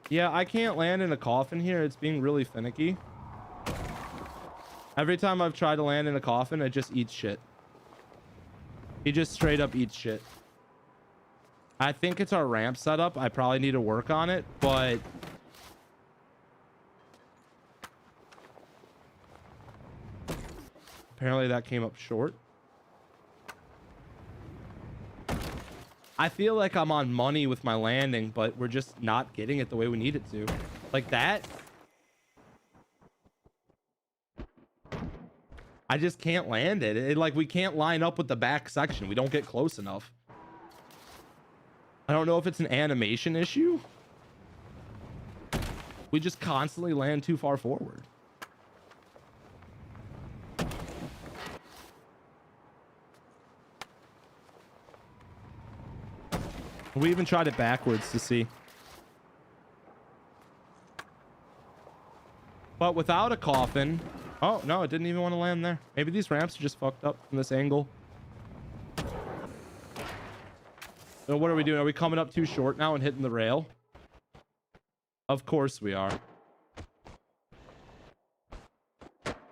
[SPEAKER 1] Yeah, I can't land in a coffin here. It's being really finicky. Every time I've tried to land in a coffin, it just eats shit. He just straight up eats shit. I think it's our ramp setup. I probably need to work on it, but apparently that came up short. I feel like I'm on money with my landing, but we're just not getting it the way we need it to. Like that. I just can't land it. Like, we can't line up with the back section. We don't get close enough. I don't know if it's an animation issue. We just constantly land too far forward. We even tried it backwards to see. But without a coffin... Oh, no, it didn't even want to land there. Maybe these ramps are just fucked up from this angle. So what are we doing? Are we coming up too short now and hitting the rail? Of course we are.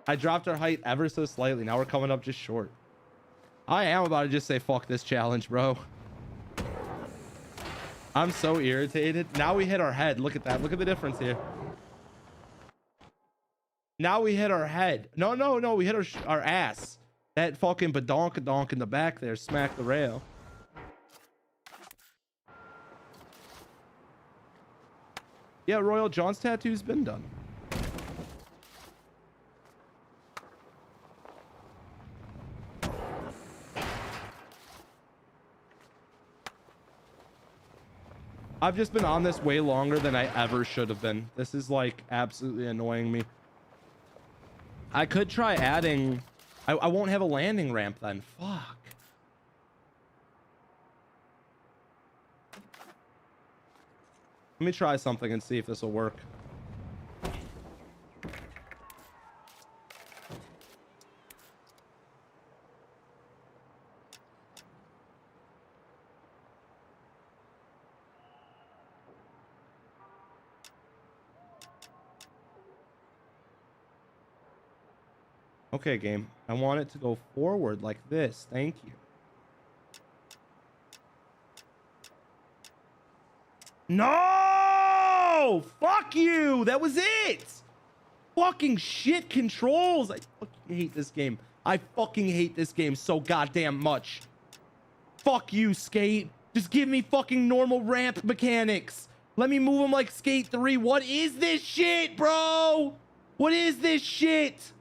[SPEAKER 1] I dropped our height ever so slightly. Now we're coming up just short. I am about to just say fuck this challenge, bro. I'm so irritated. Now we hit our head. Look at that. Look at the difference here. Now we hit our head. No, no, no. We hit our ass. That fucking badonkadonk in the back there smacked the rail. Yeah, Royal, John's tattoo's been done. I've just been on this way longer than I ever should have been. This is like absolutely annoying me. I could try adding... I won't have a landing ramp then. Fuck. Let me try something and see if this will work. Okay, game. I want it to go forward like this. Thank you. No! Fuck you! That was it! Fucking shit controls. I fucking hate this game. I fucking hate this game so goddamn much. Fuck you, Skate. Just give me fucking normal ramp mechanics. Let me move them like Skate 3. What is this shit, bro? What is this shit?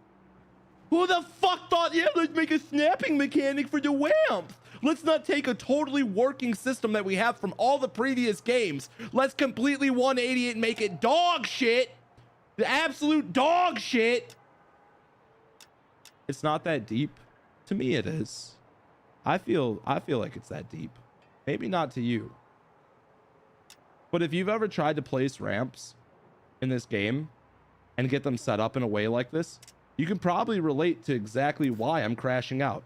[SPEAKER 1] Who the fuck thought, yeah, let's make a snapping mechanic for the ramp? Let's not take a totally working system that we have from all the previous games. Let's completely 180 it and make it dog shit. The absolute dog shit. It's not that deep. To me, it is. I feel like it's that deep. Maybe not to you. But if you've ever tried to place ramps in this game and get them set up in a way like this, you can probably relate to exactly why I'm crashing out.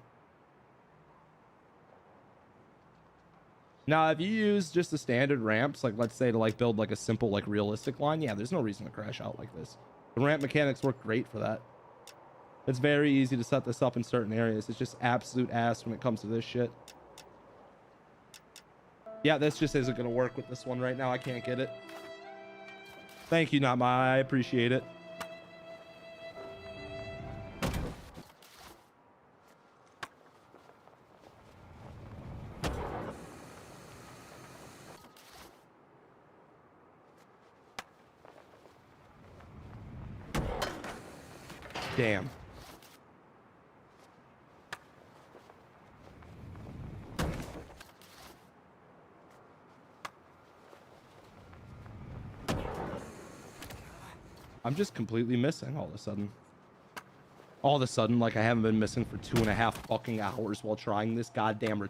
[SPEAKER 1] Now, if you use just the standard ramps, like let's say to like build like a simple like realistic line, yeah, there's no reason to crash out like this. The ramp mechanics work great for that. It's very easy to set this up in certain areas. It's just absolute ass when it comes to this shit. Yeah, this just isn't going to work with this one right now. I can't get it. Thank you, Not My. I appreciate it. Damn. I'm just completely missing all of a sudden. All of a sudden, like I haven't been missing for 2.5 fucking hours while trying this goddamn...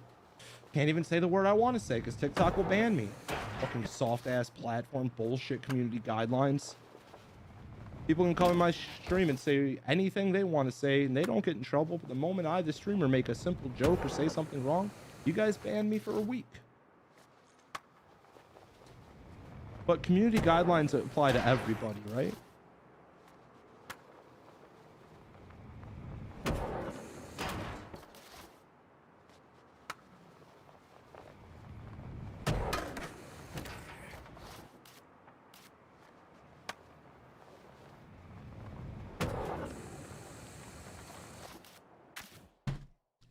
[SPEAKER 1] Can't even say the word I want to say because TikTok will ban me. Fucking soft-ass platform bullshit community guidelines. People can come in my stream and say anything they want to say and they don't get in trouble. But the moment I, the streamer, make a simple joke or say something wrong, you guys ban me for a week. But community guidelines apply to everybody, right?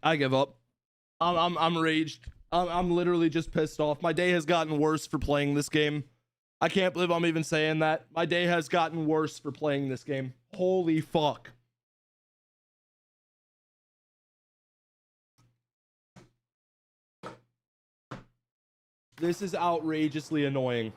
[SPEAKER 1] I give up. I'm raged. I'm literally just pissed off. My day has gotten worse for playing this game. I can't believe I'm even saying that. My day has gotten worse for playing this game. Holy fuck. This is outrageously annoying.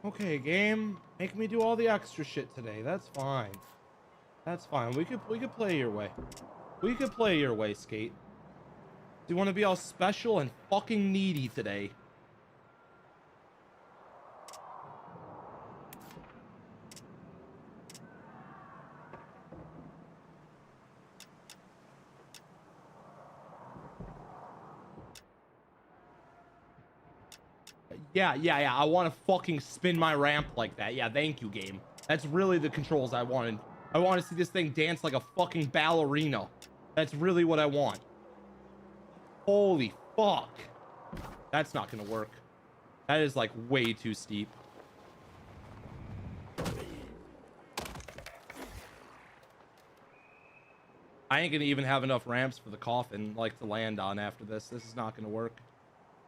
[SPEAKER 1] Okay, game. Make me do all the extra shit today. That's fine. That's fine. We could play your way. We could play your way, Skate. Do you want to be all special and fucking needy today? Yeah. I want to fucking spin my ramp like that. Yeah, thank you, game. That's really the controls I wanted. I want to see this thing dance like a fucking ballerina. That's really what I want. Holy fuck. That's not gonna work. That is like way too steep. I ain't gonna even have enough ramps for the coffin like to land on after this. This is not gonna work.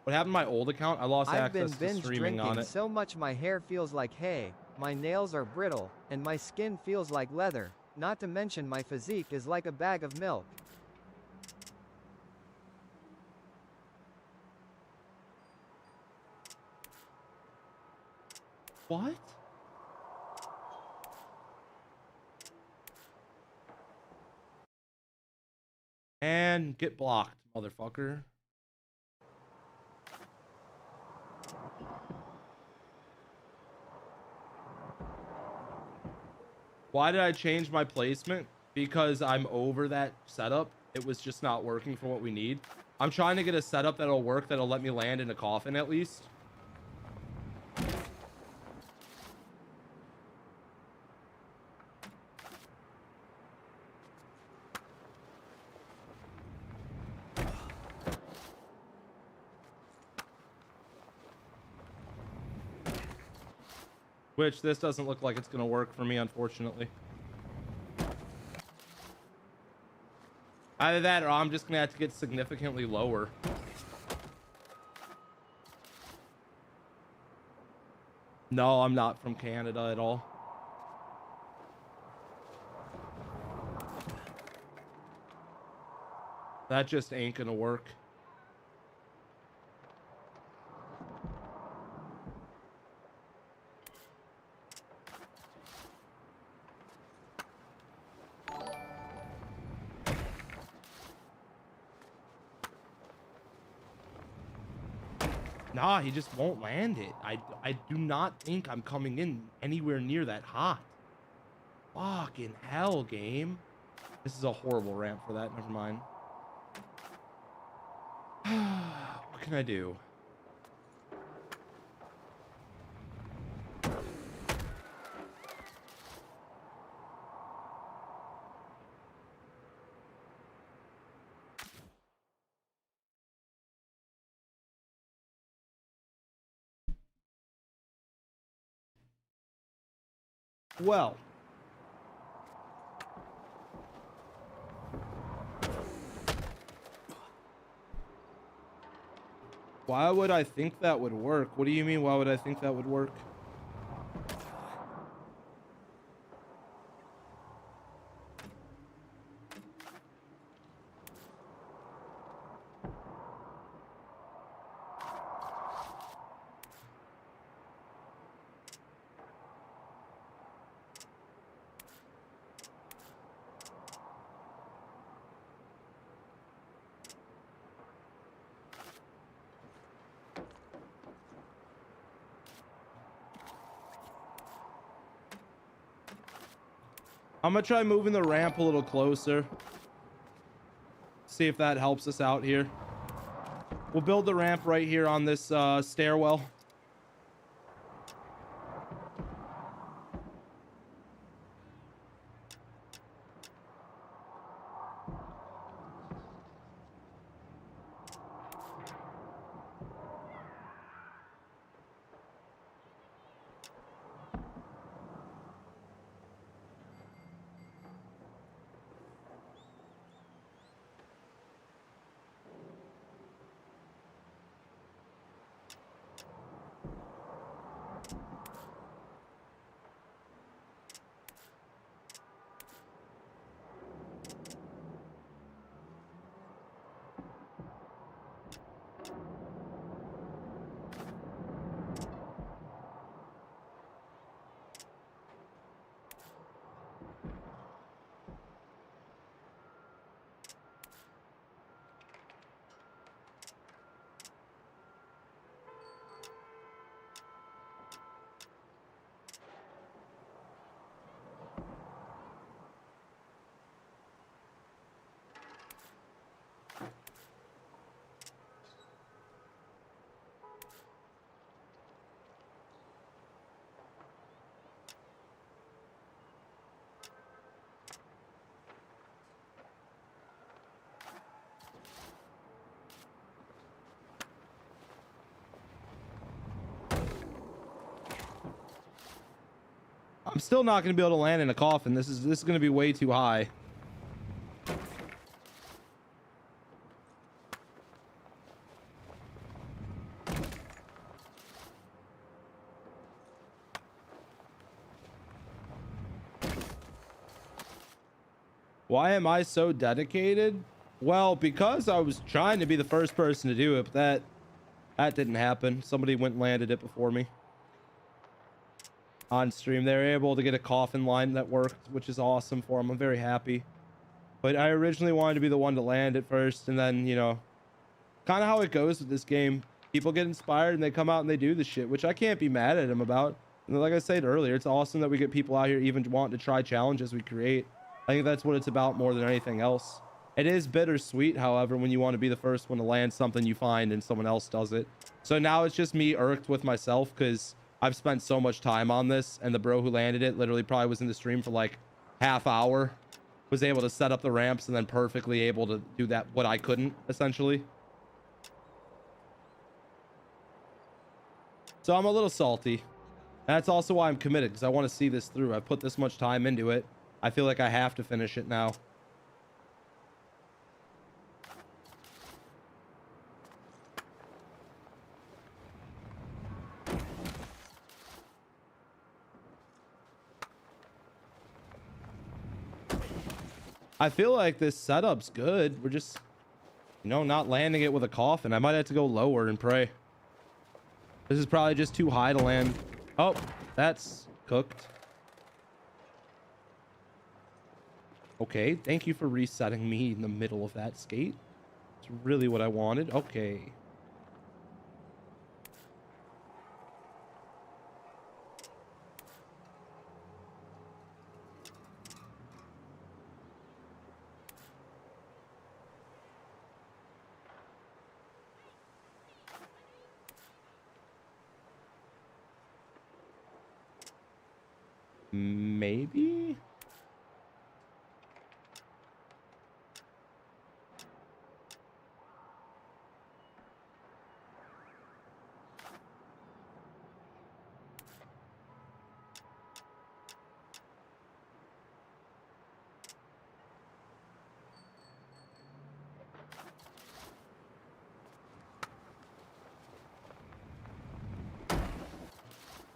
[SPEAKER 1] What happened to my old account? I lost
[SPEAKER 2] I've been
[SPEAKER 1] access to
[SPEAKER 2] binge
[SPEAKER 1] streaming on
[SPEAKER 2] drinking
[SPEAKER 1] it.
[SPEAKER 2] so much my hair feels like hay, my nails are brittle, and my skin feels like leather. Not to mention my physique is like a bag of milk.
[SPEAKER 1] What? And get blocked, motherfucker. Why did I change my placement? Because I'm over that setup. It was just not working for what we need. I'm trying to get a setup that'll work, that'll let me land in a coffin at least. Which this doesn't look like it's going to work for me, unfortunately. Either that or I'm just going to have to get significantly lower. No, I'm not from Canada at all. That just ain't going to work. Nah, he just won't land it. I do not think I'm coming in anywhere near that hot. Fucking hell, game. This is a horrible ramp for that. Never mind. What can I do? Well, why would I think that would work? What do you mean, why would I think that would work? I'm gonna try moving the ramp a little closer. See if that helps us out here. We'll build the ramp right here on this stairwell. I'm still not going to be able to land in a coffin. This is going to be way too high. Why am I so dedicated? Well, because I was trying to be the first person to do it, but that didn't happen. Somebody went and landed it before me. On stream, they were able to get a coffin line that worked, which is awesome for them. I'm very happy. But I originally wanted to be the one to land it first, and then, you know, kind of how it goes with this game. People get inspired and they come out and they do the shit, which I can't be mad at them about. And like I said earlier, it's awesome that we get people out here even wanting to try challenges we create. I think that's what it's about more than anything else. It is bittersweet, however, when you want to be the first one to land something you find and someone else does it. So now it's just me irked with myself because I've spent so much time on this, and the bro who landed it literally probably was in the stream for like half hour, was able to set up the ramps and then perfectly able to do that what I couldn't, essentially. So I'm a little salty. That's also why I'm committed, because I want to see this through. I've put this much time into it. I feel like I have to finish it now. I feel like this setup's good. We're just, you know, not landing it with a coffin. I might have to go lower and pray. This is probably just too high to land. Oh, that's cooked. Okay, thank you for resetting me in the middle of that skate. It's really what I wanted. Okay. Maybe?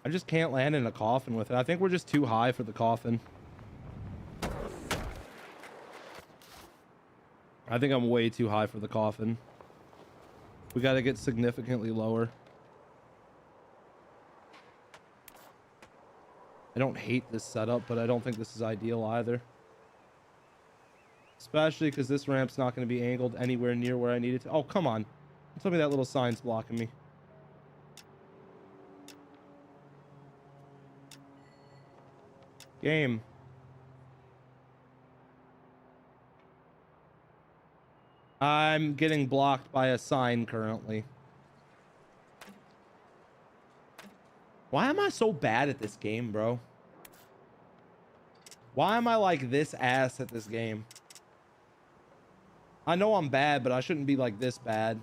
[SPEAKER 1] I just can't land in a coffin with it. I think we're just too high for the coffin. I think I'm way too high for the coffin. We got to get significantly lower. I don't hate this setup, but I don't think this is ideal either. Especially because this ramp's not going to be angled anywhere near where I need it to. Oh, come on. Tell me that little sign's blocking me. Game. I'm getting blocked by a sign currently. Why am I so bad at this game, bro? Why am I like this ass at this game? I know I'm bad, but I shouldn't be like this bad.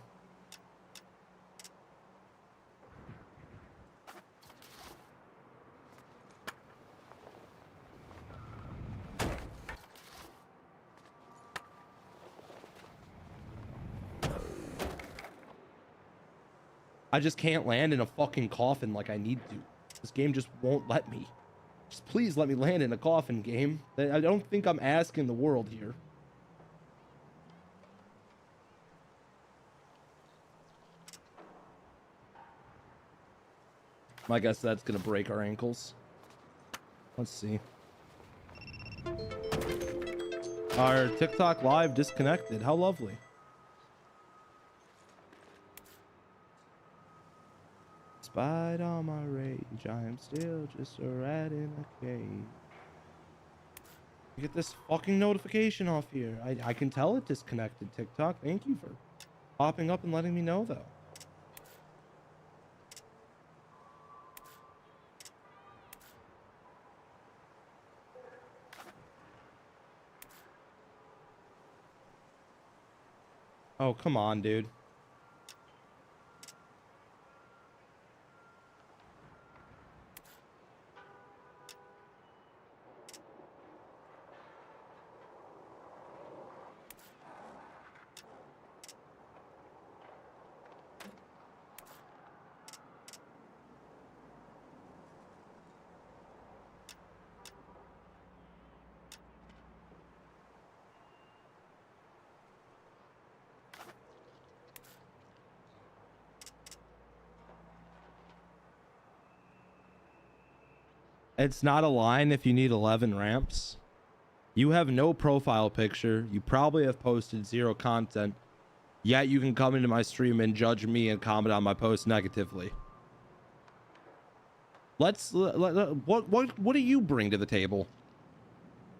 [SPEAKER 1] I just can't land in a fucking coffin like I need to. This game just won't let me. Just please let me land in a coffin, game. I don't think I'm asking the world here. I guess that's gonna break our ankles. Let's see. Our TikTok live disconnected. How lovely. Despite all my rage, I am still just a rat in a cage. Get this fucking notification off here. I can tell it disconnected, TikTok. Thank you for popping up and letting me know, though. Oh, come on, dude. It's not a line if you need 11 ramps. You have no profile picture. You probably have posted 0 content. Yet you can come into my stream and judge me and comment on my post negatively. What do you bring to the table?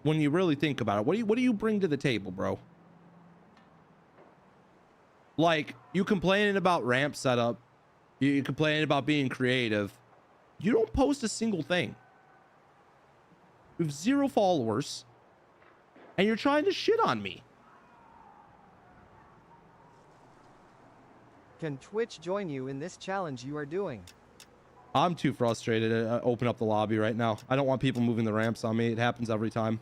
[SPEAKER 1] When you really think about it, what do you bring to the table, bro? Like, you complaining about ramp setup, you complaining about being creative. You don't post a single thing. You have 0 followers, and you're trying to shit on me.
[SPEAKER 2] Can Twitch join you in this challenge you are doing?
[SPEAKER 1] I'm too frustrated to open up the lobby right now. I don't want people moving the ramps on me. It happens every time.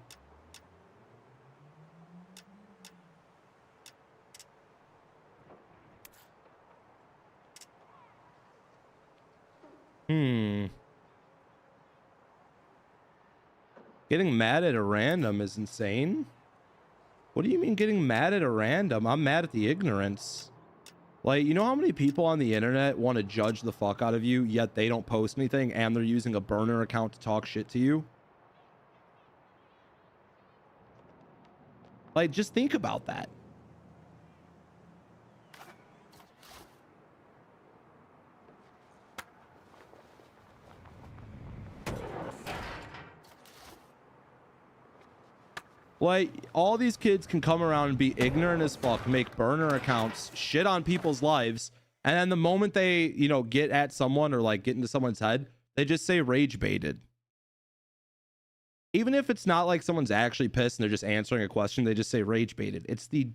[SPEAKER 1] Getting mad at a random is insane. What do you mean getting mad at a random? I'm mad at the ignorance. Like, you know how many people on the internet want to judge the fuck out of you, yet they don't post anything and they're using a burner account to talk shit to you? Like, just think about that. Like, all these kids can come around and be ignorant as fuck, make burner accounts, shit on people's lives, and then the moment they, you know, get at someone or like get into someone's head, they just say rage baited. Even if it's not like someone's actually pissed and they're just answering a question, they just say rage baited. It's the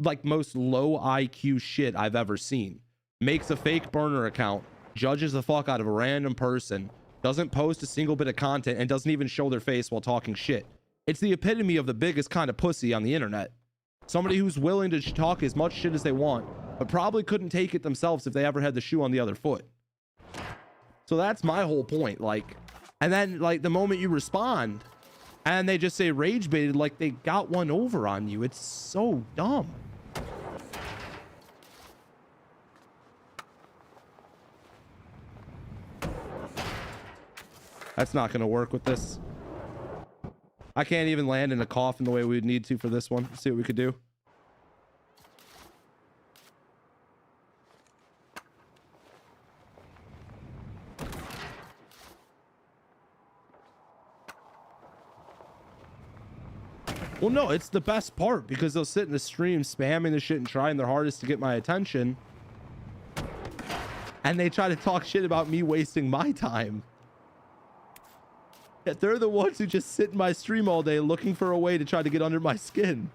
[SPEAKER 1] like most low IQ shit I've ever seen. Makes a fake burner account, judges the fuck out of a random person, doesn't post a single bit of content, and doesn't even show their face while talking shit. It's the epitome of the biggest kind of pussy on the internet. Somebody who's willing to talk as much shit as they want, but probably couldn't take it themselves if they ever had the shoe on the other foot. So that's my whole point. Like, and then like the moment you respond and they just say rage baited, like they got one over on you. It's so dumb. That's not going to work with this. I can't even land in a coffin the way we'd need to for this one. Let's see what we could do. Well, no, it's the best part because they'll sit in the stream spamming the shit and trying their hardest to get my attention. And they try to talk shit about me wasting my time. Yet they're the ones who just sit in my stream all day looking for a way to try to get under my skin.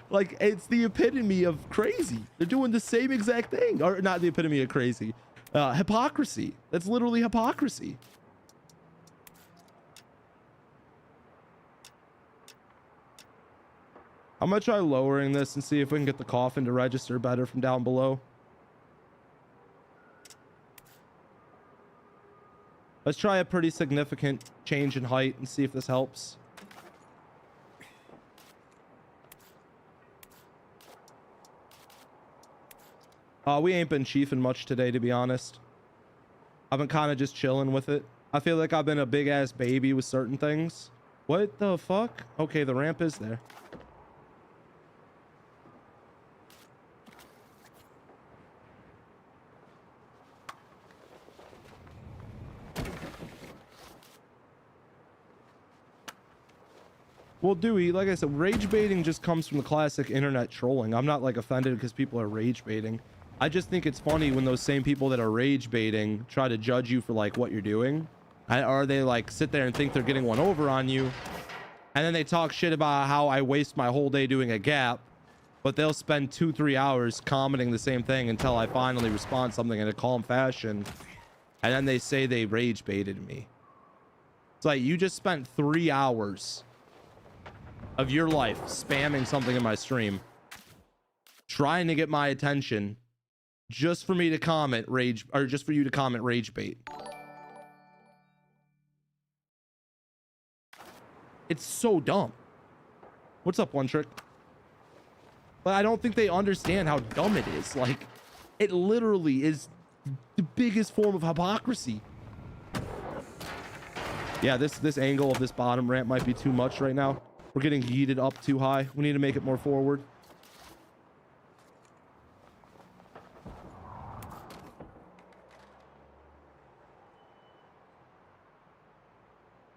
[SPEAKER 1] Like, it's the epitome of crazy. They're doing the same exact thing. Or not the epitome of crazy. Hypocrisy. That's literally hypocrisy. I'm gonna try lowering this and see if we can get the coffin to register better from down below. Let's try a pretty significant change in height and see if this helps. We ain't been chiefing much today, to be honest. I've been kind of just chilling with it. I feel like I've been a big ass baby with certain things. What the fuck? Okay, the ramp is there. Well, Dewey, like I said, rage baiting just comes from the classic internet trolling. I'm not like offended because people are rage baiting. I just think it's funny when those same people that are rage baiting try to judge you for like what you're doing. Or they like sit there and think they're getting one over on you. And then they talk shit about how I waste my whole day doing a gap. But they'll spend 2-3 hours commenting the same thing until I finally respond something in a calm fashion. And then they say they rage baited me. It's like you just spent 3 hours of your life spamming something in my stream, trying to get my attention just for me to comment rage, or just for you to comment rage bait. It's so dumb. What's up, One Trick? But I don't think they understand how dumb it is. Like, it literally is the biggest form of hypocrisy. Yeah, this angle of this bottom ramp might be too much right now. We're getting yeeted up too high. We need to make it more forward.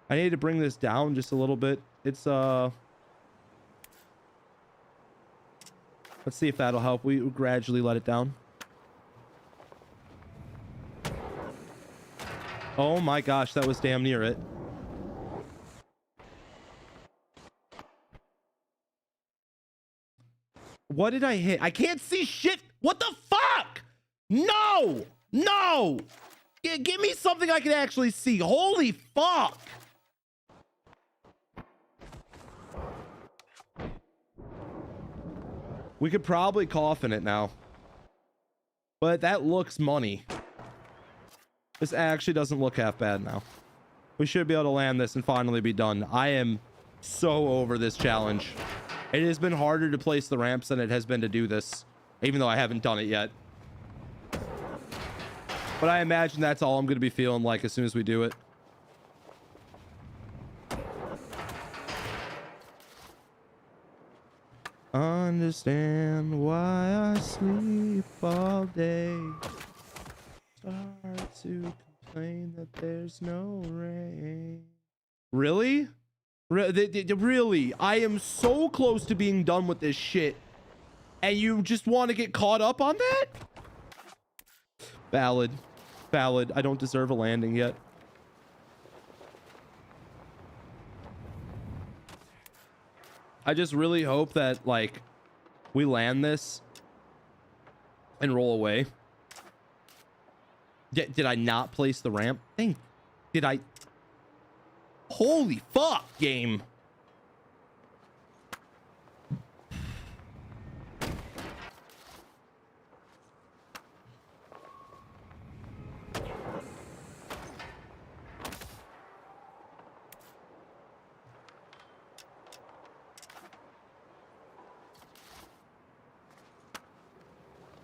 [SPEAKER 1] I need to bring this down just a little bit. It's let's see if that'll help. We gradually let it down. Oh my gosh, that was damn near it. What did I hit? I can't see shit. What the fuck? No! No! Give me something I can actually see. Holy fuck! We could probably coffin it now. But that looks money. This actually doesn't look half bad now. We should be able to land this and finally be done. I am so over this challenge. It has been harder to place the ramps than it has been to do this, even though I haven't done it yet. But I imagine that's all I'm going to be feeling like as soon as we do it. Understand why I sleep all day. Start to complain that there's no rain. Really? Really? I am so close to being done with this shit. And you just want to get caught up on that? Valid. Valid. I don't deserve a landing yet. I just really hope that, like, we land this and roll away. Did I not place the ramp? Did I? Holy fuck, game.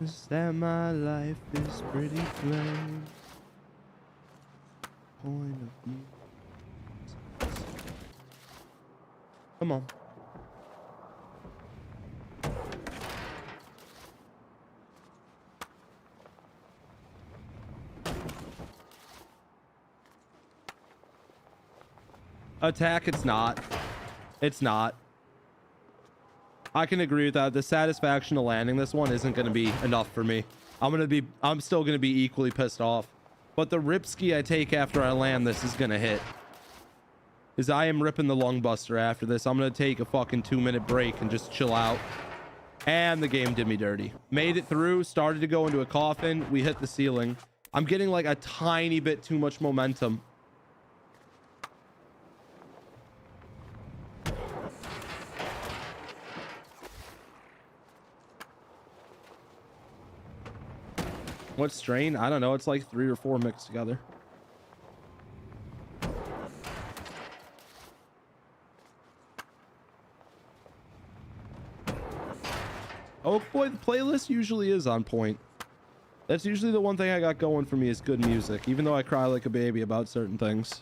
[SPEAKER 1] Is that my life is pretty plain? Point of view. Come on. Attack, it's not. It's not. I can agree with that. The satisfaction of landing this one isn't going to be enough for me. I'm still going to be equally pissed off. But the rip ski I take after I land this is going to hit. Because I am ripping the lung buster after this. I'm going to take a fucking 2-minute break and just chill out. And the game did me dirty. Made it through, started to go into a coffin. We hit the ceiling. I'm getting like a tiny bit too much momentum. What strain? I don't know. It's like 3 or 4 mixed together. Oh boy, the playlist usually is on point. That's usually the one thing I got going for me is good music, even though I cry like a baby about certain things.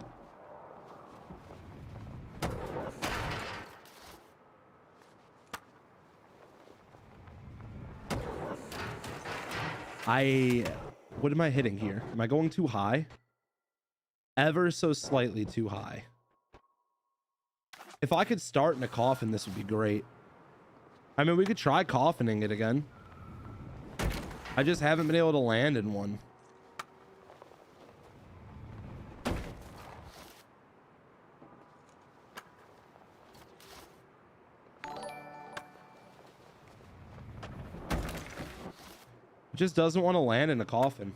[SPEAKER 1] What am I hitting here? Am I going too high? Ever so slightly too high. If I could start in a coffin, this would be great. I mean, we could try coffining it again. I just haven't been able to land in one. Just doesn't want to land in a coffin.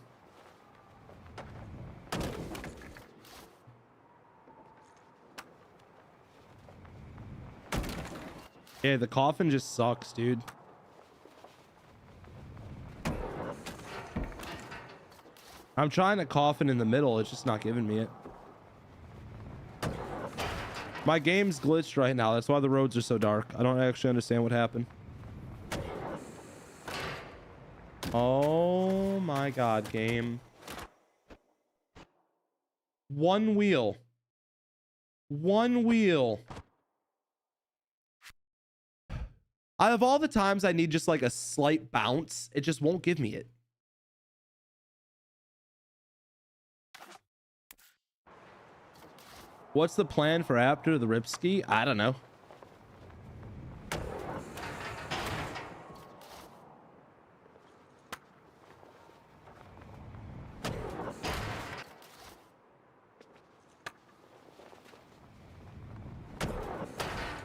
[SPEAKER 1] Yeah, the coffin just sucks, dude. I'm trying to coffin in the middle. It's just not giving me it. My game's glitched right now. That's why the roads are so dark. I don't actually understand what happened. Oh my god, game. One wheel. One wheel. Out of all the times I need just like a slight bounce, it just won't give me it. What's the plan for after the rip ski? I don't know.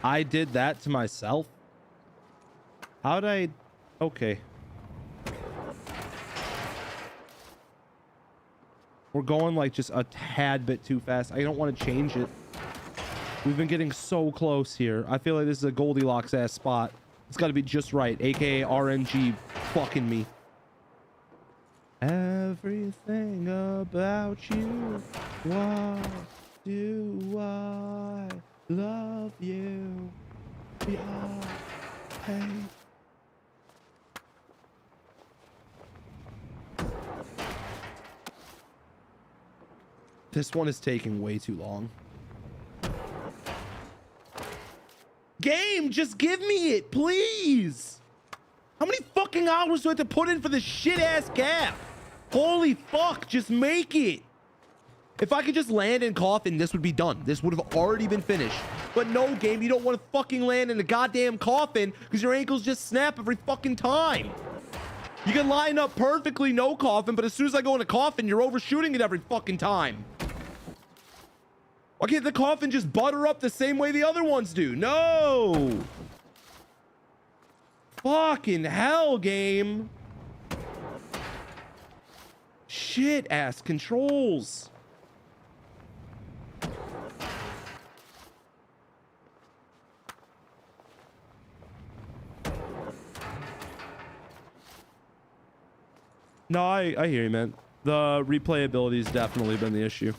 [SPEAKER 1] I did that to myself. How'd I? Okay. We're going like just a tad bit too fast. I don't want to change it. We've been getting so close here. I feel like this is a Goldilocks ass spot. It's got to be just right, aka RNG fucking me. Everything about you. Why do I love you? Yeah. Hey. This one is taking way too long. Game, just give me it, please. How many fucking hours do I have to put in for this shit ass gap? Holy fuck, just make it. If I could just land in coffin, this would be done. This would have already been finished. But no, game, you don't want to fucking land in a goddamn coffin because your ankles just snap every fucking time. You can line up perfectly, no coffin, but as soon as I go in a coffin, you're overshooting it every fucking time. Why can't the coffin just butter up the same way the other ones do? No. Fucking hell, game. Shit ass controls. No, I hear you, man. The replayability has definitely been the issue.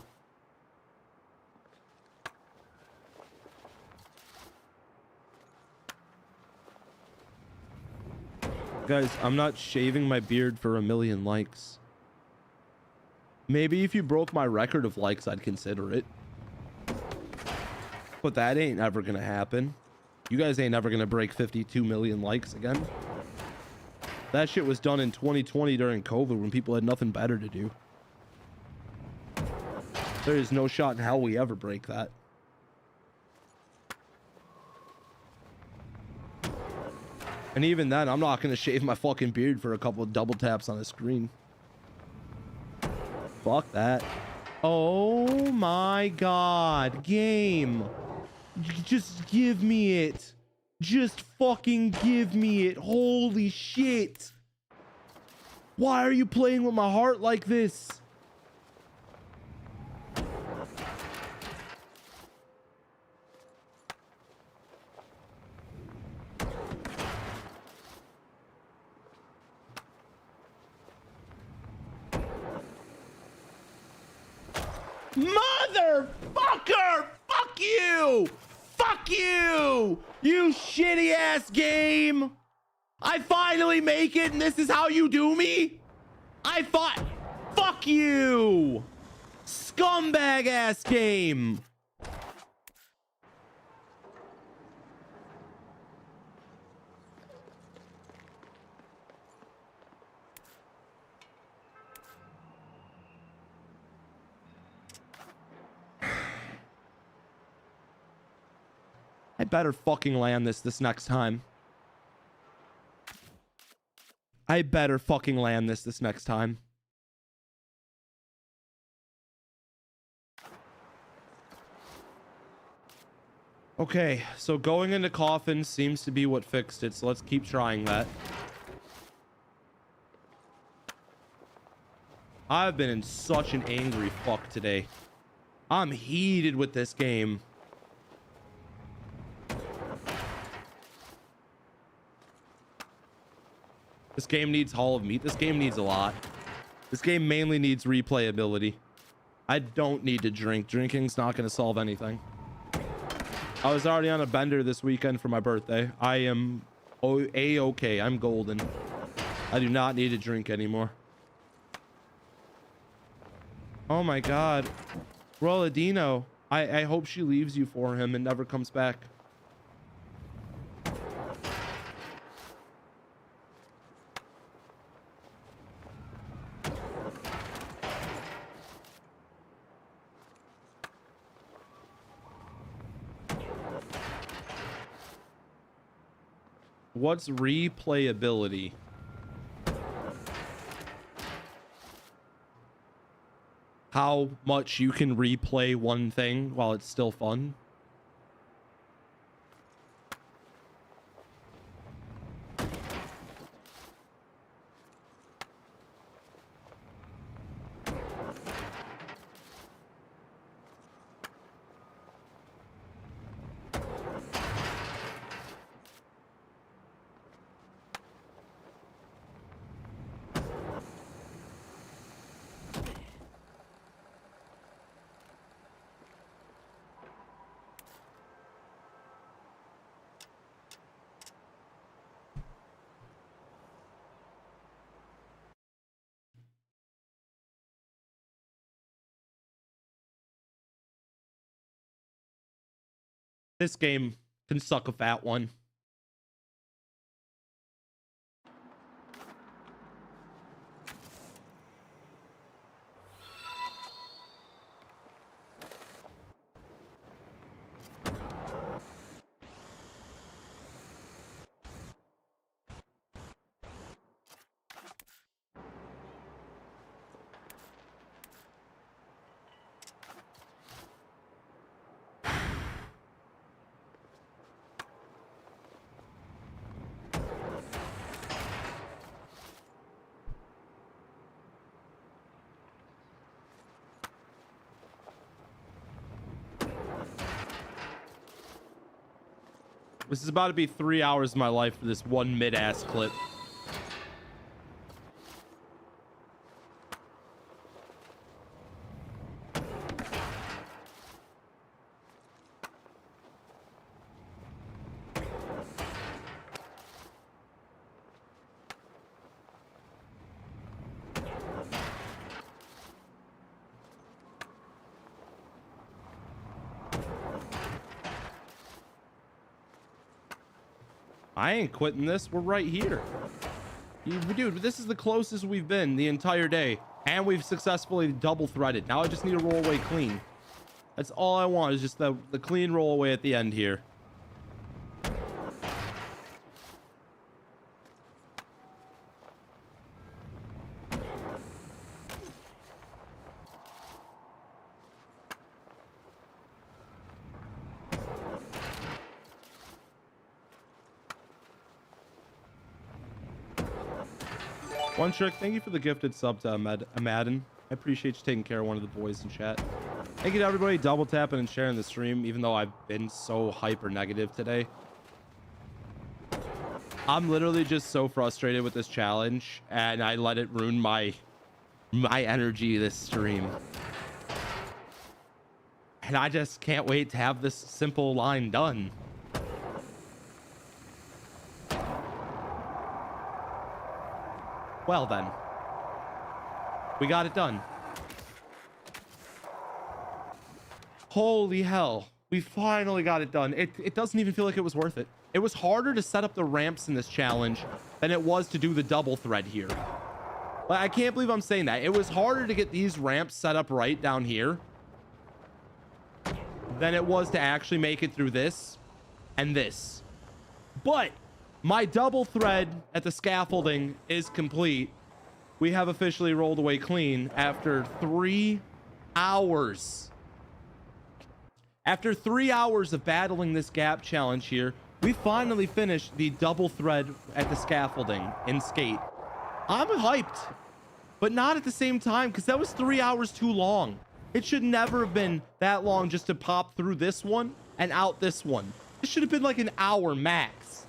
[SPEAKER 1] Guys, I'm not shaving my beard for 1 million likes. Maybe if you broke my record of likes, I'd consider it. But that ain't ever gonna happen. You guys ain't ever gonna break 52 million likes again. That shit was done in 2020 during COVID when people had nothing better to do. There is no shot in hell we ever break that. And even then, I'm not going to shave my fucking beard for a couple of double taps on a screen. Fuck that. Oh my god. Game. Just give me it. Just fucking give me it. Holy shit. Why are you playing with my heart like this? Motherfucker! Fuck you! Fuck you! You shitty ass game! I finally make it and this is how you do me? Fuck you! Scumbag ass game! I better fucking land this next time. I better fucking land this next time. Okay, so going into coffin seems to be what fixed it, so let's keep trying that. I've been in such an angry fuck today. I'm heated with this game. This game needs Hall of Meat. This game needs a lot. This game mainly needs replayability. I don't need to drink. Drinking's not going to solve anything. I was already on a bender this weekend for my birthday. I am A-okay. I'm golden. I do not need to drink anymore. Oh my god. Roladino. I hope she leaves you for him and never comes back. What's replayability? How much you can replay one thing while it's still fun? This game can suck a fat one. This is about to be 3 hours of my life for this one mid-ass clip. I ain't quitting this. We're right here. Dude, this is the closest we've been the entire day. And we've successfully double threaded. Now I just need to roll away clean. That's all I want is just the clean roll away at the end here. One Trick, thank you for the gifted sub to Madden. I appreciate you taking care of one of the boys in chat. Thank you to everybody double tapping and sharing the stream, even though I've been so hyper negative today. I'm literally just so frustrated with this challenge, and I let it ruin my energy this stream. And I just can't wait to have this simple line done. Well then, we got it done. Holy hell, we finally got it done. It doesn't even feel like it was worth it. It was harder to set up the ramps in this challenge than it was to do the double thread here. Like, I can't believe I'm saying that. It was harder to get these ramps set up right down here than it was to actually make it through this and this. But my double thread at the scaffolding is complete. We have officially rolled away clean after 3 hours. After 3 hours of battling this gap challenge here, we finally finished the double thread at the scaffolding in Skate. I'm hyped, but not at the same time, because that was 3 hours too long. It should never have been that long just to pop through this one and out this one. It should have been like an hour max.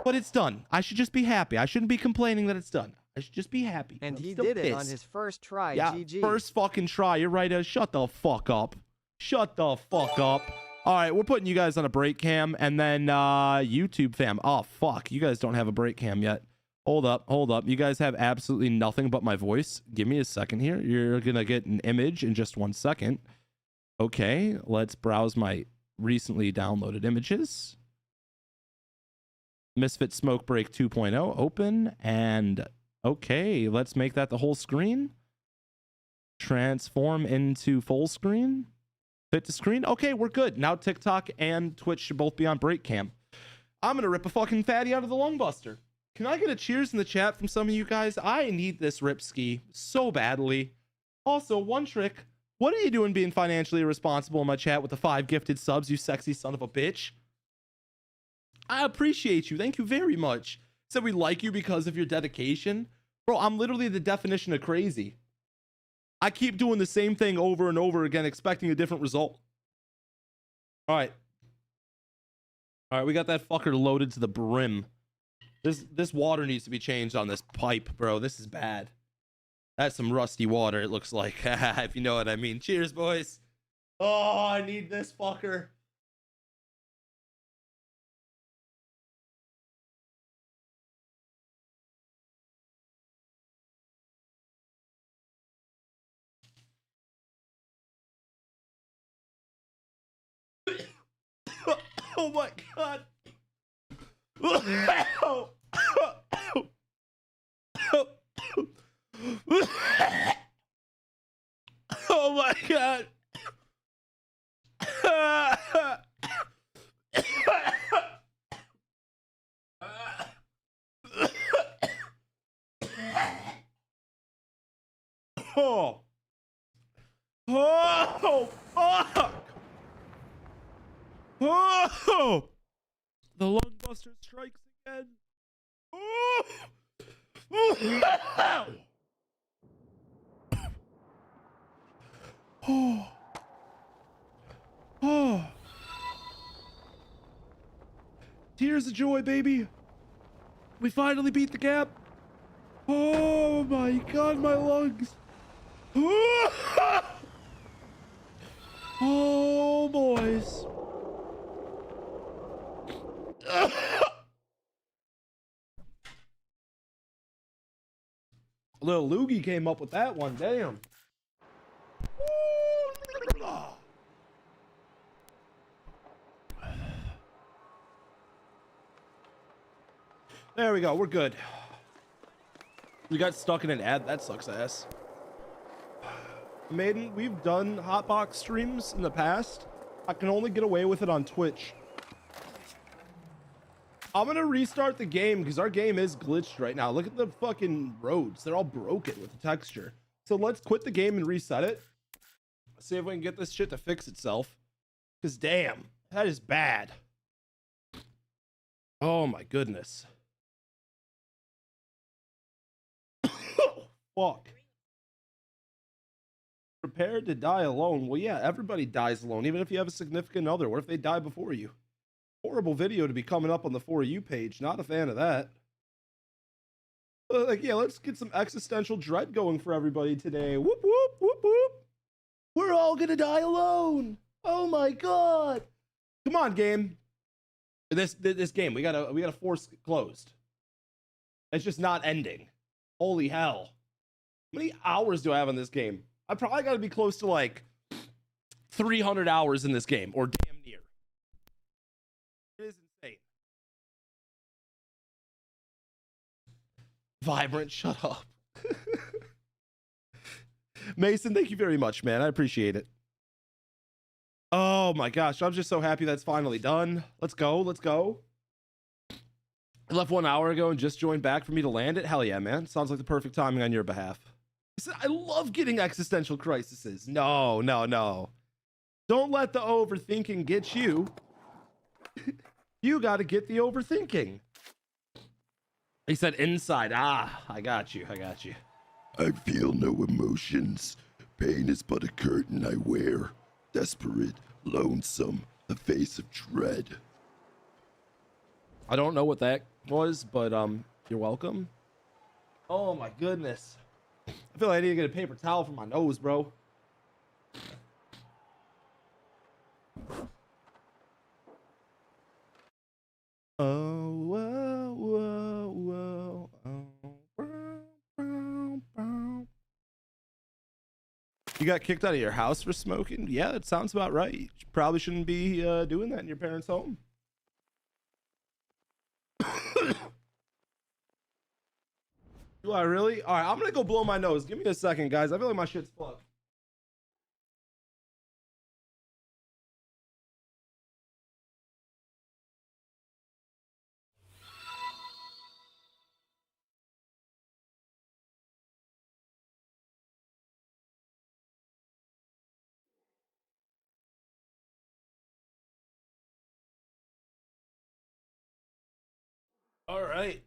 [SPEAKER 1] But it's done. I should just be happy. I shouldn't be complaining that it's done. I should just be happy.
[SPEAKER 2] And he did it on his first try.
[SPEAKER 1] Yeah,
[SPEAKER 2] GG.
[SPEAKER 1] first fucking try. You're right. Shut the fuck up. Shut the fuck up. All right, we're putting you guys on a break cam, and then YouTube fam. Oh fuck, you guys don't have a break cam yet. Hold up. You guys have absolutely nothing but my voice. Give me a second here. You're gonna get an image in just 1 second. Okay, let's browse my recently downloaded images. Misfit Smoke Break 2.0 open, and okay, let's make that the whole screen. Transform into full screen. Fit to screen. Okay, we're good. Now TikTok and Twitch should both be on break cam. I'm gonna rip a fucking fatty out of the lungbuster. Can I get a cheers in the chat from some of you guys? I need this rip ski so badly. Also, one trick. What are you doing being financially irresponsible in my chat with the 5 gifted subs, you sexy son of a bitch? I appreciate you. Thank you very much. Said we like you because of your dedication. Bro, I'm literally the definition of crazy. I keep doing the same thing over and over again, expecting a different result. All right. All right, we got that fucker loaded to the brim. This water needs to be changed on this pipe, bro. This is bad. That's some rusty water, it looks like. If you know what I mean. Cheers, boys. Oh, I need this fucker. Oh my god. Oh my god. Oh. Oh, fuck. Oh. The lungbuster strikes again. Oh. Oh. Oh. Tears of joy, baby. We finally beat the gap. Oh my god, my lungs. Oh, boys. Little Loogie came up with that one. Damn. There we go. We're good. We got stuck in an ad. That sucks ass. Maiden, we've done hotbox streams in the past. I can only get away with it on Twitch. I'm gonna restart the game because our game is glitched right now. Look at the fucking roads. They're all broken with the texture. So let's quit the game and reset it. See if we can get this shit to fix itself. Because damn, that is bad. Oh my goodness. Fuck. Prepared to die alone. Well, yeah, everybody dies alone, even if you have a significant other. What if they die before you? Horrible video to be coming up on the For You page. Not a fan of that. Like, yeah, let's get some existential dread going for everybody today. Whoop, whoop, whoop, whoop. We're all gonna die alone. Oh my god. Come on, game. This game, we gotta force it closed. It's just not ending. Holy hell. How many hours do I have on this game? I probably gotta be close to like 300 hours in this game, or damn near. It is insane. Vibrant, shut up. Mason, thank you very much, man. I appreciate it. Oh my gosh, I'm just so happy that's finally done. Let's go, let's go. I left 1 hour ago and just joined back for me to land it. Hell yeah, man. Sounds like the perfect timing on your behalf. I love getting existential crises. No, no, no. Don't let the overthinking get you. You got to get the overthinking. He said inside. Ah, I got you. I got you.
[SPEAKER 3] I feel no emotions. Pain is but a curtain I wear. Desperate, lonesome, the face of dread.
[SPEAKER 1] I don't know what that was, but you're welcome. Oh my goodness. I feel like I need to get a paper towel for my nose, bro. Oh, whoa, whoa, whoa, oh, bow, bow, bow. You got kicked out of your house for smoking? Yeah, that sounds about right. You probably shouldn't be doing that in your parents' home. Do I really? All right, I'm gonna go blow my nose. Give me a second, guys. I feel like my shit's fucked. All right.